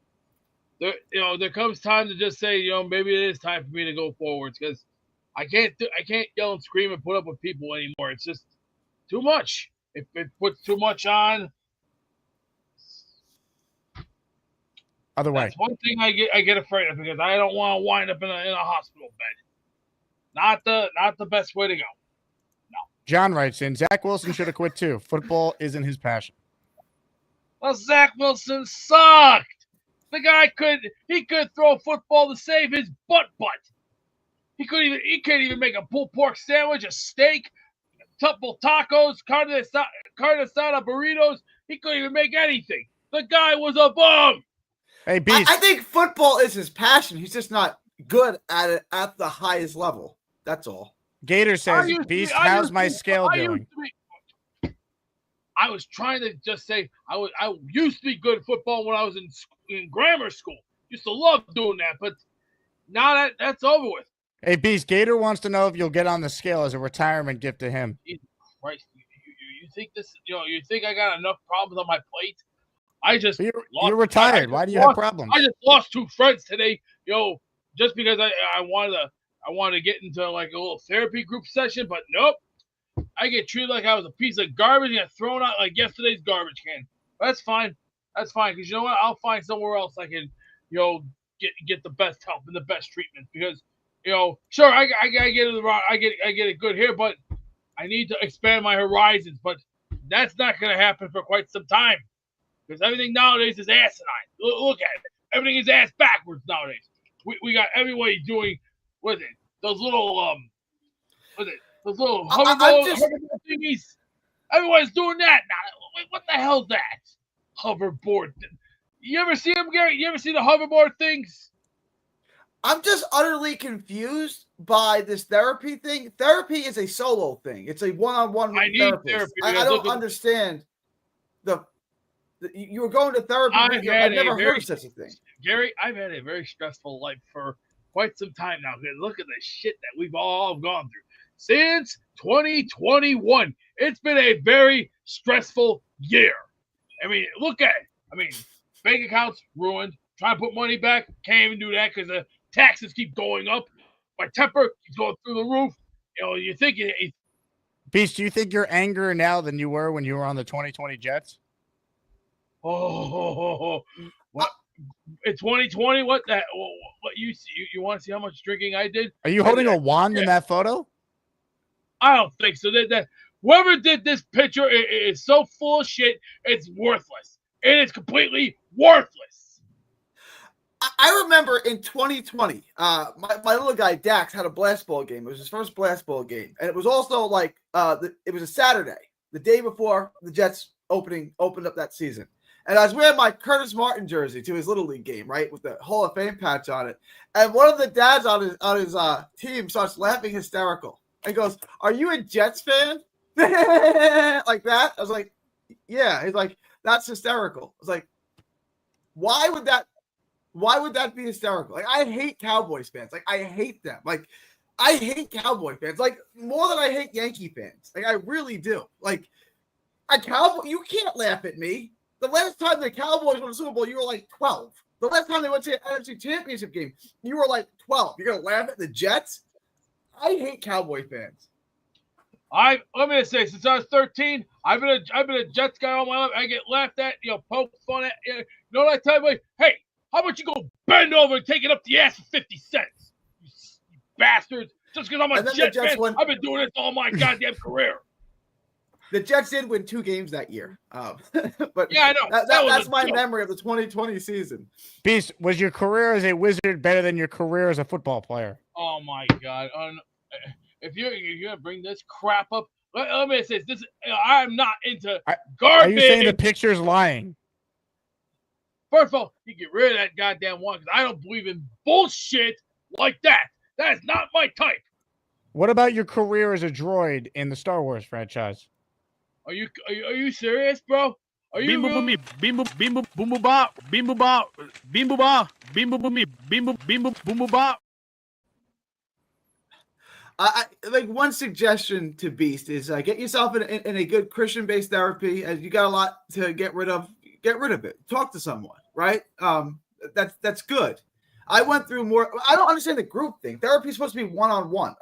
There comes time to just say, maybe it is time for me to go forwards, because I can't yell and scream and put up with people anymore. It's just too much. It puts too much on. Other way. That's one thing I get afraid of, because I don't want to wind up in a hospital bed. Not the best way to go. John writes in, Zach Wilson should have quit too. Football isn't his passion. Well, Zach Wilson sucked. The guy could throw a football to save his butt. He can't even make a pulled pork sandwich, a steak, a couple tacos, carne asada burritos. He couldn't even make anything. The guy was a bum. Hey, Beast. I think football is his passion. He's just not good at it at the highest level. That's all. Gator says, Beast, how's my scale doing? I was trying to just say I used to be good at football when I was in grammar school. Used to love doing that, but now that's over with. Hey, Beast, Gator wants to know if you'll get on the scale as a retirement gift to him. Jesus Christ, you think this? You think I got enough problems on my plate? I just you're retired. Why do you have problems? I just lost 2 friends today. Just because I wanted to get into like a little therapy group session, but nope. I get treated like I was a piece of garbage and get thrown out like yesterday's garbage can. That's fine. That's fine, because you know what? I'll find somewhere else I can, get the best help and the best treatment. Because, sure, I get it good here, but I need to expand my horizons. But that's not going to happen for quite some time, because everything nowadays is asinine. Look at it. Everything is ass backwards nowadays. We got everybody doing those little those little hoverboard thingies. Everyone's doing that now. What the hell's that? Hoverboard. You ever see them, Gary? You ever see the hoverboard things? I'm just utterly confused by this therapy thing. Therapy is a solo thing. It's a one-on-one with therapist. I don't understand you were going to therapy. I've never heard of such a thing. Gary, I've had a very stressful life for quite some time now. Look at the shit that we've all gone through. Since 2021, it's been a very stressful year. I mean, look at it. Bank accounts ruined. Trying to put money back, can't even do that because the taxes keep going up. My temper keeps going through the roof. You think Beast, do you think you're angrier now than you were when you were on the 2020 Jets? in 2020, what you want to see how much drinking I did? Are you holding a wand in that photo? I don't think so. That whoever did this picture is so full of shit. It's worthless. It is completely worthless. I remember in 2020, my little guy Dax had a blast ball game. It was his first blast ball game, and it was also like it was a Saturday, the day before the Jets opened up that season. And I was wearing my Curtis Martin jersey to his little league game, right, with the Hall of Fame patch on it. And one of the dads on his team starts laughing hysterical. And goes, "Are you a Jets fan?" Like that. I was like, "Yeah." He's like, "That's hysterical." I was like, "Why would that be hysterical?" Like, I hate Cowboys fans. Like, I hate them. Like, I hate Cowboy fans. Like, more than I hate Yankee fans. Like, I really do. Like, a Cowboy, you can't laugh at me. The last time the Cowboys won the Super Bowl, you were like 12. The last time they went to the NFC Championship game, you were like 12. You're gonna laugh at the Jets? I hate Cowboy fans. Let me say, since I was 13, I've been a Jets guy all my life. I get laughed at, poked fun at. You know what I tell you? Hey, how about you go bend over and take it up the ass for 50 cents? You bastards. Just because I'm a Jets fan, I've been doing this all my goddamn career. The Jets did win 2 games that year. But yeah, I know. That's my memory of the 2020 season. Beast, was your career as a Wizard better than your career as a football player? Oh my God! If you're gonna bring this crap up, let me say this: I'm not into garbage. Are you saying the picture's lying? First of all, you get rid of that goddamn one because I don't believe in bullshit like that. That is not my type. What about your career as a droid in the Star Wars franchise? Are you serious, bro? Are you Bim boom bop, bim boom bop, bim boom bop, bim boom boom bim boom bop. I like one suggestion to Beast is get yourself in a good Christian-based therapy. As you got a lot to get rid of it. Talk to someone, right? That's good. I went through more. I don't understand the group thing. Therapy is supposed to be one-on-one.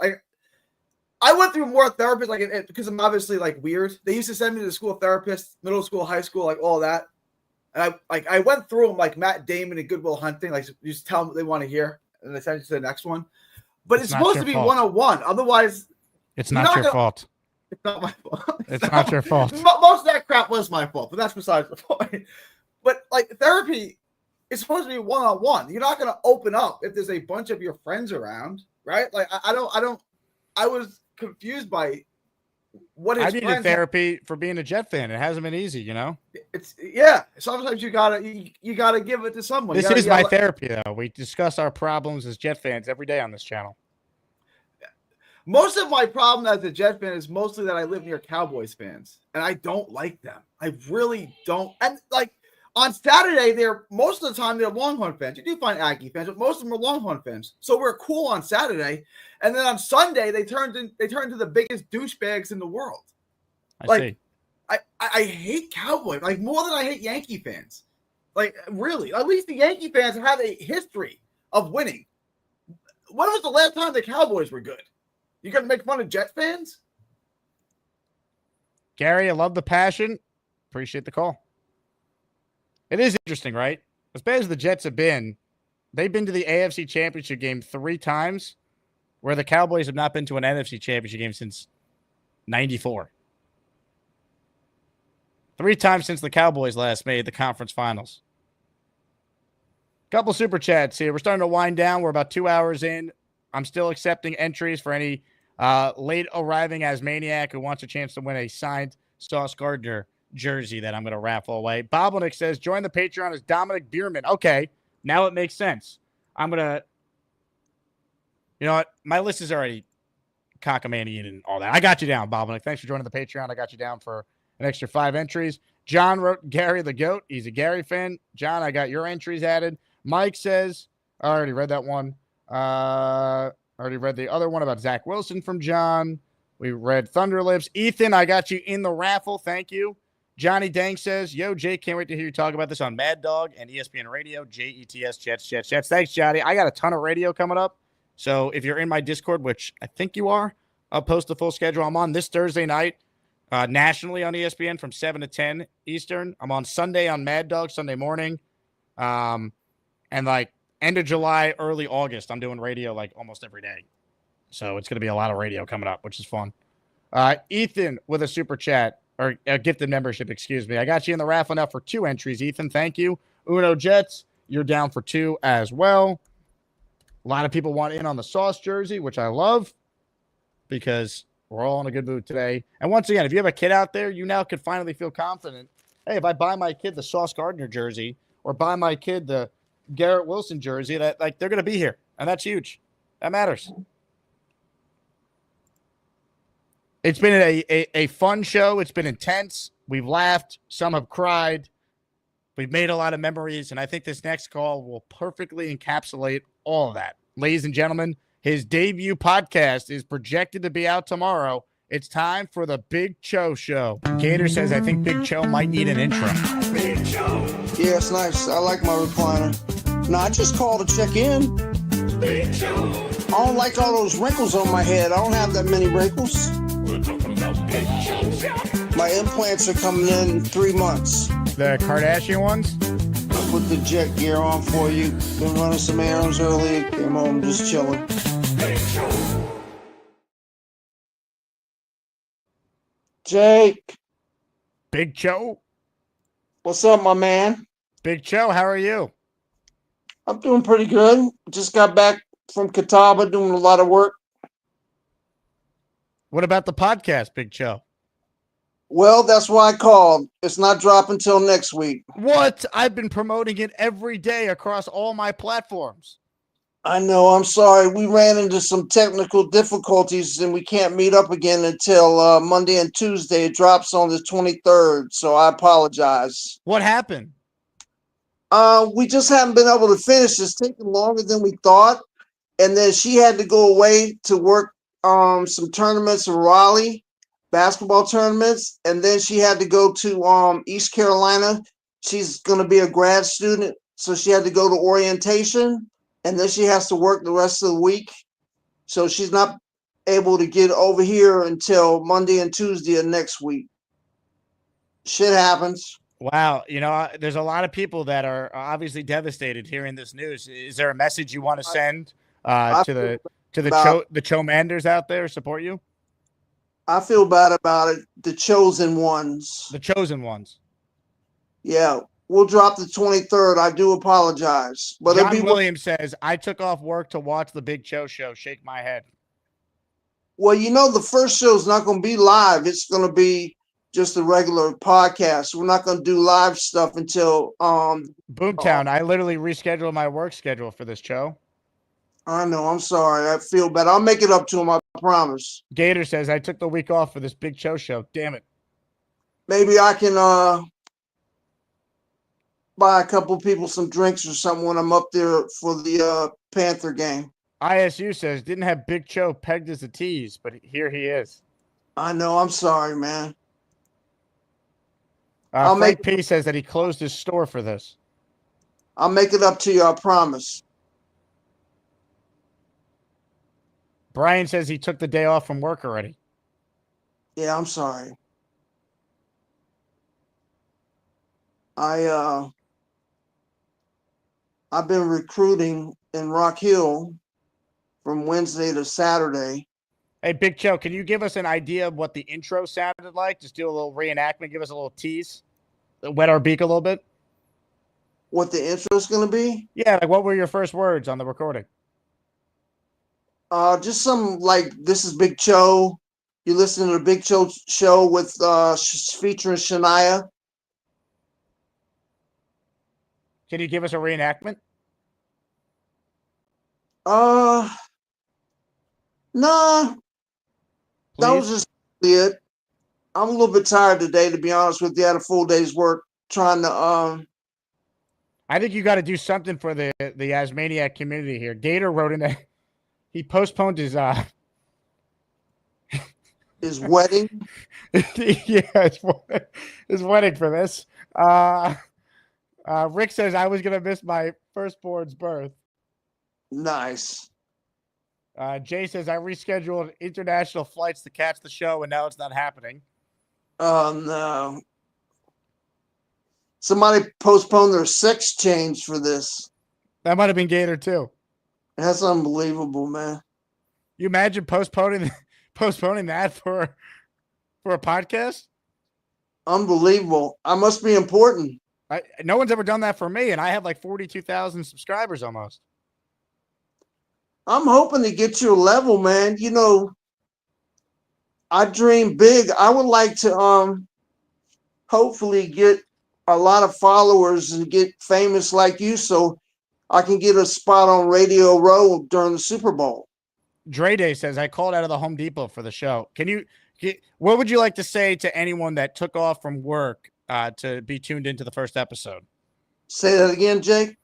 I went through more therapists because I'm obviously weird. They used to send me to the school therapist, middle school, high school, all that. And I went through them like Matt Damon and Good Will Hunting. You just tell them what they want to hear, and they send you to the next one. But it's supposed to be one-on-one. Otherwise, it's not your fault. It's not my fault. It's not your fault. Most of that crap was my fault, but that's besides the point. But therapy is supposed to be one-on-one. You're not going to open up if there's a bunch of your friends around, right? I was confused by what his I needed therapy for being a Jet fan. It hasn't been easy, It's sometimes you gotta give it to someone. This is my therapy, though. We discuss our problems as Jet fans every day on this channel. Most of my problem as a Jet fan is mostly that I live near Cowboys fans, and I don't like them. I really don't. And on Saturday, most of the time they're Longhorn fans. You do find Aggie fans, but most of them are Longhorn fans. So we're cool on Saturday, and then on Sunday they turned into the biggest douchebags in the world. I see. I hate Cowboys more than I hate Yankee fans. Really, at least the Yankee fans have a history of winning. When was the last time the Cowboys were good? You gonna make fun of Jet fans? Gary, I love the passion. Appreciate the call. It is interesting, right? As bad as the Jets have been, they've been to the AFC Championship game 3 times, where the Cowboys have not been to an NFC Championship game since 94. 3 times since the Cowboys last made the conference finals. Couple super chats here. We're starting to wind down. We're about 2 hours in. I'm still accepting entries for any late arriving Asmaniac who wants a chance to win a signed Sauce Gardner jersey that I'm going to raffle away. Bobblenik says, join the Patreon as Dominic Bierman. Okay, now it makes sense. I'm going to, you know what? My list is already cockamanian and all that. I got you down, Bobblenik. Thanks for joining the Patreon. I got you down for an extra 5 entries. John wrote Gary the GOAT. He's a Gary fan. John, I got your entries added. Mike says, I already read that one. I already read the other one about Zach Wilson from John. We read Thunderlips. Ethan, I got you in the raffle. Thank you. Johnny Dang says, yo, Jake, can't wait to hear you talk about this on Mad Dog and ESPN Radio. JETS, Jets. Thanks, Johnny. I got a ton of radio coming up. So if you're in my Discord, which I think you are, I'll post the full schedule. I'm on this Thursday night nationally on ESPN from 7 to 10 Eastern. I'm on Sunday on Mad Dog, Sunday morning. And like end of July, early August, I'm doing radio like almost every day. So it's going to be a lot of radio coming up, which is fun. Ethan with a super chat or a gifted membership, excuse me. I got you in the raffle now for 2 entries, Ethan. Thank you. Uno Jets, you're down for 2 as well. A lot of people want in on the Sauce jersey, which I love because we're all in a good mood today. And once again, if you have a kid out there, you now can finally feel confident. Hey, if I buy my kid the Sauce Gardner jersey or buy my kid the Garrett Wilson jersey, that like they're going to be here. And that's huge. That matters. It's been a fun show. It's been intense. We've laughed. Some have cried. We've made a lot of memories. And I think this next call will perfectly encapsulate all of that. Ladies and gentlemen, his debut podcast is projected to be out tomorrow. It's time for the Big Cho Show. Gator says, I think Big Cho might need an intro. Big Cho. Yeah, it's nice. I like my recliner. No, I just called to check in. Big Cho. I don't like all those wrinkles on my head. I don't have that many wrinkles. We're talking about Big Cho. My implants are coming in 3 months. The Kardashian ones? I put the jet gear on for you. Been running some errands early. Came home just chilling. Big Cho. Jake. Big Cho. What's up, my man? Big Cho, how are you? I'm doing pretty good. Just got back from Catawba doing a lot of work. What about the podcast, Big Cho? Well, that's why I called. It's not dropping until next week. What? I've been promoting it every day across all my platforms. I know. I'm sorry. We ran into some technical difficulties and we can't meet up again until Monday and Tuesday. It drops on the 23rd, so I apologize. What happened? We just haven't been able to finish. It's taking longer than we thought. And then she had to go away to work some tournaments in Raleigh, basketball tournaments. And then she had to go to East Carolina. She's going to be a grad student, so she had to go to orientation. And then she has to work the rest of the week. So she's not able to get over here until Monday and Tuesday of next week. Shit happens. Wow. You know, there's a lot of people that are obviously devastated hearing this news. Is there a message you want to send to the Cho-manders out there support you? I feel bad about it. The chosen ones. The chosen ones. Yeah. We'll drop the 23rd. I do apologize. But John Williams says, I took off work to watch the Big Cho Show. Shake my head. Well, you know, the first show is not going to be live. It's going to be just a regular podcast. We're not going to do live stuff until Boomtown. I literally rescheduled my work schedule for this show. I know. I'm sorry. I feel bad. I'll make it up to him. I promise. Gator says, I took the week off for this Big Cho Show. Damn it. Maybe I can buy a couple people some drinks or something when I'm up there for the Panther game. ISU says, didn't have Big Cho pegged as a tease, but here he is. I know. I'm sorry, man. Frank P says that he closed his store for this. I'll make it up to you. I promise. Brian says he took the day off from work already. Yeah, I'm sorry. I've been recruiting in Rock Hill from Wednesday to Saturday. Hey, Big Cho, can you give us an idea of what the intro sounded like? Just do a little reenactment. Give us a little tease. Wet our beak a little bit. What the intro is going to be? Yeah, like what were your first words on the recording? Just some like, this is Big Cho. You listen to the Big Cho show with featuring Shania. Can you give us a reenactment? Nah. That was just it. I'm a little bit tired today, to be honest with you. I had a full day's work trying to I think you got to do something for the Asmaniac community here. Gator wrote in that he postponed his wedding. Yeah, his wedding for this. Rick says I was gonna miss my firstborn's birth. Nice. Jay says I rescheduled international flights to catch the show, and now it's not happening. Oh no! Somebody postponed their sex change for this. That might have been Gator too. That's unbelievable, man. You imagine postponing that for a podcast? Unbelievable. I must be important. No one's ever done that for me, and I have like 42,000 subscribers almost. I'm hoping to get to a level, man. You know, I dream big. I would like to hopefully get a lot of followers and get famous like you, so I can get a spot on Radio Row during the Super Bowl. Dre Day says, I called out of the Home Depot for the show. What would you like to say to anyone that took off from work to be tuned into the first episode? Say that again, Jake.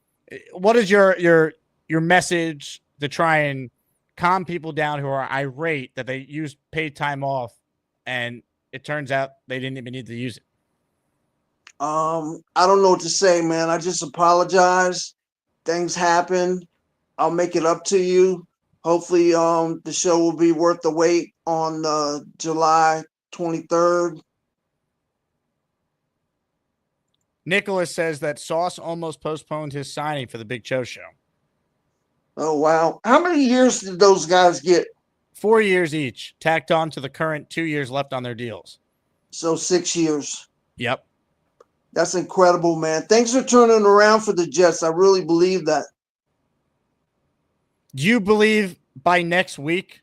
What is your message to try and calm people down who are irate that they use paid time off and it turns out they didn't even need to use it? I don't know what to say, man. I just apologize. Things happen. I'll make it up to you. Hopefully, the show will be worth the wait on July 23rd. Nicholas says that Sauce almost postponed his signing for the Big Show show. Oh, wow. How many years did those guys get? 4 years each, tacked on to the current 2 years left on their deals. So 6 years. Yep. That's incredible, man. Things are turning around for the Jets. I really believe that. Do you believe by next week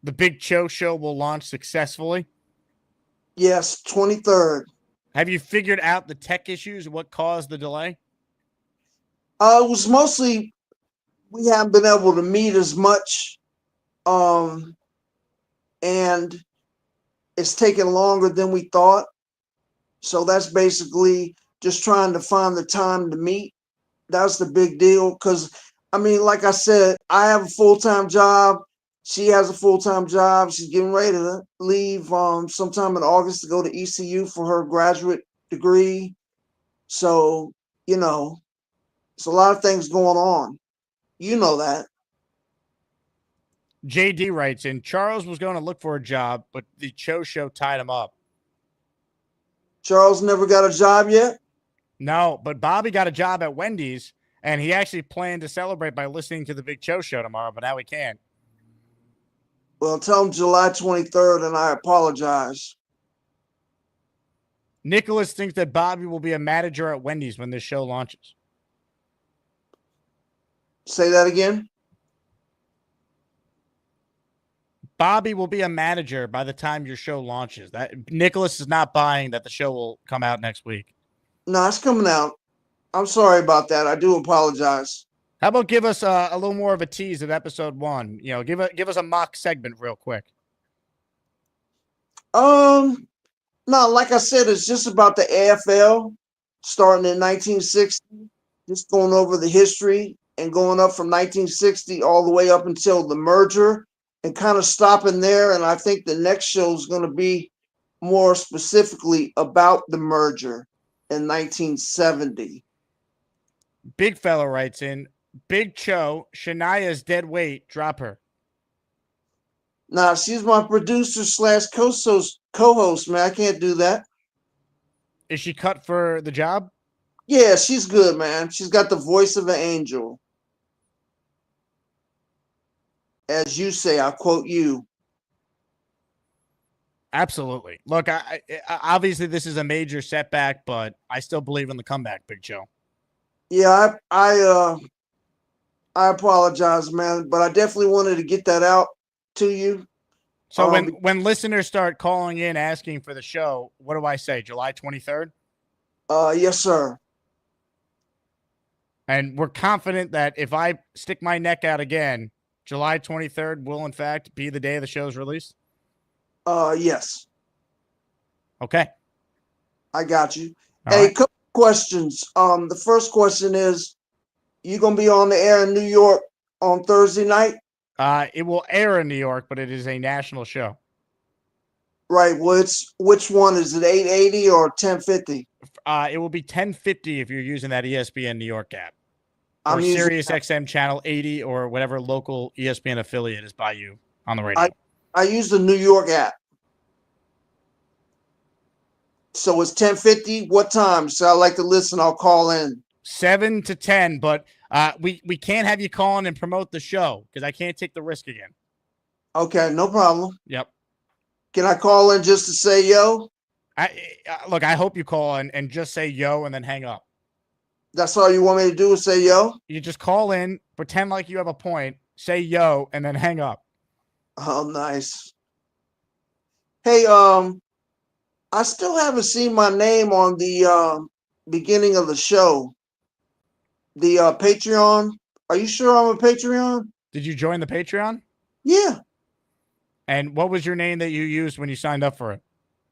the Big Show show will launch successfully? Yes, 23rd. Have you figured out the tech issues, what caused the delay? It was mostly we haven't been able to meet as much, and it's taken longer than we thought. So that's basically just trying to find the time to meet. That's the big deal because, I mean, like I said, I have a full-time job. She has a full-time job. She's getting ready to leave sometime in August to go to ECU for her graduate degree. So, you know, it's a lot of things going on. You know that. JD writes in, Charles was going to look for a job, but the Cho show tied him up. Charles never got a job yet? No, but Bobby got a job at Wendy's, and he actually planned to celebrate by listening to the Big Cho show tomorrow, but now he can't. Well, tell him July 23rd, and I apologize. Nicholas thinks that Bobby will be a manager at Wendy's when this show launches. Say that again? Bobby will be a manager by the time your show launches. That Nicholas is not buying that the show will come out next week. No, it's coming out. I'm sorry about that. I do apologize. How about give us a little more of a tease of episode 1? You know, give us a mock segment real quick. No, like I said, it's just about the AFL starting in 1960, just going over the history and going up from 1960 all the way up until the merger and kind of stopping there. And I think the next show is going to be more specifically about the merger in 1970. Big Fella writes in, Big Cho, Shania's dead weight, drop her. Nah, she's my producer / co-host, man. I can't do that. Is she cut for the job? Yeah, she's good, man. She's got the voice of an angel. As you say, I'll quote you. Absolutely. Look, I obviously this is a major setback, but I still believe in the comeback, Big Cho. Yeah, I apologize, man, but I definitely wanted to get that out to you. So when listeners start calling in asking for the show, what do I say? July 23rd? Yes, sir. And we're confident that if I stick my neck out again, July 23rd will in fact be the day of the show's release? Yes. Okay. I got you. All Hey, right. couple questions. The first question is, you gonna be on the air in New York on Thursday night? It will air in New York, but it is a national show. Right. Well, which one is it? 880 or 1050? It will be 1050 if you're using that ESPN New York app. I'm Or using- Sirius XM channel 80 or whatever local ESPN affiliate is by you on the radio. I use the New York app. So it's 1050. What time? So I like to listen. I'll call in. 7 to 10, but We can't have you call in and promote the show because I can't take the risk again. Okay, no problem. Yep. Can I call in just to say yo? Look, I hope you call in and just say yo and then hang up. That's all you want me to do is say yo? You just call in, pretend like you have a point, say yo, and then hang up. Oh, nice. Hey, I still haven't seen my name on the beginning of the show. The Patreon. Are you sure I'm a Patreon? Did you join the Patreon? Yeah. And what was your name that you used when you signed up for it?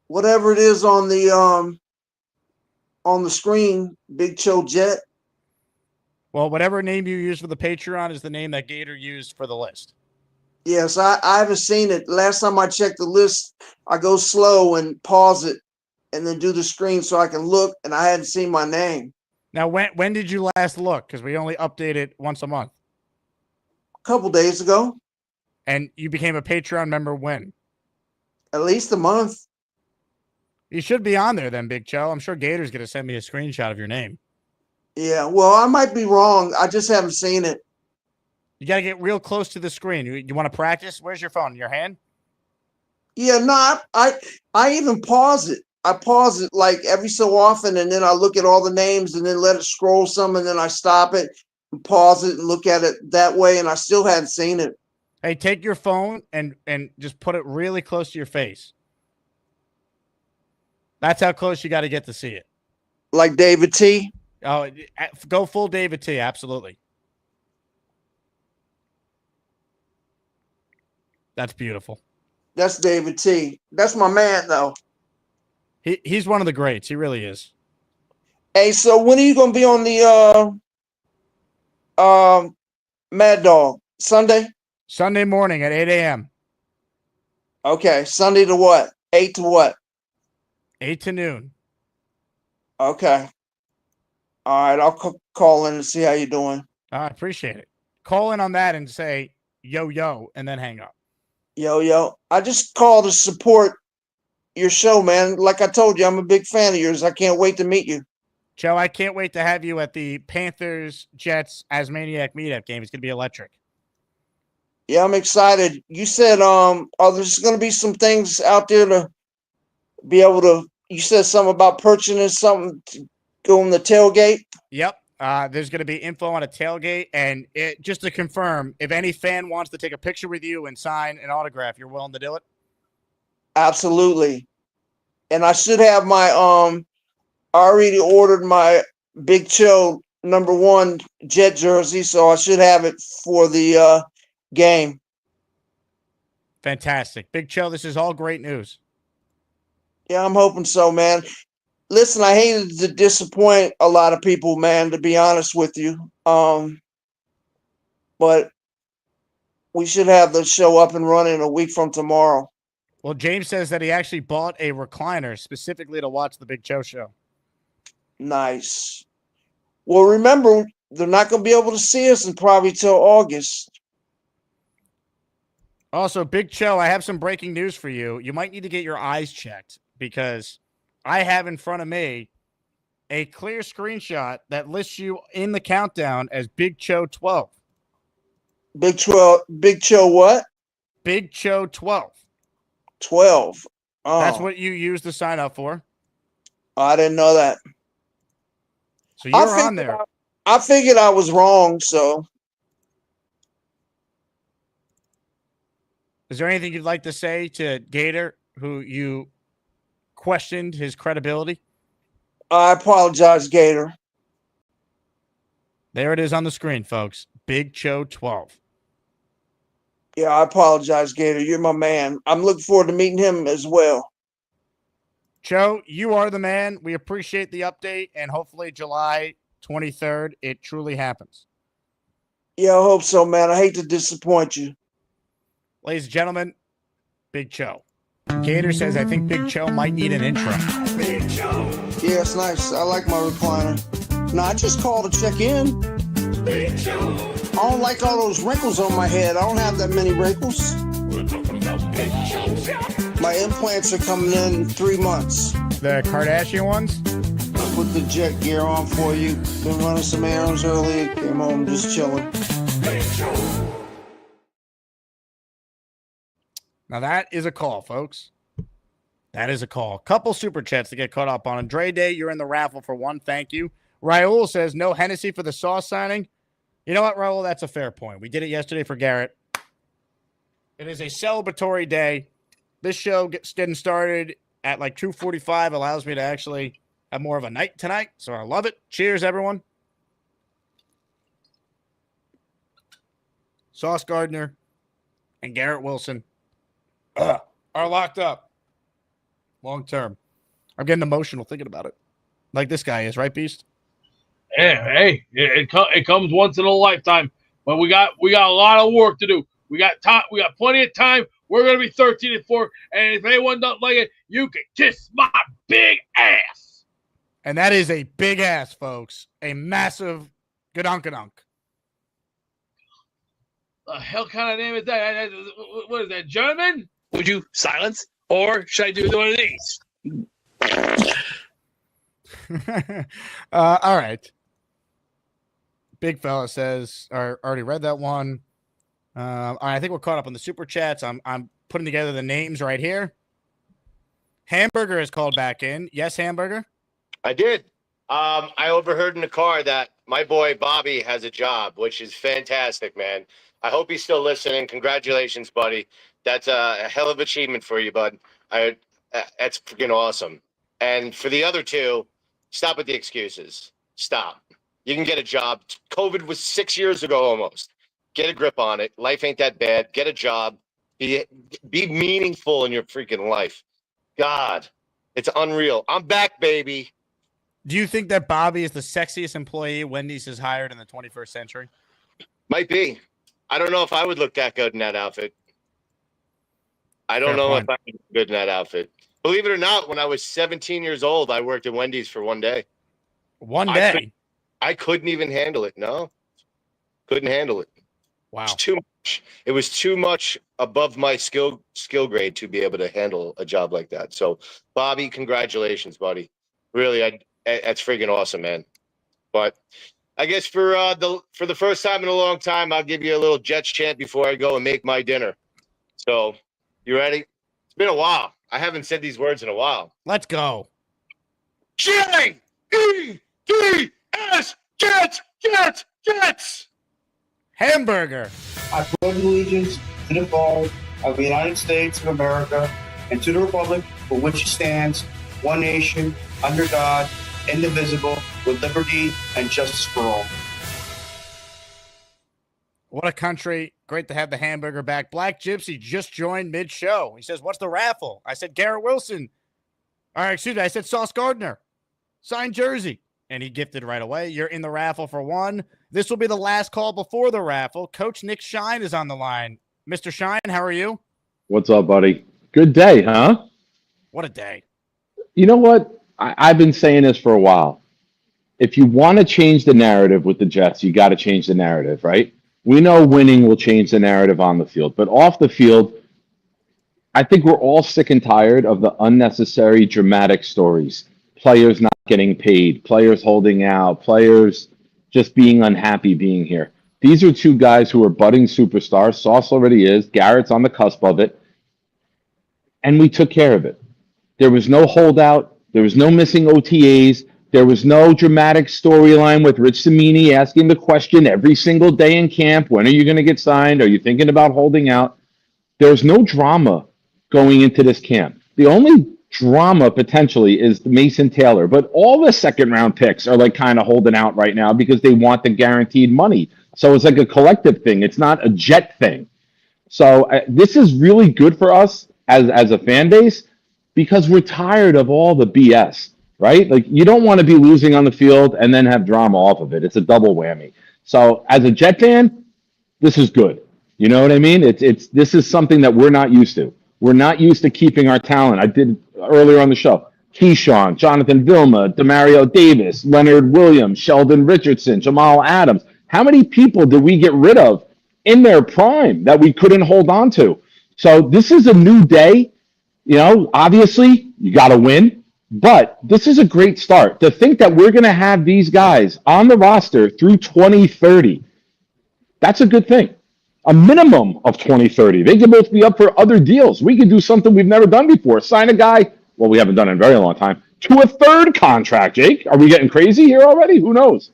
Whatever it is on the screen, Big Cho Jet. Well, whatever name you use for the Patreon is the name that Gator used for the list. Yes, I haven't seen it. Last time I checked the list, I go slow and pause it and then do the screen so I can look, and I hadn't seen my name. Now, when did you last look? Because we only update it once a month. A couple days ago. And you became a Patreon member when? At least a month. You should be on there then, Big Cho. I'm sure Gator's going to send me a screenshot of your name. Yeah, well, I might be wrong. I just haven't seen it. You got to get real close to the screen. You want to practice? Where's your phone? In your hand? Yeah, no, I even pause it. I pause it like every so often, and then I look at all the names and then let it scroll some, and then I stop it and pause it and look at it that way, and I still hadn't seen it. Hey, take your phone and just put it really close to your face. That's how close you got to get to see it. Like David T? Oh, go full David T. Absolutely. That's beautiful. That's David T. That's my man, though. He's one of the greats. He really is. Hey, so when are you going to be on the Mad Dog? Sunday? Sunday morning at 8 a.m. Okay. Sunday to what? 8 to what? 8 to noon. Okay. All right. I'll call in and see how you're doing. I appreciate it. Call in on that and say, yo, yo, and then hang up. Yo. I just called to support your show, man. Like I told you, I'm a big fan of yours. I can't wait to meet you. Joe, I can't wait to have you at the Panthers-Jets AsmanJake meetup game. It's going to be electric. Yeah, I'm excited. You said, there's going to be some things out there to be able to, you said something about purchasing something to go on the tailgate? Yep. There's going to be info on a tailgate. And just to confirm, if any fan wants to take a picture with you and sign an autograph, you're willing to do it? Absolutely. And I should have my, I already ordered my Big Cho #1 Jet jersey, so I should have it for the game. Fantastic. Big Cho, this is all great news. Yeah, I'm hoping so, man. Listen, I hated to disappoint a lot of people, man, to be honest with you. But we should have the show up and running a week from tomorrow. Well, James says that he actually bought a recliner specifically to watch the Big Cho show. Nice. Well, remember, they're not going to be able to see us probably till August. Also, Big Cho, I have some breaking news for you. You might need to get your eyes checked because I have in front of me a clear screenshot that lists you in the countdown as Big Cho 12. Big Cho what? Big Cho 12. 12. Oh. That's what you used to sign up for. I didn't know that. So you're on there. I figured I was wrong, so. Is there anything you'd like to say to Gator, who you questioned his credibility? I apologize, Gator. There it is on the screen, folks. Big Cho 12. Yeah, I apologize, Gator. You're my man. I'm looking forward to meeting him as well. Cho, you are the man. We appreciate the update, and hopefully July 23rd, it truly happens. Yeah, I hope so, man. I hate to disappoint you. Ladies and gentlemen, Big Cho. Gator says, I think Big Cho might need an intro. Big Cho. Yeah, it's nice. I like my recliner. No, I just called to check in. Big Cho. I don't like all those wrinkles on my head. I don't have that many wrinkles. We're talking about Big Cho. My implants are coming in 3 months. The Kardashian ones? put the jet gear on for you. Been running some errands earlier. Came home just chilling. Now that is a call, folks. That is a call. Couple super chats to get caught up on. Andre Day, you're in the raffle for one. Thank you. Raul says, no Hennessy for the Sauce signing. You know what, Raul? That's a fair point. We did it yesterday for Garrett. It is a celebratory day. This show getting started at like 2:45 allows me to actually have more of a night tonight, so I love it. Cheers, everyone. Sauce Gardner and Garrett Wilson are locked up long term. I'm getting emotional thinking about it. Like this guy is, right, Beast? Hey, it comes once in a lifetime. But we got a lot of work to do. We got time. We got plenty of time. We're gonna be 13-4, and if anyone doesn't like it, you can kiss my big ass. And that is a big ass, folks. A massive gadunk-gadunk. The hell kind of name is that? What is that, German? Would you silence, or should I do one of these? All right. Big fella says, I already read that one. I think we're caught up on the super chats. I'm putting together the names right here. Hamburger is called back in. Yes, Hamburger? I did. I overheard in the car that my boy Bobby has a job, which is fantastic, man. I hope he's still listening. Congratulations, buddy. That's a hell of achievement for you, bud. That's freaking awesome. And for the other two, stop with the excuses. Stop. You can get a job. COVID was 6 years ago almost. Get a grip on it. Life ain't that bad. Get a job. Be meaningful in your freaking life. God, it's unreal. I'm back, baby. Do you think that Bobby is the sexiest employee Wendy's has hired in the 21st century? Might be. I don't know if I would look that good in that outfit. I don't Fair know point. if I would look good in that outfit. Believe it or not, when I was 17 years old, I worked at Wendy's for one day. One day? I couldn't even handle it. No, couldn't handle it. Wow. It's too much. It was too much above my skill grade to be able to handle a job like that. So, Bobby, congratulations, buddy. Really, that's freaking awesome, man. But I guess for the first time in a long time, I'll give you a little Jets chant before I go and make my dinner. So, you ready? It's been a while. I haven't said these words in a while. Let's go. J-E-T-S, Jets, Jets, Jets. Hamburger. I pledge allegiance to the flag of the United States of America and to the republic for which it stands, one nation, under God, indivisible, with liberty and justice for all. What a country. Great to have the hamburger back. Black Gypsy just joined mid-show. He says, what's the raffle? I said, Garrett Wilson. All right, excuse me. I said Sauce Gardner. Signed jersey. And he gifted right away. You're in the raffle for one. This will be the last call before the raffle. Coach Nick Shine is on the line. Mr. Shine, how are you? What's up, buddy? Good day, huh? What a day. You know what? I've been saying this for a while. If you want to change the narrative with the Jets, you got to change the narrative, right? We know winning will change the narrative on the field, but off the field, I think we're all sick and tired of the unnecessary dramatic stories. Players not getting paid, players holding out, players just being unhappy being here. These are two guys who are budding superstars. Sauce already is. Garrett's on the cusp of it. And we took care of it. There was no holdout. There was no missing OTAs. There was no dramatic storyline with Rich Cimini asking the question every single day in camp, when are you going to get signed? Are you thinking about holding out? There's no drama going into this camp. The only drama potentially is Mason Taylor, but all the second-round picks are like kind of holding out right now because they want the guaranteed money. So it's like a collective thing. It's not a Jet thing. So this is really good for us as a fan base because we're tired of all the BS. Right? Like, you don't want to be losing on the field and then have drama off of it. It's a double whammy. So as a Jet fan, this is good. You know what I mean? This is something that we're not used to. We're not used to keeping our talent. I did earlier on the show. Keyshawn, Jonathan Vilma, Demario Davis, Leonard Williams, Sheldon Richardson, Jamal Adams. How many people did we get rid of in their prime that we couldn't hold on to? So this is a new day. You know, obviously, you got to win. But this is a great start. To think that we're going to have these guys on the roster through 2030, that's a good thing. A minimum of 2030. They can both be up for other deals. We can do something we've never done before. Sign a guy, well, we haven't done it in a very long time, to a third contract, Jake. Are we getting crazy here already? Who knows?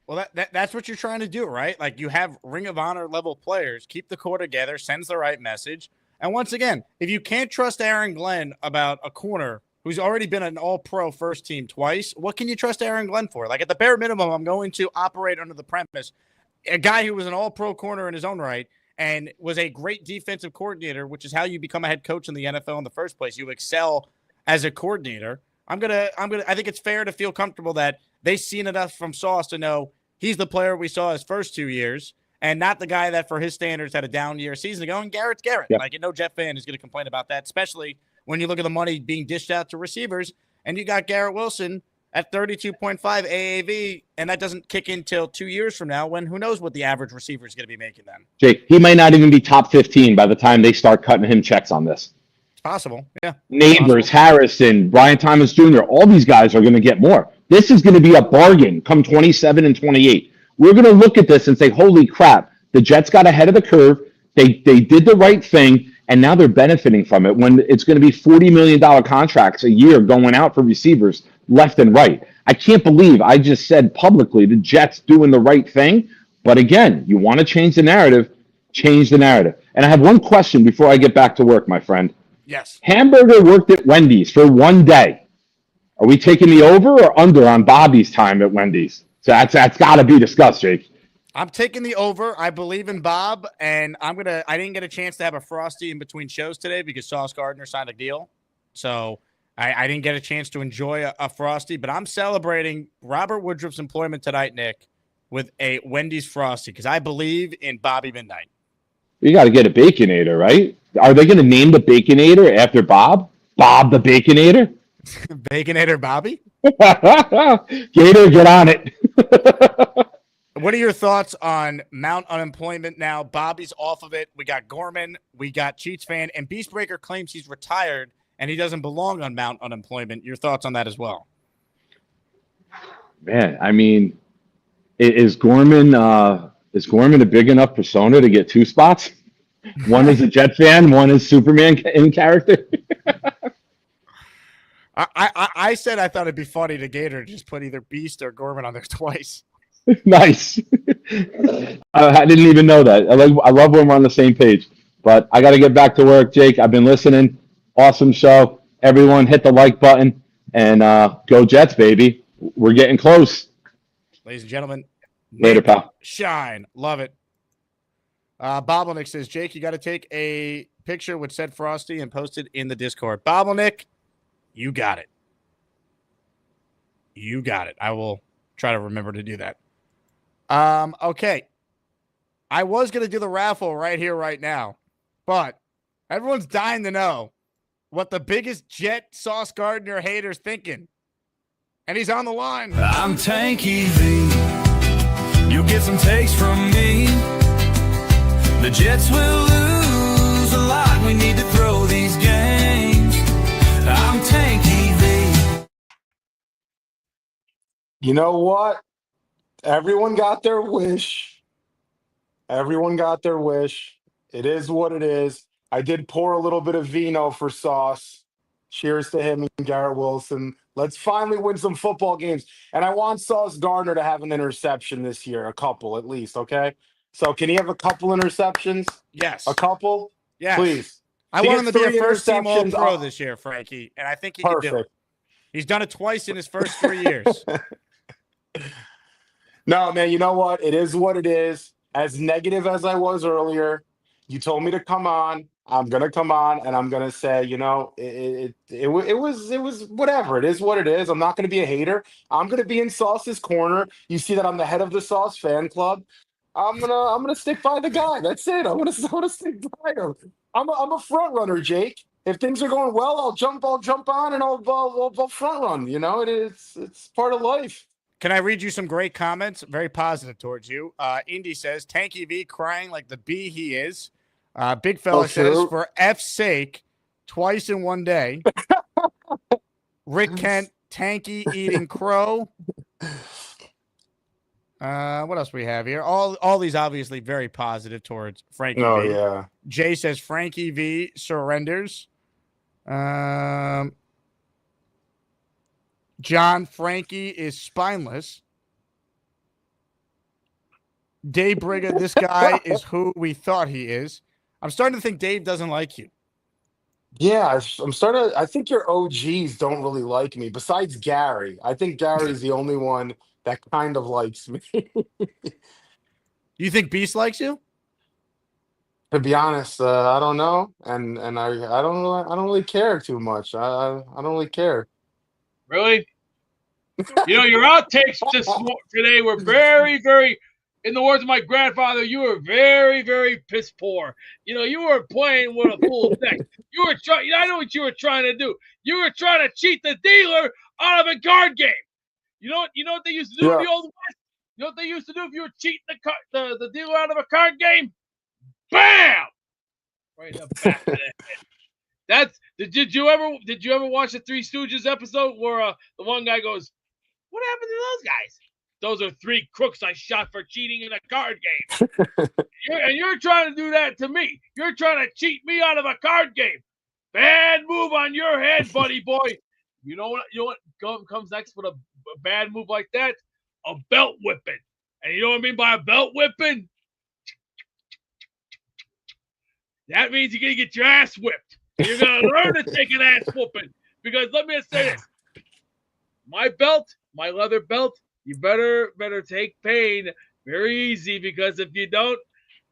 Well, that's what you're trying to do, right? Like, you have Ring of Honor level players, keep the core together, sends the right message. And once again, if you can't trust Aaron Glenn about a corner who's already been an all-pro first team twice, what can you trust Aaron Glenn for? Like, at the bare minimum, I'm going to operate under the premise, a guy who was an all-pro corner in his own right and was a great defensive coordinator, which is how you become a head coach in the NFL in the first place. You excel as a coordinator. I think it's fair to feel comfortable that they've seen enough from Sauce to know he's the player we saw his first 2 years and not the guy that for his standards had a down year a season ago. And Garrett's Garrett. Yep. Like, no Jet fan is going to complain about that, especially when you look at the money being dished out to receivers and you got Garrett Wilson at 32.5 AAV, and that doesn't kick in till 2 years from now when who knows what the average receiver is going to be making then. Jake, he might not even be top 15 by the time they start cutting him checks on this. It's possible, yeah. Neighbors, Harrison, Brian Thomas Jr., all these guys are going to get more. This is going to be a bargain come 27 and 28. We're going to look at this and say, holy crap, the Jets got ahead of the curve. They did the right thing, and now they're benefiting from it when it's going to be $40 million contracts a year going out for receivers left and right. I can't believe I just said publicly the Jets doing the right thing. But again, you want to change the narrative, change the narrative. And I have one question before I get back to work, my friend. Yes. Hamburger worked at Wendy's for 1 day. Are we taking the over or under on Bobby's time at Wendy's? So that's got to be discussed, Jake. I'm taking the over. I believe in Bob, and I didn't get a chance to have a Frosty in between shows today because Sauce Gardner signed a deal. So I didn't get a chance to enjoy a Frosty, but I'm celebrating Robert Woodruff's employment tonight, Nick, with a Wendy's Frosty because I believe in Bobby Midnight. You got to get a Baconator, right? Are they going to name the Baconator after Bob? Bob the Baconator? Baconator Bobby? Gator, get on it. What are your thoughts on Mount unemployment now? Bobby's off of it. We got Gorman. We got Cheats fan. And Beastbreaker claims he's retired and he doesn't belong on Mount unemployment. Your thoughts on that as well? Man, I mean, is Gorman a big enough persona to get 2 spots? One is a Jet fan, one is Superman in character. I said I thought it'd be funny to Gator to just put either Beast or Gorman on there twice. Nice. I didn't even know that. I love when we're on the same page. But I got to get back to work, Jake. I've been listening. Awesome show. Everyone hit the like button and go Jets, baby. We're getting close. Ladies and gentlemen. Later, pal. Shine. Love it. Bobbleneck says, Jake, you got to take a picture with said Frosty and post it in the Discord. Bobbleneck, you got it. You got it. I will try to remember to do that. Okay. I was going to do the raffle right here, right now, but everyone's dying to know what the biggest Jet Sauce Gardner hater's thinking. And he's on the line. I'm Tanky V. You'll get some takes from me. The Jets will lose a lot. We need to throw these games. I'm Tanky V. You know what? Everyone got their wish. Everyone got their wish. It is what it is. I did pour a little bit of vino for Sauce. Cheers to him and Garrett Wilson. Let's finally win some football games. And I want Sauce Gardner to have an interception this year, a couple at least, okay? So can he have a couple interceptions? Yes. A couple? Yes. Please. I want him to be a first-team All-Pro this year, Frankie, and I think he can do it. He's done it twice in his first 3 years. No, man, you know what? It is what it is. As negative as I was earlier, you told me to come on. I'm going to come on, and I'm going to say, you know, it was whatever. It is what it is. I'm not going to be a hater. I'm going to be in Sauce's corner. You see that I'm the head of the Sauce fan club. I'm gonna stick by the guy. That's it. I'm gonna stick by him. I'm a front runner, Jake. If things are going well, I'll jump on and I'll front run. You know, it's part of life. Can I read you some great comments? Very positive towards you. Indy says, Tanky V crying like the bee he is. Big fella says, for F's sake, twice in 1 day. Rick Kent, Tanky eating crow. What else we have here? All these obviously very positive towards Frankie Oh, V. yeah. Jay says Frankie V surrenders. John, Frankie is spineless. Dave Brigga, this guy is who we thought he is. I'm starting to think Dave doesn't like you. Yeah, I'm starting to. I think your OGs don't really like me. Besides Gary, I think Gary's the only one that kind of likes me. You think Beast likes you? To be honest, I don't know, and I don't really care too much. I don't really care. Really? You know, your outtakes today were very, very, in the words of my grandfather, you were very, very piss poor. You know, you were playing with a full deck. You were trying. I know what you were trying to do. You were trying to cheat the dealer out of a card game. You know what they used to do in the old West? You know what they used to do if you were cheating the dealer out of a card game? Bam! Right in the back of the head. Did you ever watch the Three Stooges episode where the one guy goes, "What happened to those guys?" Those are 3 crooks I shot for cheating in a card game. You're trying to do that to me. You're trying to cheat me out of a card game. Bad move on your head, buddy boy. You know what comes next with a bad move like that? A belt whipping. And you know what I mean by a belt whipping? That means you're going to get your ass whipped. And you're going to learn to take an ass whooping. Because let me just say this. My belt, my leather belt, you better take pain very easy, because if you don't,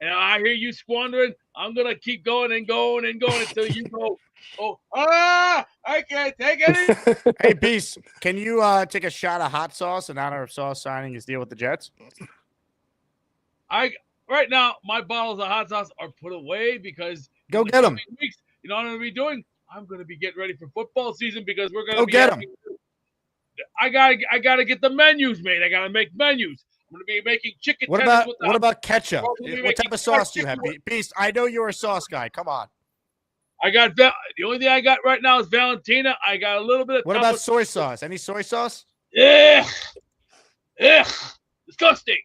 and I hear you squandering, I'm going to keep going and going and going until you go, I can't take it. Hey, Beast, can you take a shot of hot sauce in honor of Sauce signing his deal with the Jets? Right now, my bottles of hot sauce are put away because go get them. Weeks, you know what I'm going to be doing? I'm going to be getting ready for football season because we're going to go get them. I gotta get the menus made. I gotta make menus. I'm gonna be making chicken. What about ketchup? What type of sauce do you have, Beast? I know you're a sauce guy. Come on. I got the only thing I got right now is Valentina. I got a little bit of. What about soy sauce? Any soy sauce? Ugh, disgusting.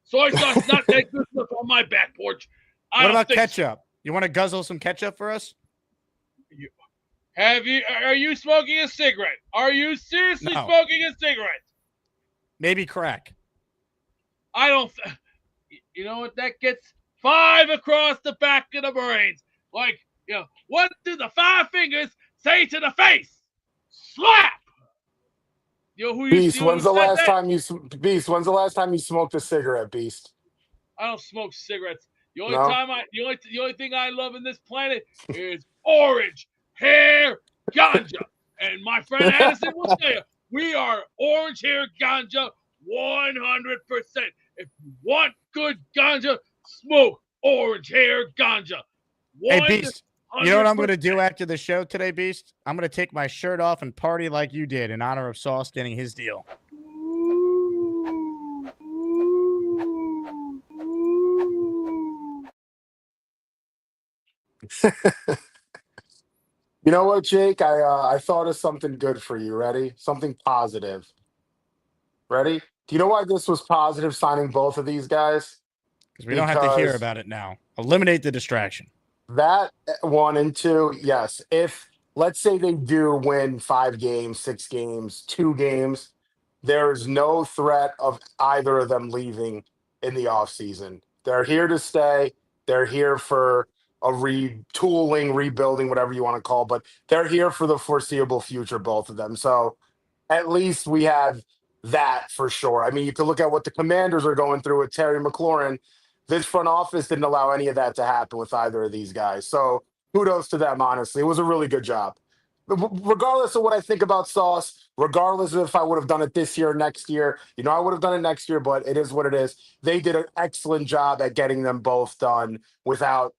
Soy sauce is not that good stuff on my back porch. What about ketchup? You want to guzzle some ketchup for us? Are you smoking a cigarette? Are you seriously smoking a cigarette? Maybe crack. I don't. You know what? That gets 5 across the back of the brains. Like, you know, what do the 5 fingers say to the face? Slap. You know who you Beast, when's the last time you smoked a cigarette, Beast? I don't smoke cigarettes. The only thing I love in this planet is orange hair ganja. And my friend Addison will tell you, we are orange hair ganja 100%. If you want good ganja, smoke orange hair ganja. Hey, Beast, you know what I'm going to do after the show today, Beast? I'm going to take my shirt off and party like you did in honor of Sauce getting his deal. You know what, Jake? I thought of something good for you. Ready? Something positive. Ready? Do you know why this was positive signing both of these guys? Because we don't have to hear about it now. Eliminate the distraction. That 1 and 2, yes. If, let's say they do win 5 games, 6 games, 2 games, there is no threat of either of them leaving in the offseason. They're here to stay. They're here for a retooling, rebuilding, whatever you want to call it, but they're here for the foreseeable future, both of them. So at least we have that for sure. I mean, you can look at what the Commanders are going through with Terry McLaurin. This front office didn't allow any of that to happen with either of these guys. So kudos to them, honestly. It was a really good job. Regardless of what I think about Sauce, regardless of if I would have done it this year or next year, I would have done it next year, but it is what it is. They did an excellent job at getting them both done without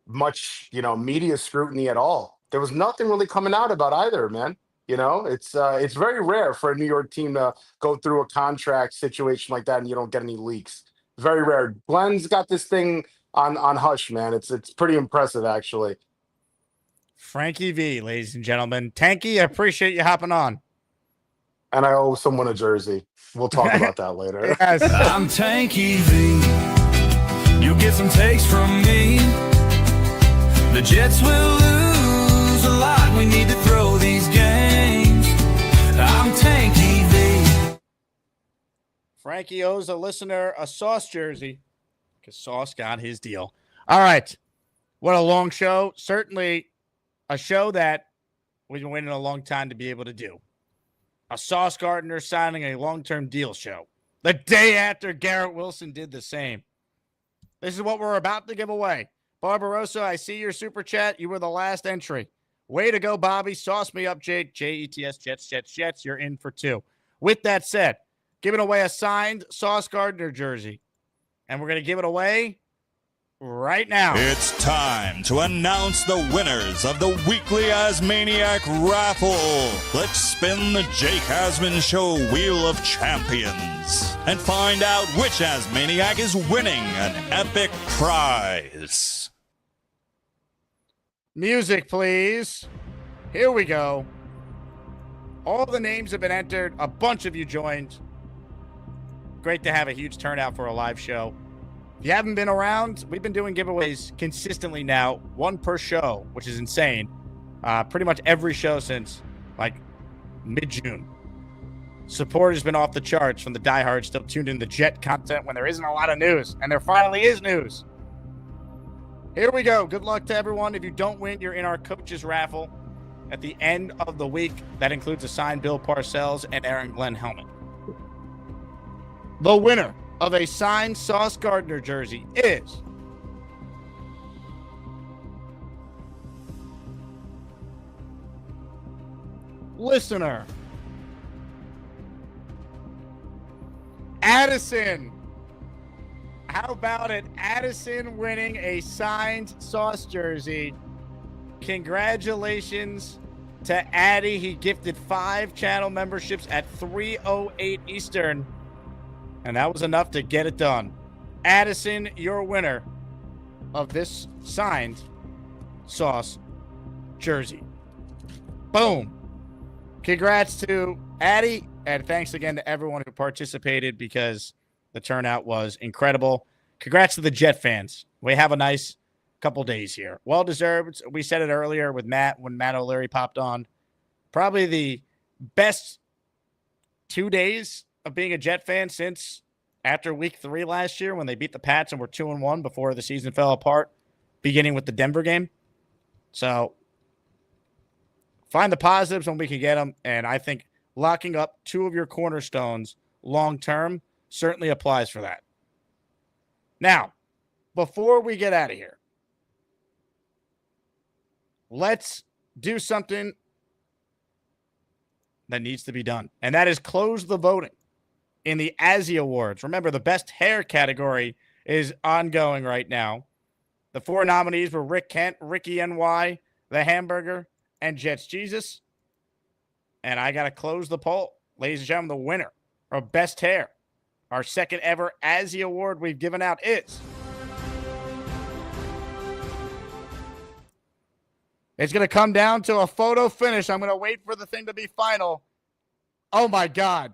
much, media scrutiny at all. There was nothing really coming out about either, man. It's very rare for a New York team to go through a contract situation like that and you don't get any leaks. Very rare. Glenn's got this thing on hush, man. It's pretty impressive, actually. Frankie V, ladies and gentlemen. Tanky, I appreciate you hopping on. And I owe someone a jersey. We'll talk about that later. Yes. I'm Tanky V. You'll get some takes from me. The Jets will lose a lot. We need to throw these games. I'm Tanky V. Frankie owes a listener a Sauce jersey because Sauce got his deal. All right. What a long show. Certainly a show that we've been waiting a long time to be able to do. A Sauce Gardner signing a long-term deal show. The day after Garrett Wilson did the same. This is what we're about to give away. Barbarossa, I see your super chat. You were the last entry. Way to go, Bobby. Sauce me up, Jake. Jets, Jets. You're in for 2. With that said, giving away a signed Sauce Gardner jersey. And we're going to give it away right now. It's time to announce the winners of the weekly Asmaniac raffle. Let's spin the Jake Asman Show Wheel of Champions and find out which Asmaniac is winning an epic prize. Music, please. Here we go. All the names have been entered. A bunch of you joined. Great to have a huge turnout for a live show. If you haven't been around, we've been doing giveaways consistently now, 1 per show, which is insane. Pretty much every show since like mid-June. Support has been off the charts from the diehards still tuned in to Jet content when there isn't a lot of news, and there finally is news. Here we go. Good luck to everyone. If you don't win, you're in our coaches raffle at the end of the week. That includes a signed Bill Parcells and Aaron Glenn helmet. The winner of a signed Sauce Gardner jersey is listener Addison. How about it? Addison winning a signed Sauce jersey. Congratulations to Addie. He gifted 5 channel memberships at 3:08 Eastern. And that was enough to get it done. Addison, your winner of this signed Sauce jersey. Boom. Congrats to Addie, and thanks again to everyone who participated because the turnout was incredible. Congrats to the Jet fans. We have a nice couple days here. Well-deserved. We said it earlier with Matt when Matt O'Leary popped on. Probably the best 2 days of being a Jet fan since after week 3 last year when they beat the Pats and were 2-1 before the season fell apart, beginning with the Denver game. So find the positives when we can get them, and I think locking up 2 of your cornerstones long-term certainly applies for that. Now, before we get out of here, let's do something that needs to be done, and that is close the voting in the Azzie Awards. Remember, the best hair category is ongoing right now. The 4 nominees were Rick Kent, Ricky NY, The Hamburger, and Jets Jesus. And I got to close the poll. Ladies and gentlemen, the winner of best hair, our second ever Azzie Award we've given out is... It's going to come down to a photo finish. I'm going to wait for the thing to be final. Oh, my God.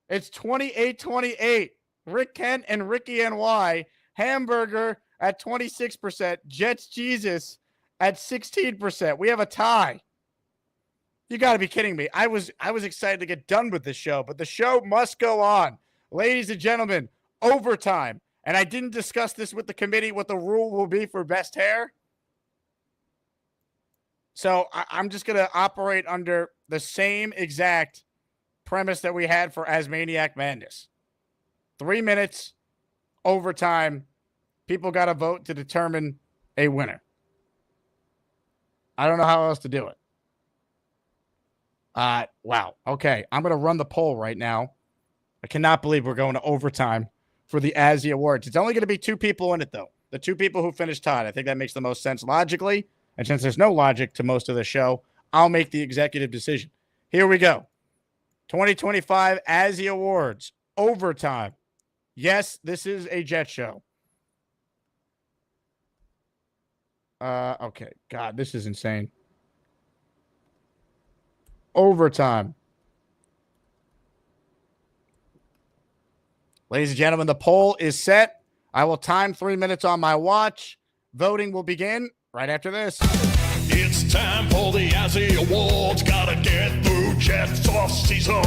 It's 28-28. Rick Kent and Ricky NY. Hamburger at 26%. Jets Jesus at 16%. We have a tie. You got to be kidding me. I was excited to get done with this show, but the show must go on. Ladies and gentlemen, overtime. And I didn't discuss this with the committee, what the rule will be for best hair. So I'm just going to operate under the same exact premise that we had for Asmaniac Madness. 3 minutes, overtime. People got to vote to determine a winner. I don't know how else to do it. Wow. Okay, I'm going to run the poll right now. I cannot believe we're going to overtime for the Azzie Awards. It's only going to be 2 people in it, though. The 2 people who finished tied. I think that makes the most sense logically. And since there's no logic to most of the show, I'll make the executive decision. Here we go. 2025 Azzie Awards. Overtime. Yes, this is a Jet show. Okay. God, this is insane. Overtime. Ladies and gentlemen, the poll is set. I will time 3 minutes on my watch. Voting will begin right after this. It's time for the Azzie Awards. Gotta get through Jets off season.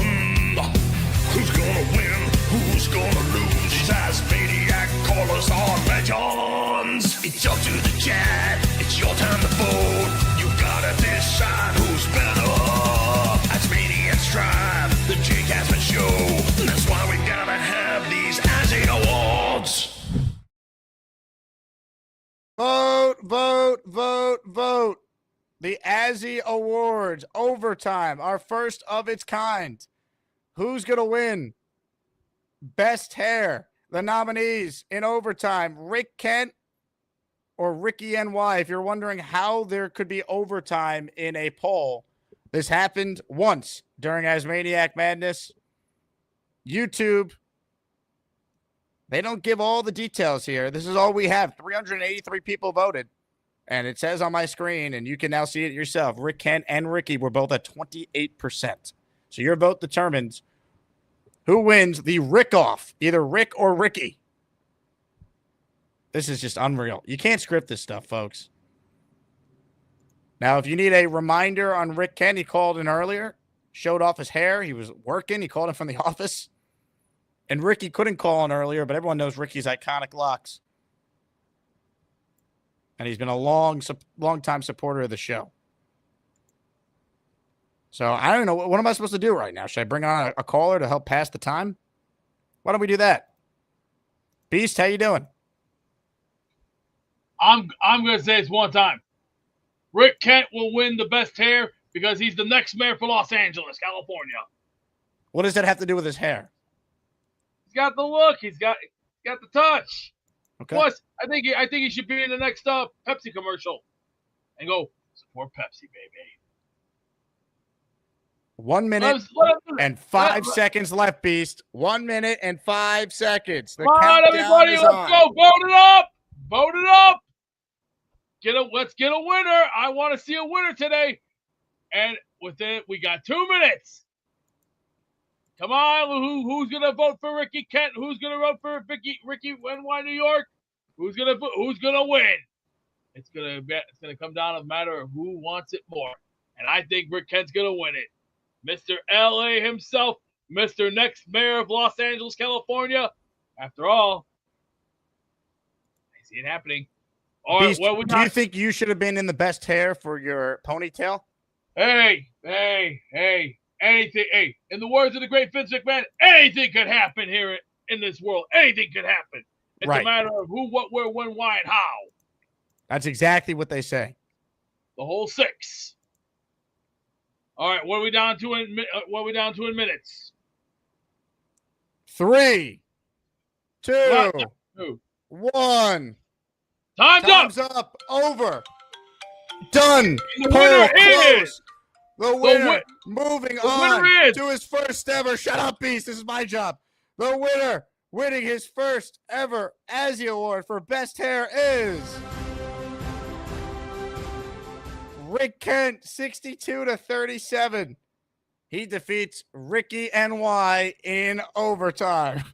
Who's gonna win? Who's gonna lose? These Asmaniac callers are legends. It's up to the chat. It's your time to vote. You gotta decide who's better. Asmaniacs drive the Jake Asman show. That's why we gotta have these Azzie Awards. Vote, vote, vote, vote. The Azzie Awards, overtime, our first of its kind. Who's going to win? Best hair. The nominees in overtime, Rick Kent or Ricky NY. If you're wondering how there could be overtime in a poll, this happened once during Asmaniac Madness. YouTube, they don't give all the details here. This is all we have. 383 people voted. And it says on my screen, and you can now see it yourself, Rick Kent and Ricky were both at 28%. So your vote determines who wins the Rick-Off, either Rick or Ricky. This is just unreal. You can't script this stuff, folks. Now, if you need a reminder on Rick Kent, he called in earlier, showed off his hair. He was working. He called in from the office. And Ricky couldn't call in earlier, but everyone knows Ricky's iconic locks. And he's been a long-time supporter of the show. So I don't know. What am I supposed to do right now? Should I bring on a caller to help pass the time? Why don't we do that? Beast, how you doing? I'm going to say this one time. Rick Kent will win the best hair because he's the next mayor for Los Angeles, California. What does that have to do with his hair? He's got the look. He's got the touch. Okay. Plus, I think he should be in the next Pepsi commercial and go support Pepsi, baby. 1 minute and 5 seconds left, Beast. 1 minute and 5 seconds. The Come on, countdown everybody, is let's on. go. Vote it up. Vote it up. Let's get a winner. I want to see a winner today. And with it, we got 2 minutes. Come on, who's gonna vote for Ricky Kent? Who's gonna vote for Ricky NY New York? Who's gonna win? It's gonna come down to a matter of who wants it more. And I think Rick Kent's gonna win it. Mr. LA himself, Mr. Next Mayor of Los Angeles, California. After all, I see it happening. All right, Beast, do you think you should have been in the best hair for your ponytail? Hey, anything. Hey, in the words of the great Vince McMahon, anything could happen here in this world. Anything could happen. It's a matter of who, what, where, when, why, and how. That's exactly what they say. The whole 6. All right, what are we down to in minutes? 3, 2, 1. Time's up. Over. Done. The winner is the winner. Moving on to his first ever. Shut up, Beast. This is my job. The winner, winning his first ever Azzie Award for best hair, is Rick Kent, 62-37. He defeats Ricky NY in overtime.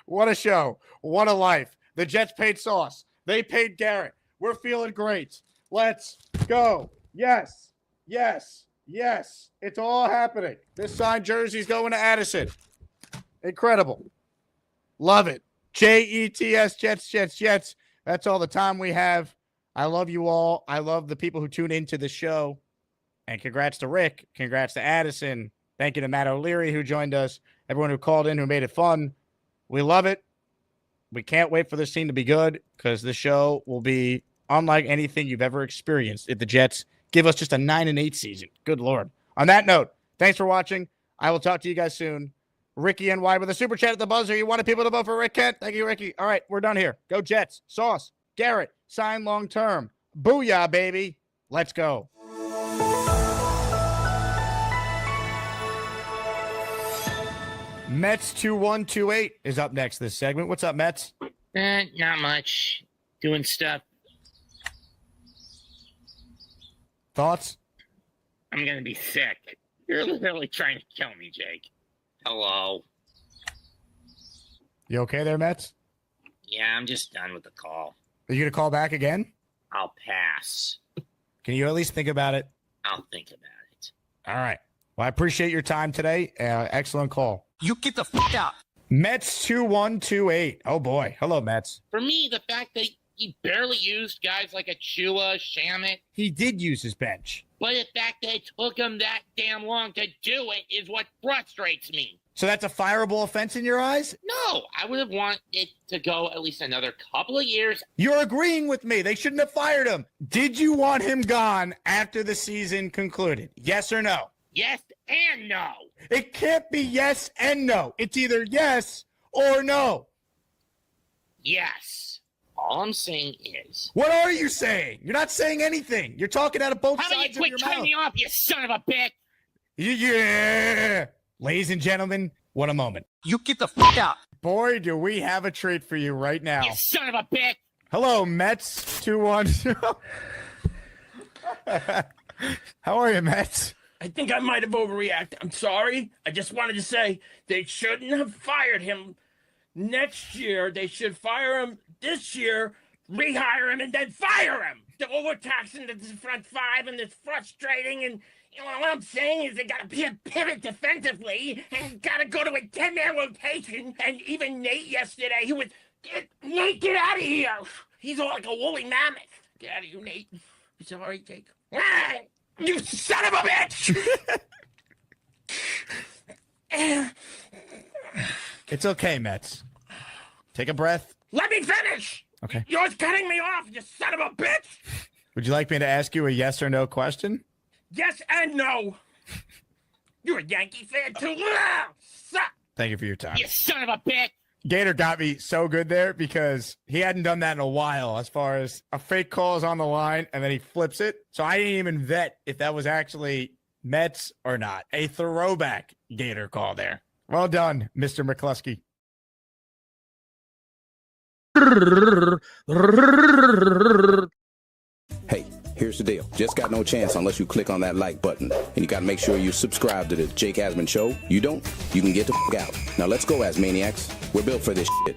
What a show. What a life. The Jets paid Sauce. They paid Garrett. We're feeling great. Let's go. Yes. Yes. Yes. It's all happening. This signed jersey's going to Addison. Incredible. Love it. Jets, Jets, Jets, Jets. That's all the time we have. I love you all. I love the people who tune into the show. And congrats to Rick. Congrats to Addison. Thank you to Matt O'Leary who joined us. Everyone who called in who made it fun. We love it. We can't wait for this team to be good because this show will be unlike anything you've ever experienced if the Jets give us just a 9-8 season. Good Lord. On that note, thanks for watching. I will talk to you guys soon. Ricky NY with a super chat at the buzzer. You wanted people to vote for Rick Kent? Thank you, Ricky. All right, we're done here. Go Jets. Sauce. Garrett. Sign long term. Booyah, baby. Let's go. Mets 2128 is up next this segment. What's up, Mets? Not much. Doing stuff. Thoughts? I'm going to be sick. You're literally trying to kill me, Jake. Hello. You okay there, Mets? Yeah, I'm just done with the call. Are you going to call back again? I'll pass. Can you at least think about it? I'll think about it. All right. Well, I appreciate your time today. Excellent call. You get the fuck out. Mets 2128. Oh, boy. Hello, Mets. For me, the fact that he barely used guys like Achua, Shamit, He did use his bench. but the fact that it took him that damn long to do it is what frustrates me. So that's a fireable offense in your eyes? No, I would have wanted it to go at least another couple of years. You're agreeing with me. They shouldn't have fired him. Did you want him gone after the season concluded? Yes or no? Yes and no. It can't be yes and no. It's either yes or no. Yes. All I'm saying is... What are you saying? You're not saying anything. You're talking out of both How about you sides of quit your cutting mouth. me off, you son of a bitch? Yeah. Ladies and gentlemen, what a moment. You get the fuck out. Boy, do we have a treat for you right now. You son of a bitch. Hello, Mets 212. How are you, Mets? I think I might have overreacted. I'm sorry. I just wanted to say they shouldn't have fired him next year. They should fire him this year, rehire him, and then fire him. They're overtaxing the front five, and it's frustrating. And you know what I'm saying is they got to pivot defensively and got to go to a 10-man rotation. And even Nate yesterday, he was, Nate, get out of here. He's all like a woolly mammoth. Get out of here, Nate. You sorry, Jake? Ah, you son of a bitch! It's okay, Mets. Take a breath. Let me finish! Okay. You're cutting me off, you son of a bitch! Would you like me to ask you a yes or no question? Yes and no. You're a Yankee fan too. Ah, suck. Thank you for your time. You son of a bitch. Gator got me so good there because he hadn't done that in a while as far as a fake call is on the line and then he flips it. So I didn't even vet if that was actually Mets or not. A throwback Gator call there. Well done, Mr. McCluskey. Hey, here's the deal. Just got no chance unless you click on that like button. And you gotta make sure you subscribe to the Jake Asman Show. You don't, you can get the f*** out. Now let's go, Asmaniacs. We're built for this shit.